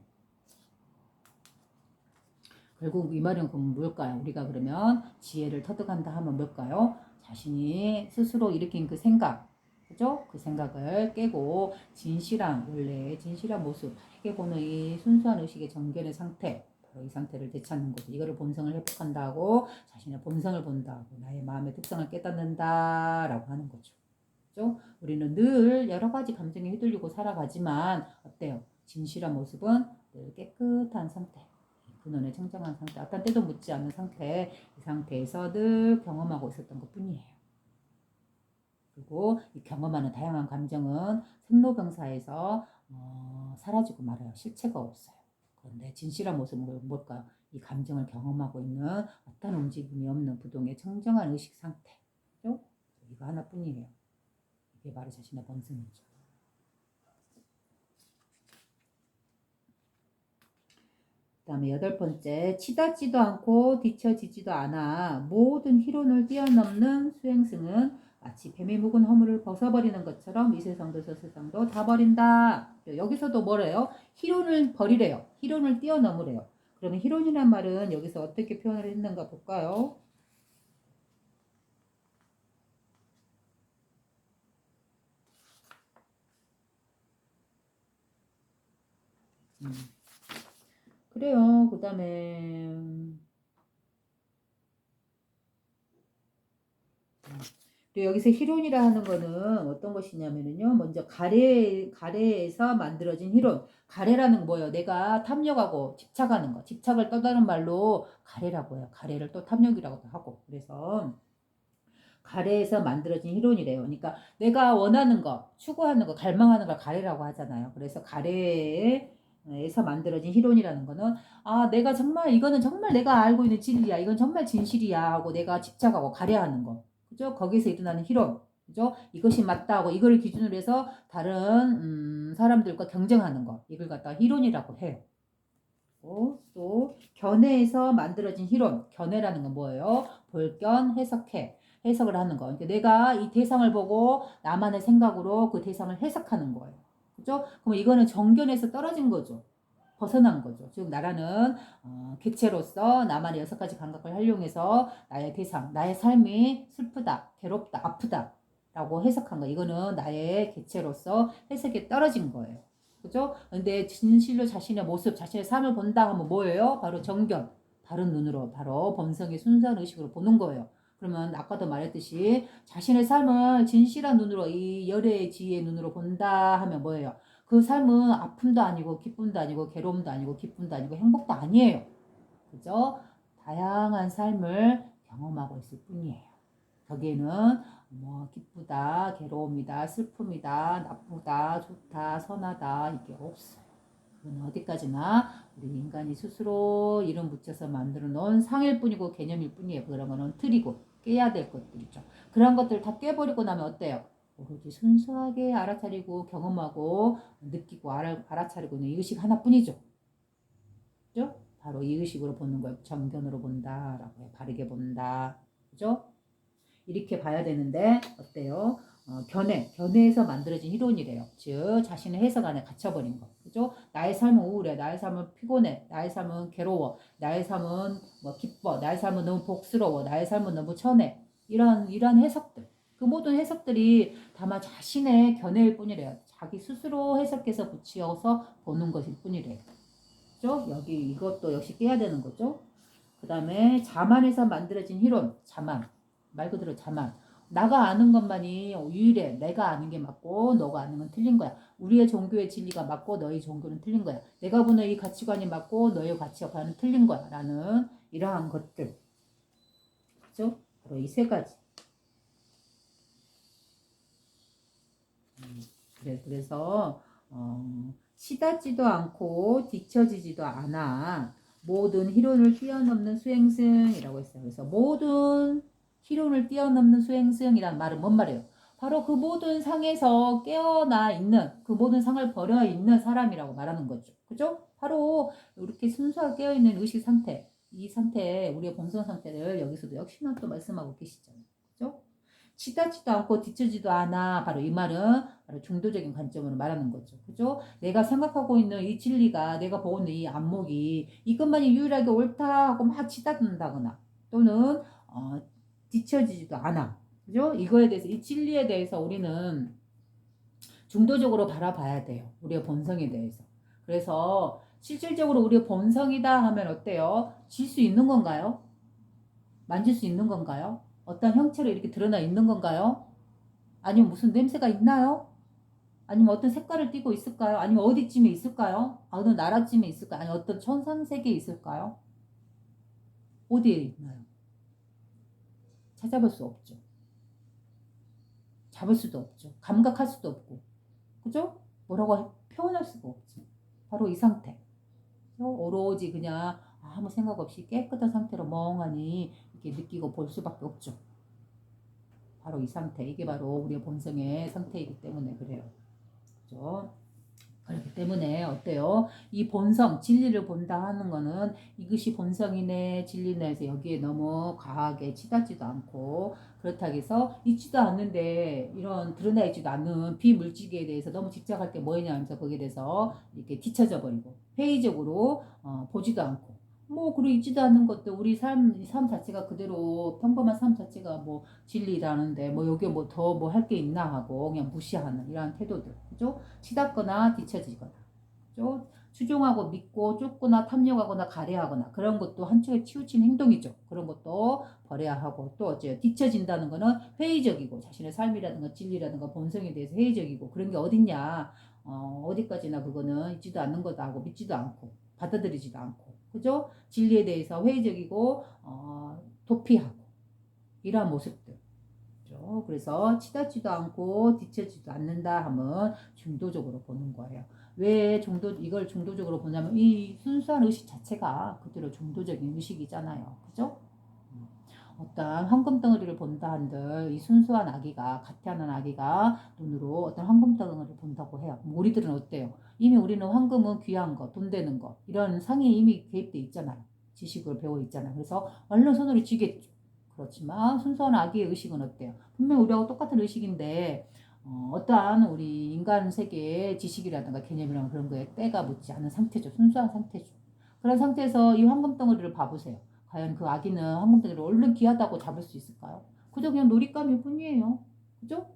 결국 이 말은 그럼 뭘까요? 우리가 그러면 지혜를 터득한다 하면 뭘까요? 자신이 스스로 일으킨 그 생각, 그죠? 그 생각을 깨고 진실한 원래 진실한 모습, 바르게 보는 이 순수한 의식의 정견의 상태, 바로 이 상태를 되찾는 거죠. 이거를 본성을 회복한다고 자신의 본성을 본다고 나의 마음의 특성을 깨닫는다라고 하는 거죠. 그죠? 우리는 늘 여러 가지 감정에 휘둘리고 살아가지만 어때요? 진실한 모습은 늘 깨끗한 상태. 근원의 청정한 상태, 어떤 때도 묻지 않는 상태, 이 상태에서 늘 경험하고 있었던 것 뿐이에요. 그리고 이 경험하는 다양한 감정은 생로병사에서 사라지고 말아요. 실체가 없어요. 그런데 진실한 모습은 뭘까요? 이 감정을 경험하고 있는 어떤 움직임이 없는 부동의 청정한 의식 상태. 그죠? 이거 하나뿐이에요. 이게 바로 자신의 본성이죠. 그 다음에 8번째, 치닫지도 않고 뒤처지지도 않아 모든 희론을 뛰어넘는 수행승은 마치 뱀이 묵은 허물을 벗어버리는 것처럼 이 세상도 저 세상도 다 버린다. 여기서도 뭐래요? 희론을 버리래요. 희론을 뛰어넘으래요. 그러면 희론이란 말은 여기서 어떻게 표현을 했는가 볼까요? 그래요. 그 다음에 여기서 희론이라 하는 거는 어떤 것이냐면요. 먼저 가래에서 만들어진 희론. 가래라는 뭐예요? 내가 탐욕하고 집착하는 거. 집착을 떠다는 말로 가래라고 해요. 가래를 또 탐욕이라고도 하고. 그래서 가래에서 만들어진 희론이래요. 그러니까 내가 원하는 거, 추구하는 거, 갈망하는 걸 가래라고 하잖아요. 그래서 가래에서 만들어진 희론이라는 거는 아 내가 정말 이거는 정말 내가 알고 있는 진리야. 이건 정말 진실이야 하고 내가 집착하고 가래하는 거. 그죠? 거기서 일어나는 희론. 그죠? 이것이 맞다 하고 이걸 기준으로 해서 다른 사람들과 경쟁하는 거. 이걸 갖다가 희론이라고 해요. 또 견해에서 만들어진 희론. 견해라는 건 뭐예요? 볼견, 해석해. 해석을 하는 거. 그러니까 내가 이 대상을 보고 나만의 생각으로 그 대상을 해석하는 거예요. 그죠? 그럼 이거는 정견에서 떨어진 거죠. 벗어난 거죠. 즉 나라는 객체로서 나만의 6가지 감각을 활용해서 나의 대상, 나의 삶이 슬프다, 괴롭다, 아프다 라고 해석한 거. 이거는 나의 객체로서 해석이 떨어진 거예요. 그죠? 근데 진실로 자신의 모습, 자신의 삶을 본다 하면 뭐예요? 바로 정견, 바른 눈으로, 바로 본성의 순수한 의식으로 보는 거예요. 그러면 아까도 말했듯이 자신의 삶을 진실한 눈으로, 이 열의 지혜의 눈으로 본다 하면 뭐예요? 그 삶은 아픔도 아니고 기쁨도 아니고 괴로움도 아니고 기쁨도 아니고 행복도 아니에요. 그죠? 다양한 삶을 경험하고 있을 뿐이에요. 거기에는 뭐 기쁘다, 괴로움이다, 슬픔이다, 나쁘다, 좋다, 선하다 이게 없어요. 그건 어디까지나 우리 인간이 스스로 이름 붙여서 만들어 놓은 상일 뿐이고 개념일 뿐이에요. 그런 거는 틀이고 깨야 될 것들이죠. 그런 것들 다 깨버리고 나면 어때요? 오로지 순수하게 알아차리고 경험하고 느끼고 알아차리고 있는 이 의식 하나뿐이죠. 그죠? 바로 이 의식으로 보는 거예요. 정견으로 본다라고 해요. 바르게 본다. 그죠? 이렇게 봐야 되는데 어때요? 견해에서 만들어진 이론이래요. 즉 자신의 해석 안에 갇혀버린 거. 그죠? 나의 삶은 우울해. 나의 삶은 피곤해. 나의 삶은 괴로워. 나의 삶은 뭐 기뻐. 나의 삶은 너무 복스러워. 나의 삶은 너무 천해. 이런 해석들. 그 모든 해석들이 다만 자신의 견해일 뿐이래요. 자기 스스로 해석해서 붙여서 보는 것일 뿐이래요. 그죠? 여기 이것도 역시 깨야 되는 거죠. 그 다음에 자만에서 만들어진 이론. 자만. 말 그대로 자만. 나가 아는 것만이 유일해. 내가 아는 게 맞고 너가 아는 건 틀린 거야. 우리의 종교의 진리가 맞고 너희 종교는 틀린 거야. 내가 보는 이 가치관이 맞고 너의 가치관은 틀린 거야. 라는 이러한 것들. 그죠? 바로 이 세 가지. 그래서 치닫지도 않고 뒤처지지도 않아. 모든 희론을 뛰어넘는 수행승이라고 했어요. 그래서 모든 희론을 뛰어넘는 수행승이란 말은 뭔 말이에요? 바로 그 모든 상에서 깨어나 있는, 그 모든 상을 버려 있는 사람이라고 말하는 거죠. 그죠? 바로 이렇게 순수하게 깨어있는 의식 상태, 이 상태, 우리의 본성 상태를 여기서도 역시나 또 말씀하고 계시잖아요. 그죠? 치닫지도 않고 뒤처지도 않아. 바로 이 말은 바로 중도적인 관점으로 말하는 거죠. 그죠? 내가 생각하고 있는 이 진리가, 내가 보고 있는 이 안목이 이것만이 유일하게 옳다 하고 막 치닫는다거나 또는 뒤처지지도 않아. 그죠? 이거에 대해서, 이 진리에 대해서 우리는 중도적으로 바라봐야 돼요. 우리의 본성에 대해서. 그래서 실질적으로 우리의 본성이다 하면 어때요? 질 수 있는 건가요? 만질 수 있는 건가요? 어떤 형체로 이렇게 드러나 있는 건가요? 아니면 무슨 냄새가 있나요? 아니면 어떤 색깔을 띠고 있을까요? 아니면 어디쯤에 있을까요? 어느 나라쯤에 있을까요? 아니면 어떤 천상세계에 있을까요? 어디에 있나요? 찾아볼 수 없죠. 잡을 수도 없죠. 감각할 수도 없고. 그죠? 뭐라고 표현할 수가 없죠. 바로 이 상태. 오로지 그냥 아무 생각 없이 깨끗한 상태로 멍하니 이렇게 느끼고 볼 수밖에 없죠. 바로 이 상태. 이게 바로 우리의 본성의 상태이기 때문에 그래요. 그죠? 그렇기 때문에 어때요? 이 본성, 진리를 본다 하는 거는 이것이 본성이네, 진리네 해서 여기에 너무 과하게 치닫지도 않고 그렇다고 해서 있지도 않는데 이런 드러나 있지도 않는 비물질계에 대해서 너무 집착할 게 뭐냐 하면서 거기에 대해서 이렇게 뒤처져 버리고 회의적으로 보지도 않고 뭐 그리고 있지도 않는 것도 우리 삶 자체가 그대로 평범한 삶 자체가 뭐 진리라는데 뭐 여기에 뭐 더 뭐 할 게 있나 하고 그냥 무시하는 이러한 태도들 그죠? 치닫거나 뒤처지거나 그죠? 추종하고 믿고 쫓거나 탐욕하거나 가려하거나 그런 것도 한쪽에 치우친 행동이죠. 그런 것도 버려야 하고 또 어째요? 뒤처진다는 거는 회의적이고 자신의 삶이라든가 진리라든가 본성에 대해서 회의적이고 그런 게 어딨냐 어디까지나 그거는 있지도 않는 거다 하고 믿지도 않고 받아들이지도 않고 그죠? 진리에 대해서 회의적이고 도피하고 이러한 모습들 그죠? 그래서 치닫지도 않고 뒤처지도 않는다 하면 중도적으로 보는 거예요. 왜 이걸 중도적으로 보냐면 이 순수한 의식 자체가 그대로 중도적인 의식이잖아요. 그죠? 어떤 황금 덩어리를 본다 한들 이 순수한 아기가 가태하는 아기가 눈으로 어떤 황금 덩어리를 본다고 해요. 우리들은 어때요? 이미 우리는 황금은 귀한 거, 돈 되는 거 이런 상이 이미 개입돼 있잖아요. 지식을 배워 있잖아요. 그래서 얼른 손으로 쥐겠죠. 그렇지만 순수한 아기의 의식은 어때요? 분명 우리하고 똑같은 의식인데 어떠한 우리 인간 세계의 지식이라든가 개념이랑 그런 거에 때가 묻지 않은 상태죠. 순수한 상태죠. 그런 상태에서 이 황금 덩어리를 봐보세요. 과연 그 아기는 황금 덩어리를 얼른 귀하다고 잡을 수 있을까요? 그저 그냥 놀잇감일 뿐이에요. 그죠?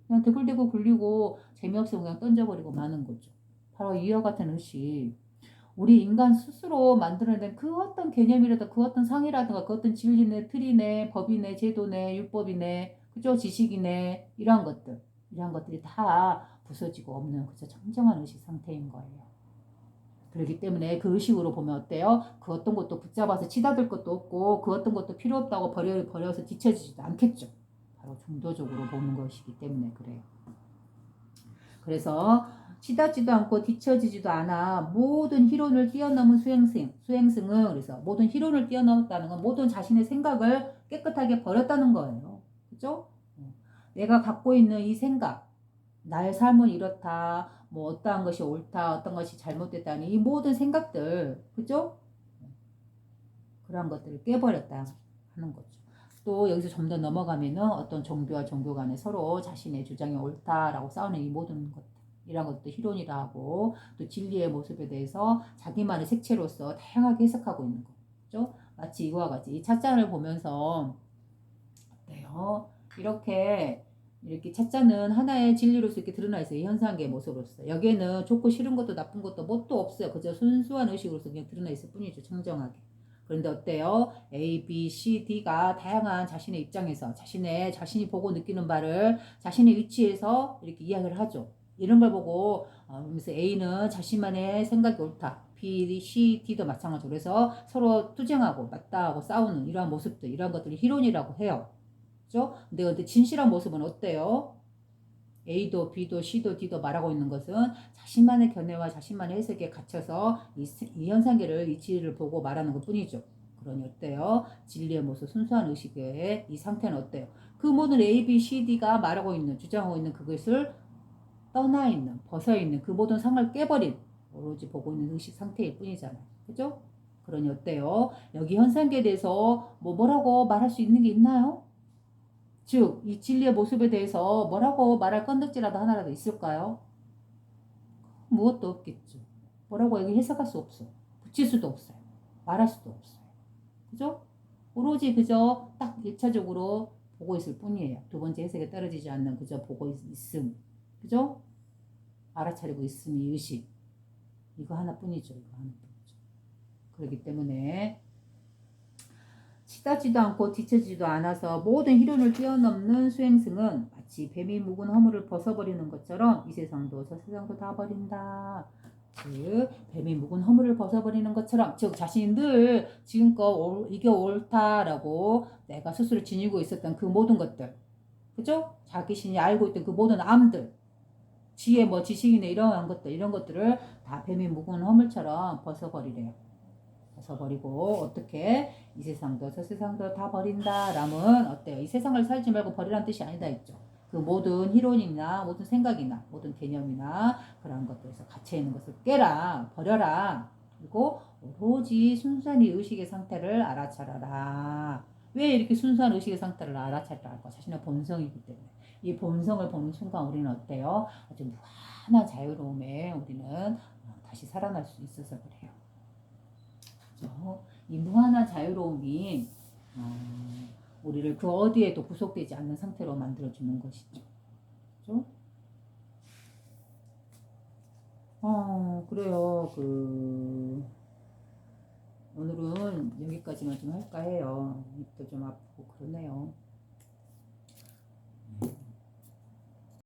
그냥 대굴대굴 굴리고 재미없으면 그냥 던져버리고 마는 거죠. 바로 이와 같은 의식. 우리 인간 스스로 만들어낸 그 어떤 개념이라든가 그 어떤 상이라든가 그 어떤 진리네, 틀이네, 법이네, 제도네, 율법이네, 그죠? 지식이네, 이러한 것들. 이러한 것들이 다 부서지고 없는 그저 청정한 의식 상태인 거예요. 그렇기 때문에 그 의식으로 보면 어때요? 그 어떤 것도 붙잡아서 치다들 것도 없고 그 어떤 것도 필요 없다고 버려서 뒤처지지도 않겠죠. 바로 중도적으로 보는 것이기 때문에 그래요. 그래서 치닫지도 않고 뒤처지지도 않아 모든 희론을 뛰어넘은 수행승은 그래서 모든 희론을 뛰어넘었다는 건 모든 자신의 생각을 깨끗하게 버렸다는 거예요. 그죠? 내가 갖고 있는 이 생각, 나의 삶은 이렇다, 뭐 어떠한 것이 옳다, 어떤 것이 잘못됐다니 이 모든 생각들, 그죠? 그러한 것들을 깨버렸다 하는 거죠. 또 여기서 좀 더 넘어가면은 어떤 종교와 종교 간에 서로 자신의 주장이 옳다라고 싸우는 이 모든 것들 이런 것도 희론이라 하고 또 진리의 모습에 대해서 자기만의 색채로서 다양하게 해석하고 있는 거죠. 마치 이거와 같이 이 찻잔을 보면서 어때요? 이렇게 찻잔은 하나의 진리로서 이렇게 드러나 있어요. 이 현상계의 모습으로서. 여기에는 좋고 싫은 것도 나쁜 것도 뭣도 없어요. 그저 순수한 의식으로서 그냥 드러나 있을 뿐이죠. 청정하게. 그런데 어때요? A, B, C, D가 다양한 자신의 입장에서 자신이 보고 느끼는 바를 자신의 위치에서 이렇게 이야기를 하죠. 이런 걸 보고 그래서 A는 자신만의 생각이 옳다. B, C, D도 마찬가지로 그래서 서로 투쟁하고 맞다하고 싸우는 이러한 모습들 이러한 것들이 희론이라고 해요. 그죠? 근데 진실한 모습은 어때요? A도 B도 C도 D도 말하고 있는 것은 자신만의 견해와 자신만의 해석에 갇혀서 이 현상계를 이치를 보고 말하는 것 뿐이죠. 그러니 어때요? 진리의 모습, 순수한 의식의 이 상태는 어때요? 그 모든 A, B, C, D가 말하고 있는, 주장하고 있는 그것을 떠나 있는, 벗어 있는 그 모든 상을 깨버린 오로지 보고 있는 의식 상태일 뿐이잖아요. 그죠? 그러니 어때요? 여기 현상계에 대해서 뭐라고 말할 수 있는 게 있나요? 즉, 이 진리의 모습에 대해서 뭐라고 말할 건덕지라도 하나라도 있을까요? 무엇도 없겠죠. 뭐라고 여기 해석할 수 없어. 붙일 수도 없어요. 말할 수도 없어요. 그죠? 오로지 그저 딱 1차적으로 보고 있을 뿐이에요. 두 번째 해석에 떨어지지 않는 그저 보고 있음. 그죠? 알아차리고 있음이 의식. 이거 하나뿐이죠. 이거 하나뿐이죠. 그렇기 때문에 치닫지도 않고 뒤처지도 않아서 모든 희론을 뛰어넘는 수행승은 마치 뱀이 묵은 허물을 벗어버리는 것처럼 이 세상도 저 세상도 다 버린다. 즉 뱀이 묵은 허물을 벗어버리는 것처럼 즉 자신이 늘 지금껏 이게 옳다라고 내가 스스로 지니고 있었던 그 모든 것들 그죠? 자기신이 알고 있던 그 모든 암들 지혜 뭐 지식이네 이런 것들 이런 것들을 다 뱀이 묵은 허물처럼 벗어버리래요. 벗어버리고 어떻게 이 세상도 저 세상도 다 버린다라면 어때요? 이 세상을 살지 말고 버리라는 뜻이 아니다 했죠. 그 모든 희론이나 모든 생각이나 모든 개념이나 그런 것들에서 갇혀 있는 것을 깨라 버려라 그리고 오로지 순수한 이 의식의 상태를 알아차려라. 왜 이렇게 순수한 의식의 상태를 알아차리라 할까? 자신의 본성이기 때문에 이 본성을 보는 순간 우리는 어때요? 아주 무한한 자유로움에 우리는 다시 살아날 수 있어서 그래요. 이 무한한 자유로움이 우리를 그 어디에도 구속되지 않는 상태로 만들어주는 것이죠. 그죠? 그래요. 오늘은 여기까지만 좀 할까 해요. 입도 좀 아프고 그러네요.